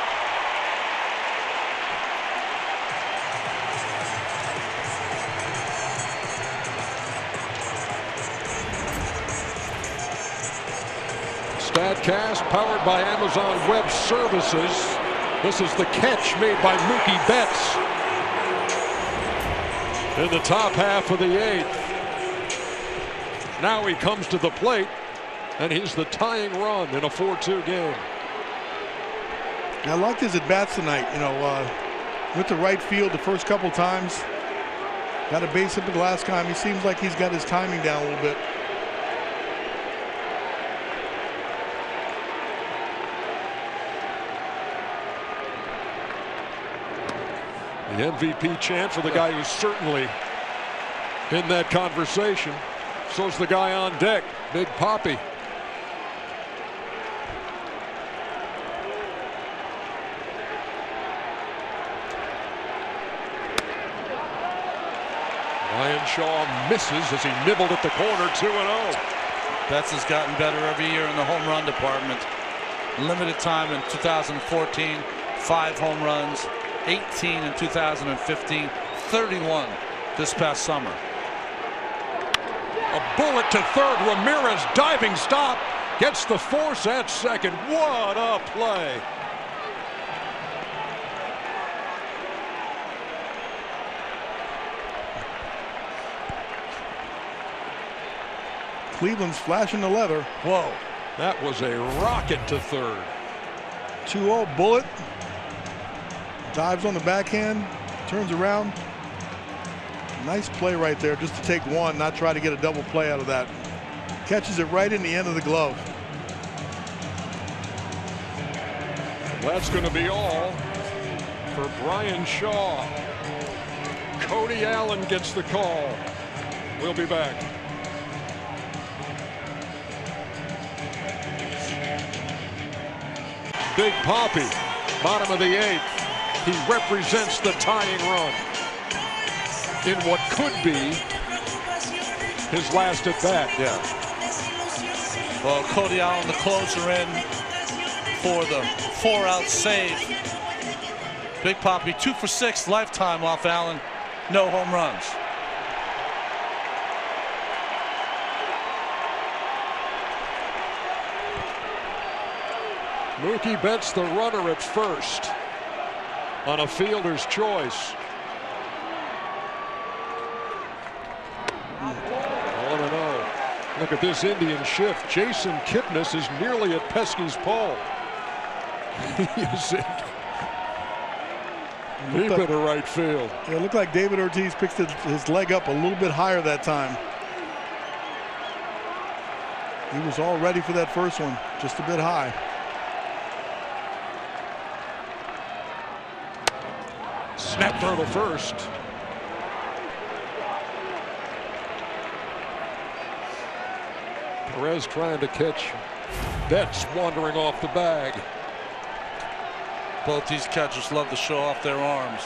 Statcast powered by Amazon Web Services. This is the catch made by Mookie Betts in the top half of the 8th. Now he comes to the plate, and he's the tying run in a 4-2 game. I liked his at-bats tonight. You know, went to right field the first couple times. Got a base hit the last time. He seems like he's got his timing down a little bit. The MVP chant for the guy who's certainly in that conversation. So's the guy on deck, Big Papi. Ryan Shaw misses as he nibbled at the corner. 2-0. Betts has gotten better every year in the home run department. Limited time in 2014, 5 home runs. 18 in 2015, 31 this past summer. A bullet to third. Ramirez diving stop. Gets the force at second. What a play. Cleveland's flashing the leather. Whoa. That was a rocket to third. 2-0 bullet. Dives on the backhand, turns around, Nice play right there, just to take one, not try to get a double play out of that. Catches it right in the end of the glove. That's going to be all for Brian Shaw. Cody Allen gets the call. We'll be back. Big Poppy, bottom of the 8th. He represents the tying run in what could be his last at bat. Yeah. Well, Cody Allen, the closer, in for the 4-out save. Big Poppy 2 for 6 lifetime off Allen. No home runs. Mookie Betts the runner at first on a fielder's choice. 1-0. Look at this Indian shift. Jason Kipnis is nearly at Pesky's pole. He is in deep into right field. Yeah, it looked like David Ortiz picked his leg up a little bit higher that time. He was all ready for that first one, just a bit high. Snap throw to first. Perez trying to catch Betts wandering off the bag. Both these catchers love to show off their arms.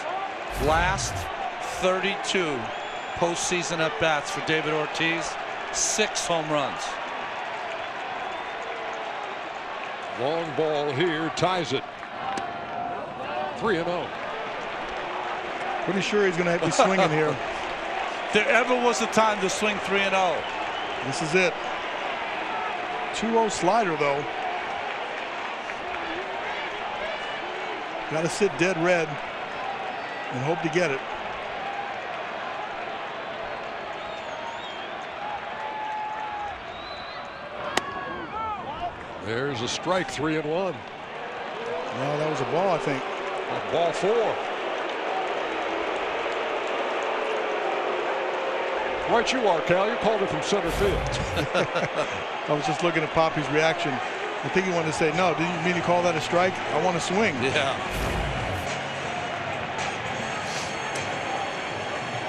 Last 32 postseason at bats for David Ortiz, 6 home runs. Long ball here, ties it. 3-0. Pretty sure he's going to be swinging here. If there ever was a time to swing 3-0. This is it. 2-0 slider, though. Got to sit dead red and hope to get it. There's a strike, 3-1. No, that was a ball, I think. Ball 4. Right you are, Cal. You called it from center field. I was just looking at Poppy's reaction. I think he wanted to say, no, didn't you mean to call that a strike? I want to swing. Yeah.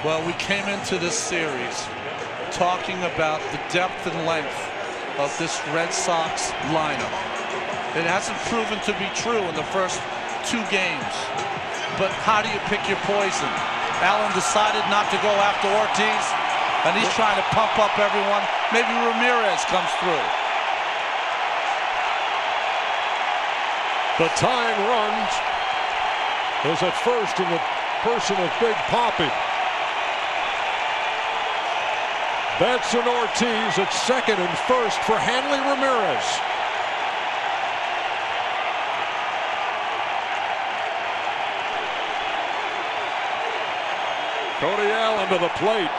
Well, we came into this series talking about the depth and length of this Red Sox lineup. It hasn't proven to be true in the first 2 games. But how do you pick your poison? Allen decided not to go after Ortiz, and he's trying to pump up everyone. Maybe Ramirez comes through. The tying run is at first in the person of Big Poppy. Betts and Ortiz at second and first for Hanley Ramirez. Cody Allen to the plate.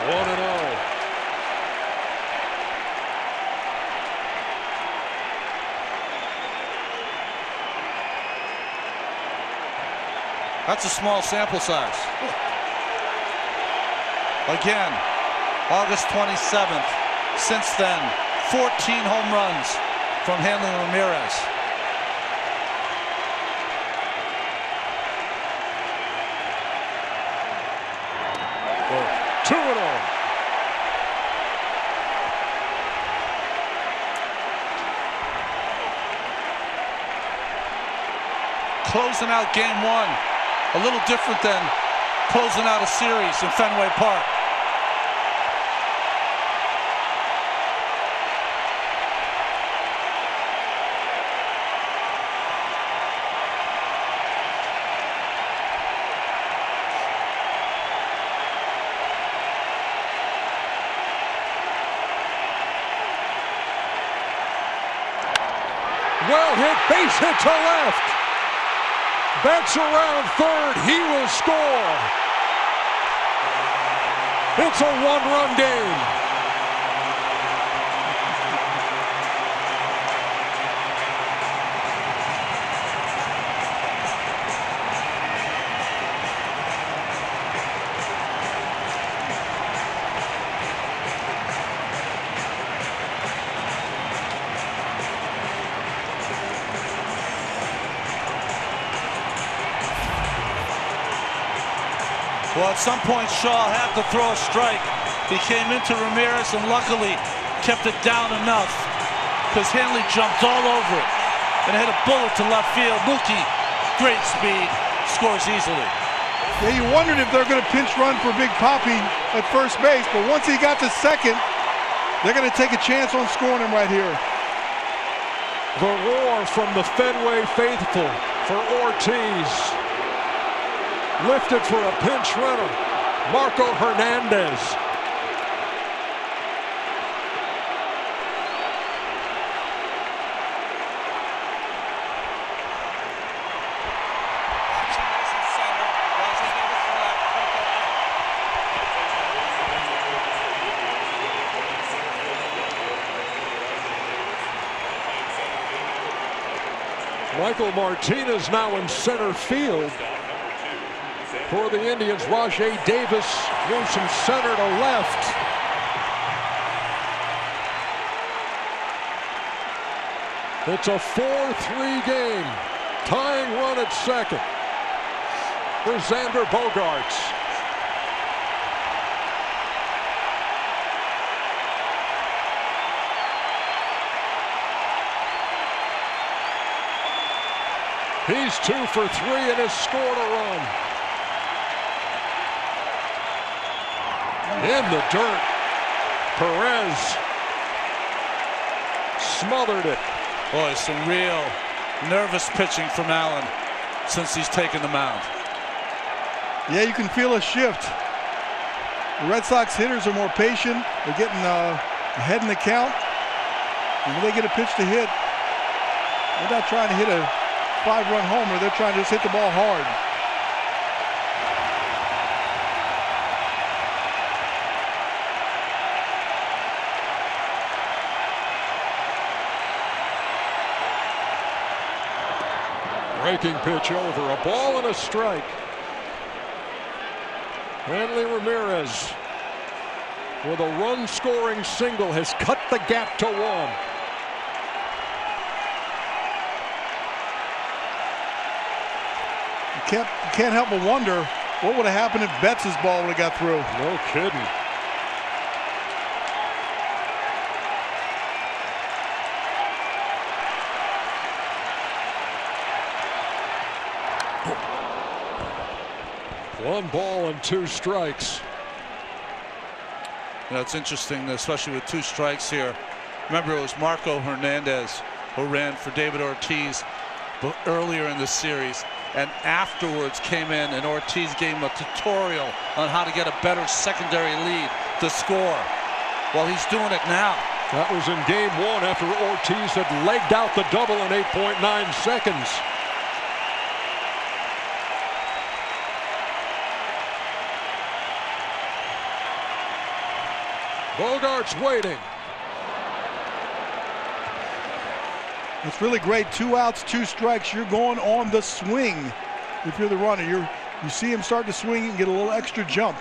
1-0. That's a small sample size. Again, August 27th. Since then, 14 home runs from Hanley Ramirez. Oh, 2-0. Closing out game 1. A little different than closing out a series in Fenway Park. Well hit, base hit to left. Betts around third. He will score. It's a 1-run game. Well, at some point, Shaw had to throw a strike. He came into Ramirez and luckily kept it down enough because Hanley jumped all over it and hit a bullet to left field. Mookie, great speed, scores easily. Yeah, you wondered if they're going to pinch run for Big Papi at first base, but once he got to second, they're going to take a chance on scoring him right here. The roar from the Fenway faithful for Ortiz. Lifted for a pinch runner, Marco Hernandez. Michael Martinez now in center field for the Indians. Rajai Davis moves from center to left. It's a 4-3 game. Tying run at second for Xander Bogaerts. He's 2 for 3 and has scored a run. In the dirt, Perez smothered it. Boy, some real nervous pitching from Allen since he's taken the mound. Yeah, you can feel a shift. The Red Sox hitters are more patient. They're getting ahead in the count. And when they get a pitch to hit, they're not trying to hit a 5-run homer. They're trying to just hit the ball hard. Breaking pitch over, a ball and a strike. Hanley Ramirez with a run-scoring single has cut the gap to 1. You can't help but wonder what would have happened if Betts' ball would have got through. No kidding. One ball and 2 strikes. You know, it's interesting, especially with 2 strikes here. Remember, it was Marco Hernandez who ran for David Ortiz earlier in the series, and afterwards came in and Ortiz gave him a tutorial on how to get a better secondary lead to score. Well, he's doing it now. That was in game 1 after Ortiz had legged out the double in 8.9 seconds. Bogaerts waiting. It's really great. 2 outs, 2 strikes. You're going on the swing. If you're the runner, you see him start to swing and get a little extra jump.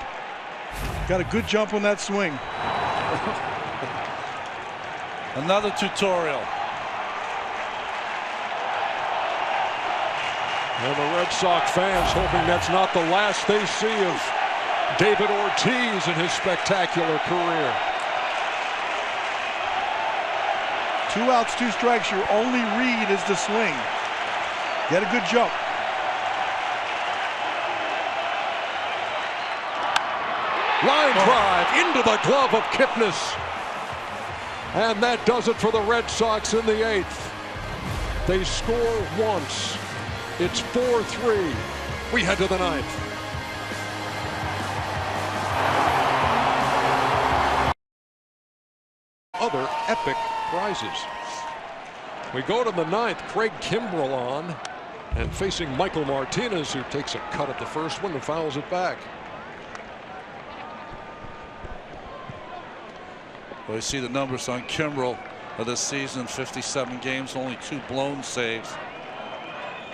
Got a good jump on that swing. Another tutorial. And the Red Sox fans hoping that's not the last they see of David Ortiz in his spectacular career. 2 outs, 2 strikes. Your only read is the swing. Get a good jump. Line drive into the glove of Kipnis. And that does it for the Red Sox in the 8th. They score once. It's 4-3. We head to the 9th. Other epic prizes. We go to the 9th. Craig Kimbrell on and facing Michael Martinez, who takes a cut at the first one and fouls it back. Well, you see the numbers on Kimbrell of this season: 57 games, only 2 blown saves,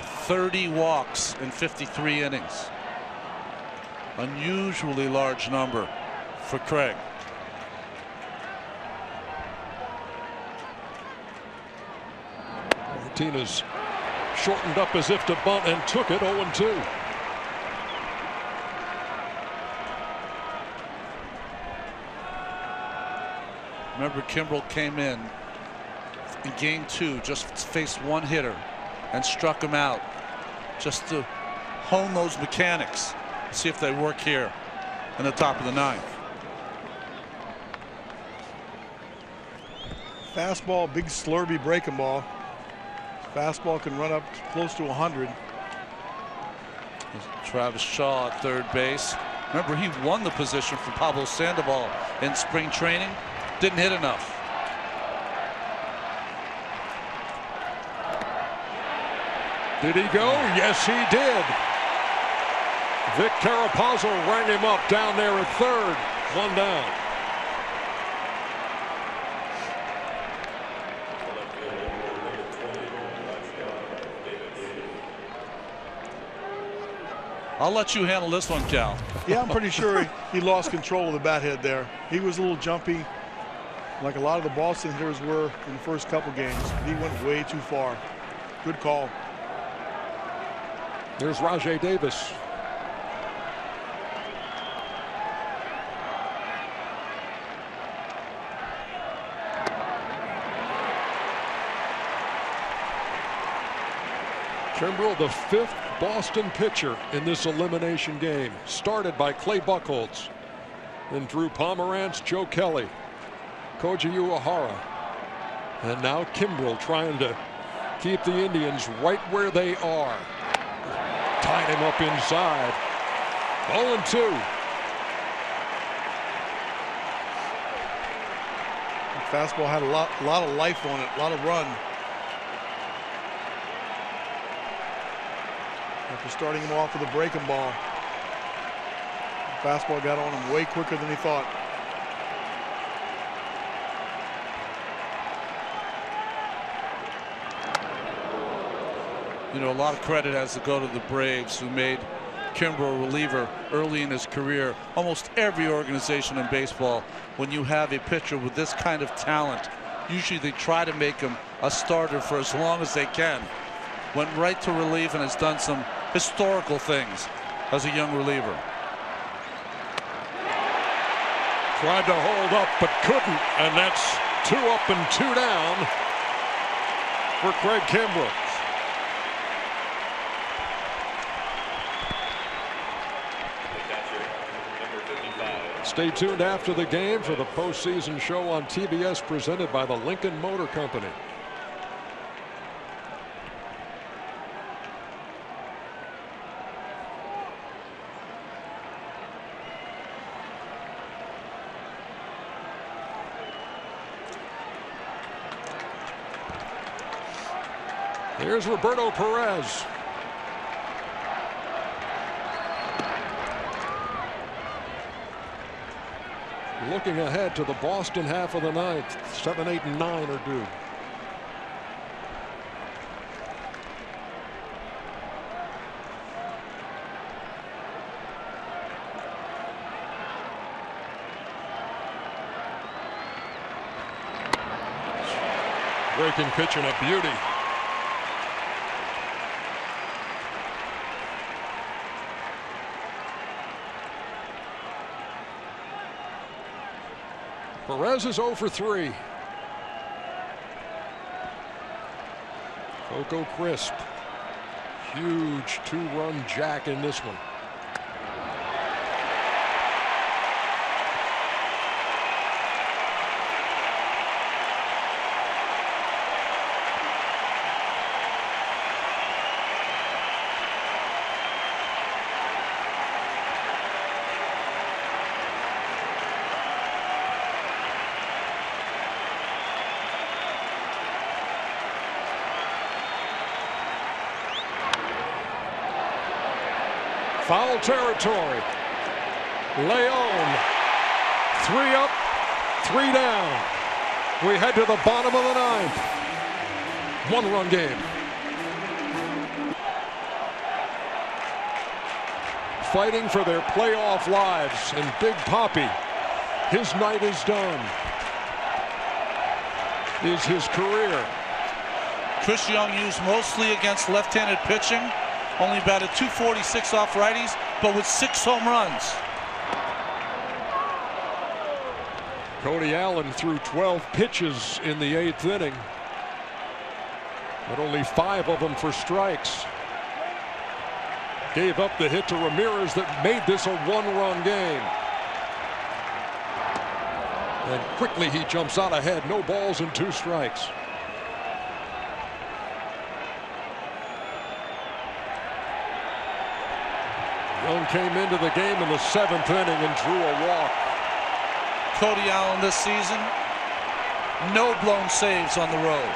30 walks in 53 innings. Unusually large number for Craig. Martinez shortened up as if to bunt and took it. 0-2. Remember, Kimbrel came in game 2, just faced one hitter and struck him out just to hone those mechanics, see if they work here in the top of the 9th. Fastball, big slurby breaking ball. Fastball can run up close to 100. Travis Shaw at third base. Remember, he won the position for Pablo Sandoval in spring training. Didn't hit enough. Did he go? Yes, he did. Vic Carapazzo rang him up down there at third. 1 down. I'll let you handle this one, Cal. Yeah, I'm pretty sure he lost control of the bat head there. He was a little jumpy, like a lot of the Boston hitters were in the first couple games. He went way too far. Good call. There's Rajay Davis. Kimbrel, the 5th Boston pitcher in this elimination game. Started by Clay Buchholz. Then Drew Pomerantz, Joe Kelly, Koji Uehara. And now Kimbrel trying to keep the Indians right where they are. Tied him up inside. 0-2. The fastball had a lot of life on it, a lot of run. After starting him off with a breaking ball, the fastball got on him way quicker than he thought. You know, a lot of credit has to go to the Braves, who made Kimbrel a reliever early in his career. Almost every organization in baseball, when you have a pitcher with this kind of talent, usually they try to make him a starter for as long as they can. Went right to relief and has done some historical things as a young reliever. Tried to hold up but couldn't, and that's 2 up and 2 down for Craig Kimbrel. Stay tuned after the game for the postseason show on TBS, presented by the Lincoln Motor Company. Here's Roberto Perez. Looking ahead to the Boston half of the 9th. 7, 8, and 9 are due. Breaking pitch and a beauty. Perez is 0 for 3. Coco Crisp. Huge 2-run jack in this one. Foul territory. Leon. 3 up, 3 down. We head to the bottom of the 9th. 1-run game. Fighting for their playoff lives, and Big Papi, his night is done. Is his career. Chris Young used mostly against left-handed pitching. Only batted .246 off righties, but with 6 home runs. Cody Allen threw 12 pitches in the 8th inning, but only 5 of them for strikes. Gave up the hit to Ramirez that made this a 1-run game. And quickly he jumps out ahead. No balls and 2 strikes. Young came into the game in the 7th inning and drew a walk. Cody Allen this season, no blown saves on the road.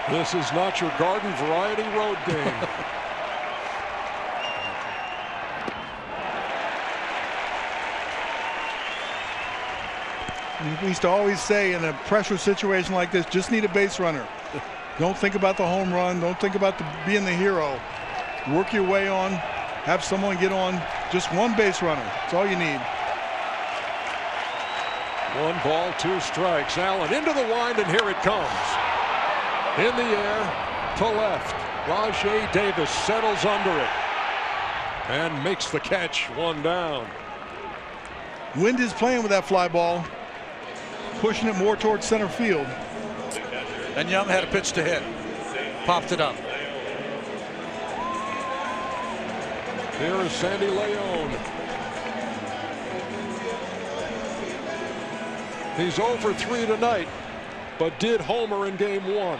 This is not your garden variety road game. We used to always say in a pressure situation like this, just need a base runner. Don't think about the home run. Don't think about being the hero. Work your way on. Have someone get on. Just one base runner. That's all you need. 1 ball, 2 strikes. Allen into the wind, and here it comes. In the air to left. Rajay Davis settles under it and makes the catch. 1 down. Wind is playing with that fly ball, pushing it more towards center field. And Young had a pitch to hit. Popped it up. Here is Sandy Leon. He's 0 for 3 tonight, but did homer in game 1.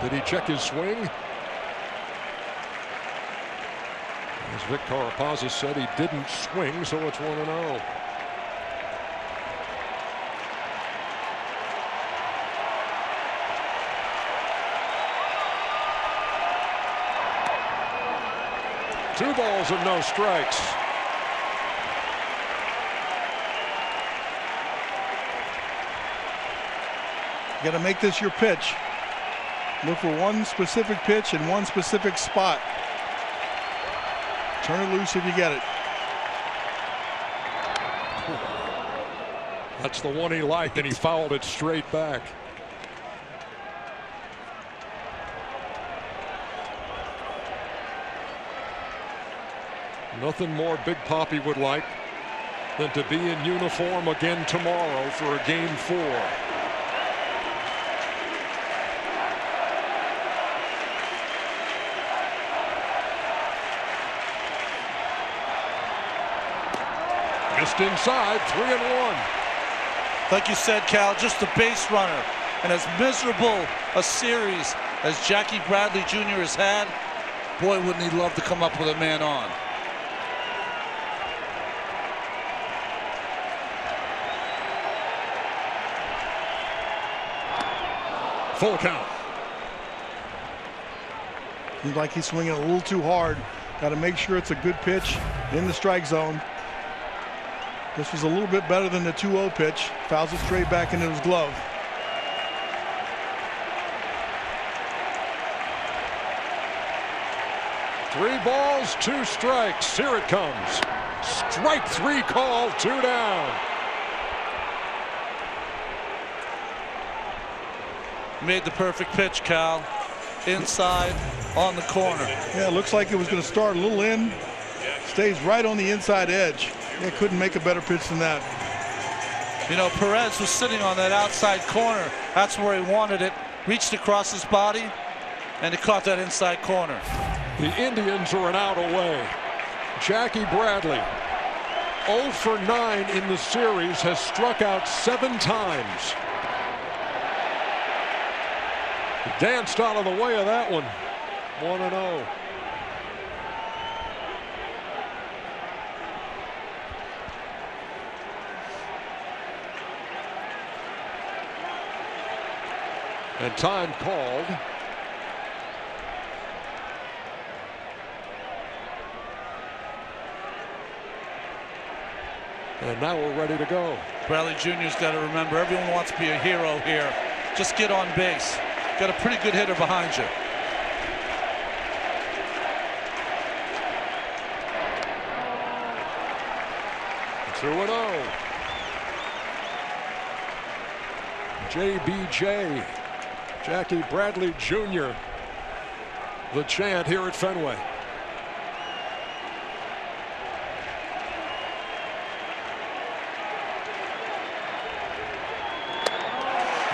Did he check his swing? As Vic Carapazza said, he didn't swing, so it's 1-0. Two balls and no strikes. You got to make this your pitch. Look for one specific pitch in one specific spot. Turn it loose if you get it. That's the one he liked, and he fouled it straight back. Nothing more Big Papi would like than to be in uniform again tomorrow for a game 4. Just inside, 3-1. Like you said, Cal, just a base runner. And as miserable a series as Jackie Bradley Jr. has had, boy, wouldn't he love to come up with a man on. Full count. Seems like he's swinging a little too hard. Got to make sure it's a good pitch in the strike zone. This was a little bit better than the 2-0 pitch. Fouls it straight back into his glove. Three balls, 2 strikes. Here it comes. Strike 3 call, 2 down. Made the perfect pitch, Cal. Inside on the corner. Yeah, it looks like it was going to start a little in. Stays right on the inside edge. Yeah, couldn't make a better pitch than that. You know, Perez was sitting on that outside corner. That's where he wanted it. Reached across his body, and he caught that inside corner. The Indians are an out away. Jackie Bradley, 0 for 9 in the series, has struck out 7 times. He danced out of the way of that one. 1-0. And time called. And now we're ready to go. Bradley Jr.'s got to remember, everyone wants to be a hero here. Just get on base. Got a pretty good hitter behind you. JBJ, Jackie Bradley Jr., the chant here at Fenway.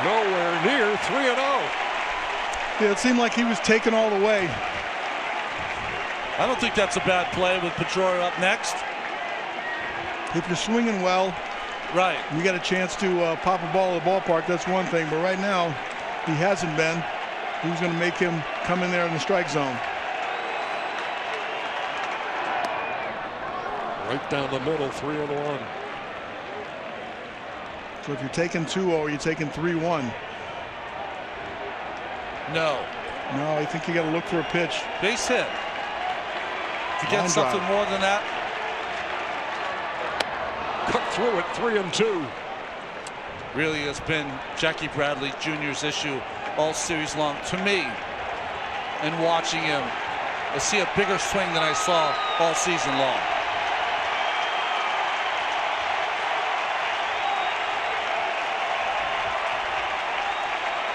Nowhere near 3-0. Yeah, it seemed like he was taken all the way. I don't think that's a bad play with Pedroia up next. If you're swinging well, right, you got a chance to pop a ball at the ballpark, that's one thing. But right now, he hasn't been. Who's going to make him come in there in the strike zone? Right down the middle, 3-1. So if you're taking 2-0, you're taking 3-1. No. No, I think you got to look for a pitch. Base hit. To get something more than that. Cut through it, 3-2. Really has been Jackie Bradley Jr.'s issue all series long. To me, in watching him, I see a bigger swing than I saw all season long.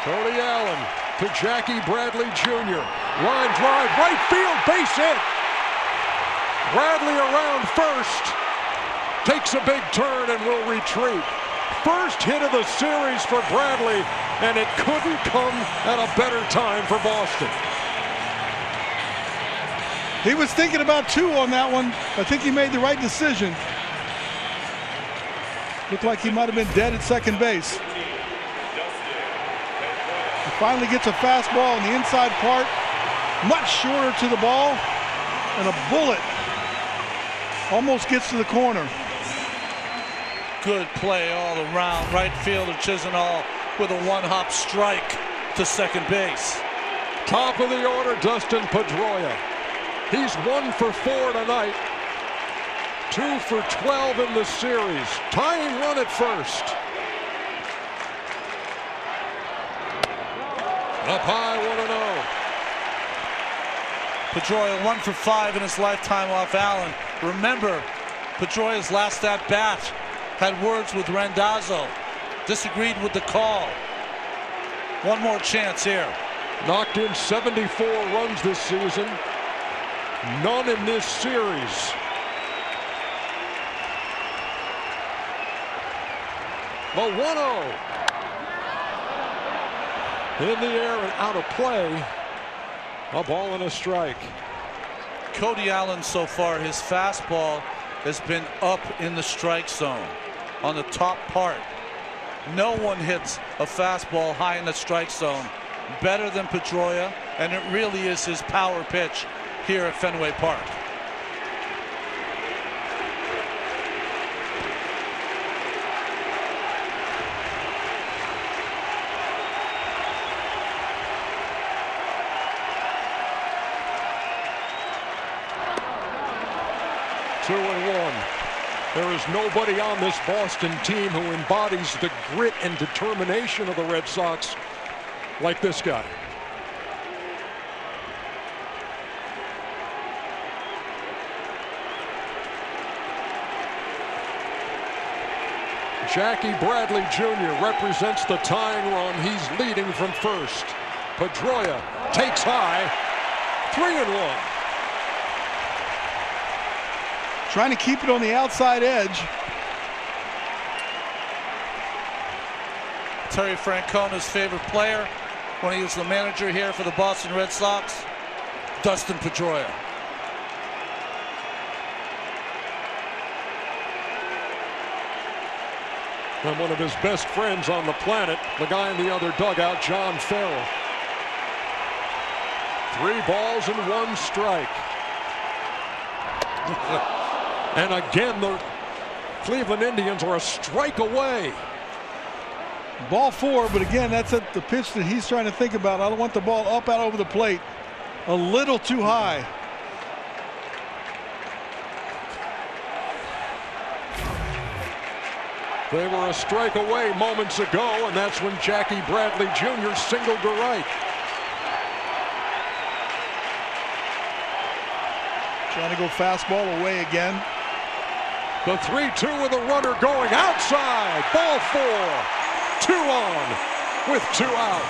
Tony Allen to Jackie Bradley Jr. Line drive, right field, base hit. Bradley around first. Takes a big turn and will retreat. First hit of the series for Bradley, and it couldn't come at a better time for Boston. He was thinking about 2 on that one. I think he made the right decision. Looked like he might have been dead at second base. He finally gets a fastball in the inside part, much shorter to the ball, and a bullet almost gets to the corner. Good play all around. Right fielder Chisenhall with a one-hop strike to second base. Top of the order, Dustin Pedroia. He's 1 for 4 tonight. 2 for 12 in the series. Tying run at first. Up high, 1-0. Pedroia 1 for 5 in his lifetime off Allen. Remember, Pedroia's last at bat had words with Randazzo, disagreed with the call. One more chance here. Knocked in 74 runs this season. None in this series. The 1-0. In the air and out of play. A ball and a strike. Cody Allen so far, his fastball has been up in the strike zone on the top part. No one hits a fastball high in the strike zone better than Pedroia, and it really is his power pitch here at Fenway Park. Two and 1. There is nobody on this Boston team who embodies the grit and determination of the Red Sox like this guy. Jackie Bradley Jr. represents the tying run. He's leading from first. Pedroia takes high. 3-1. Trying to keep it on the outside edge. Terry Francona's favorite player when he was the manager here for the Boston Red Sox, Dustin Pedroia. And one of his best friends on the planet, the guy in the other dugout, John Farrell. 3 balls and 1 strike. And again, the Cleveland Indians are a strike away. Ball 4, but again, that's the pitch that he's trying to think about. I don't want the ball up out over the plate. A little too high. They were a strike away moments ago, and that's when Jackie Bradley Jr. singled to right. Trying to go fastball away again. The 3-2 with a runner going outside. Ball 4. 2 on. with 2 out.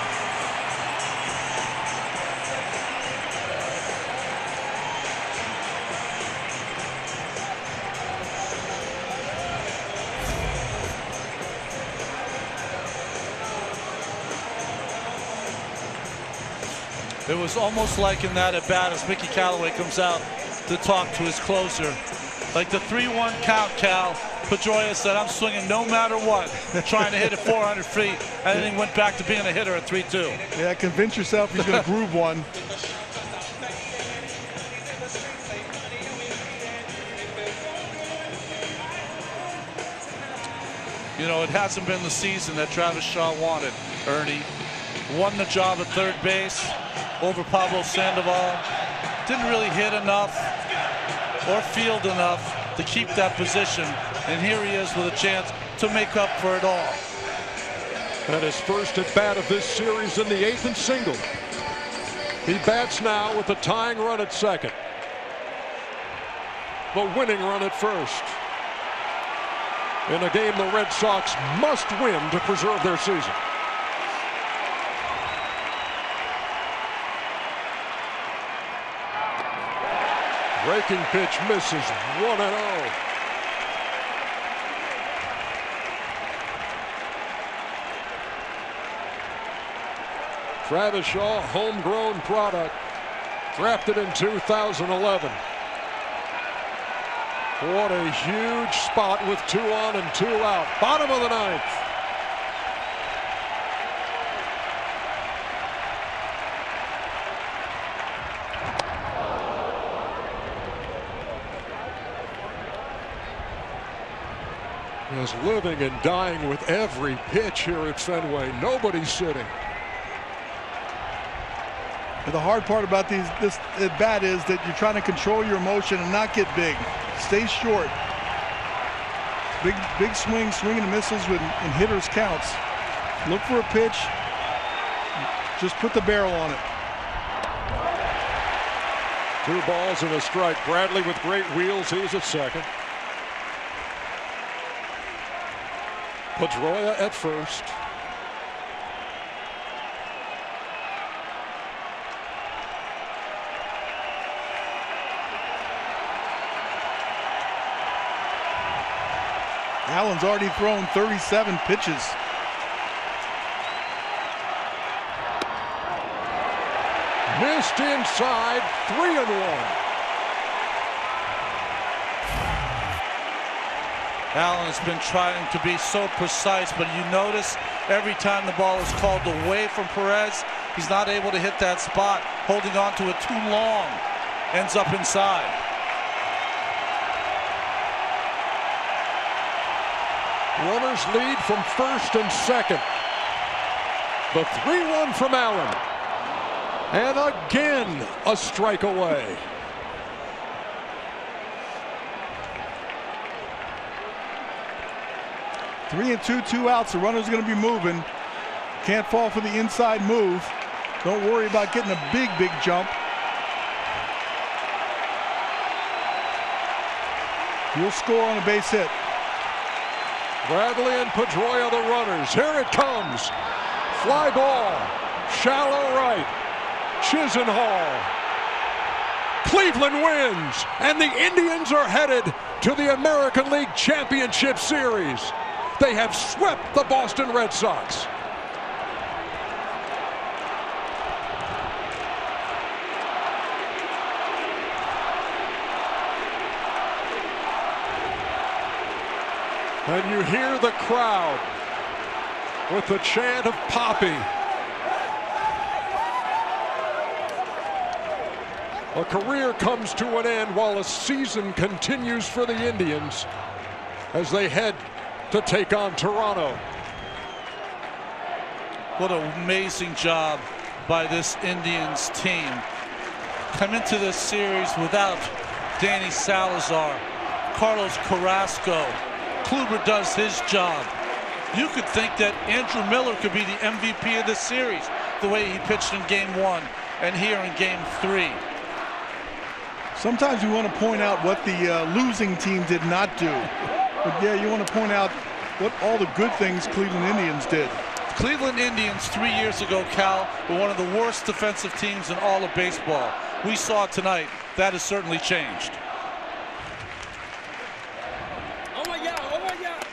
It was almost like in that at bat as Mickey Callaway comes out to talk to his closer. Like the 3-1 count, Cal, Pedroia said, I'm swinging no matter what, trying to hit it 400 feet, and then he went back to being a hitter at 3-2. Yeah, convince yourself he's going to groove one. You know, it hasn't been the season that Travis Shaw wanted, Ernie. Won the job at third base over Pablo Sandoval. Didn't really hit enough or field enough to keep that position. And here he is with a chance to make up for it all. And his first at bat of this series in the 8th and single. He bats now with the tying run at second. The winning run at first. In a game the Red Sox must win to preserve their season. Breaking pitch misses, 1-0. Travis Shaw, homegrown product, drafted in 2011. What a huge spot with 2 on and 2 out. Bottom of the 9th. Is living and dying with every pitch here at Fenway. Nobody's sitting. And the hard part about this at bat is that you're trying to control your emotion and not get big. Stay short. Big swing and misses in hitters counts. Look for a pitch. Just put the barrel on it. 2 balls and a strike. Bradley with great wheels. He's at second. Pedroia at first. Allen's already thrown 37 pitches. Missed inside, 3-1. Allen has been trying to be so precise, but you notice every time the ball is called away from Perez, he's not able to hit that spot. Holding on to it too long, ends up inside. Runners lead from first and second. The 3-1 from Allen. And again, a strike away. Three and two outs. The runner's going to be moving. Can't fall for the inside move. Don't worry about getting a big jump. You'll score on a base hit. Bradley and Pedroia the runners. Here it comes. Fly ball. Shallow right. Chisenhall. Cleveland wins. And the Indians are headed to the American League Championship Series. They have swept the Boston Red Sox. And you hear the crowd with the chant of Poppy. A career comes to an end while a season continues for the Indians as they head to take on Toronto. What an amazing job by this Indians team. Come into this series without Danny Salazar, Carlos Carrasco. Kluber does his job. You could think that Andrew Miller could be the MVP of this series, the way he pitched in Game 1 and here in Game 3. Sometimes you want to point out what the losing team did not do. But yeah, you want to point out what all the good things Cleveland Indians did. Cleveland Indians 3 years ago, Cal, were one of the worst defensive teams in all of baseball. We saw it tonight. That has certainly changed. Oh my God, oh my God.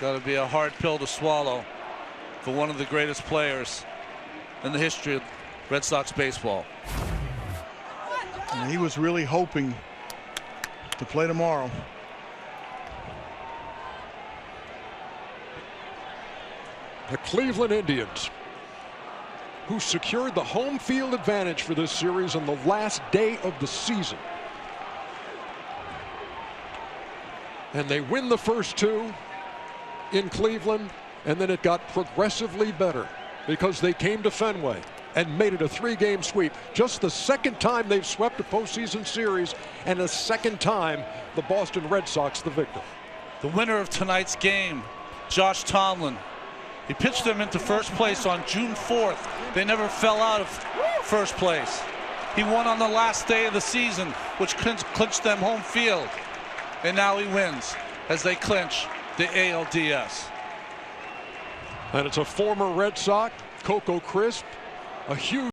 Got to be a hard pill to swallow for one of the greatest players in the history of Red Sox baseball. And he was really hoping to play tomorrow. The Cleveland Indians, who secured the home field advantage for this series on the last day of the season. And they win the first two in Cleveland, and then it got progressively better because they came to Fenway and made it a 3-game sweep. Just the second time they've swept a postseason series, and the second time the Boston Red Sox the victim. The winner of tonight's game, Josh Tomlin. He pitched them into first place on June 4th. They never fell out of first place. He won on the last day of the season, which clinched them home field. And now he wins as they clinch the ALDS. And it's a former Red Sox, Coco Crisp, a huge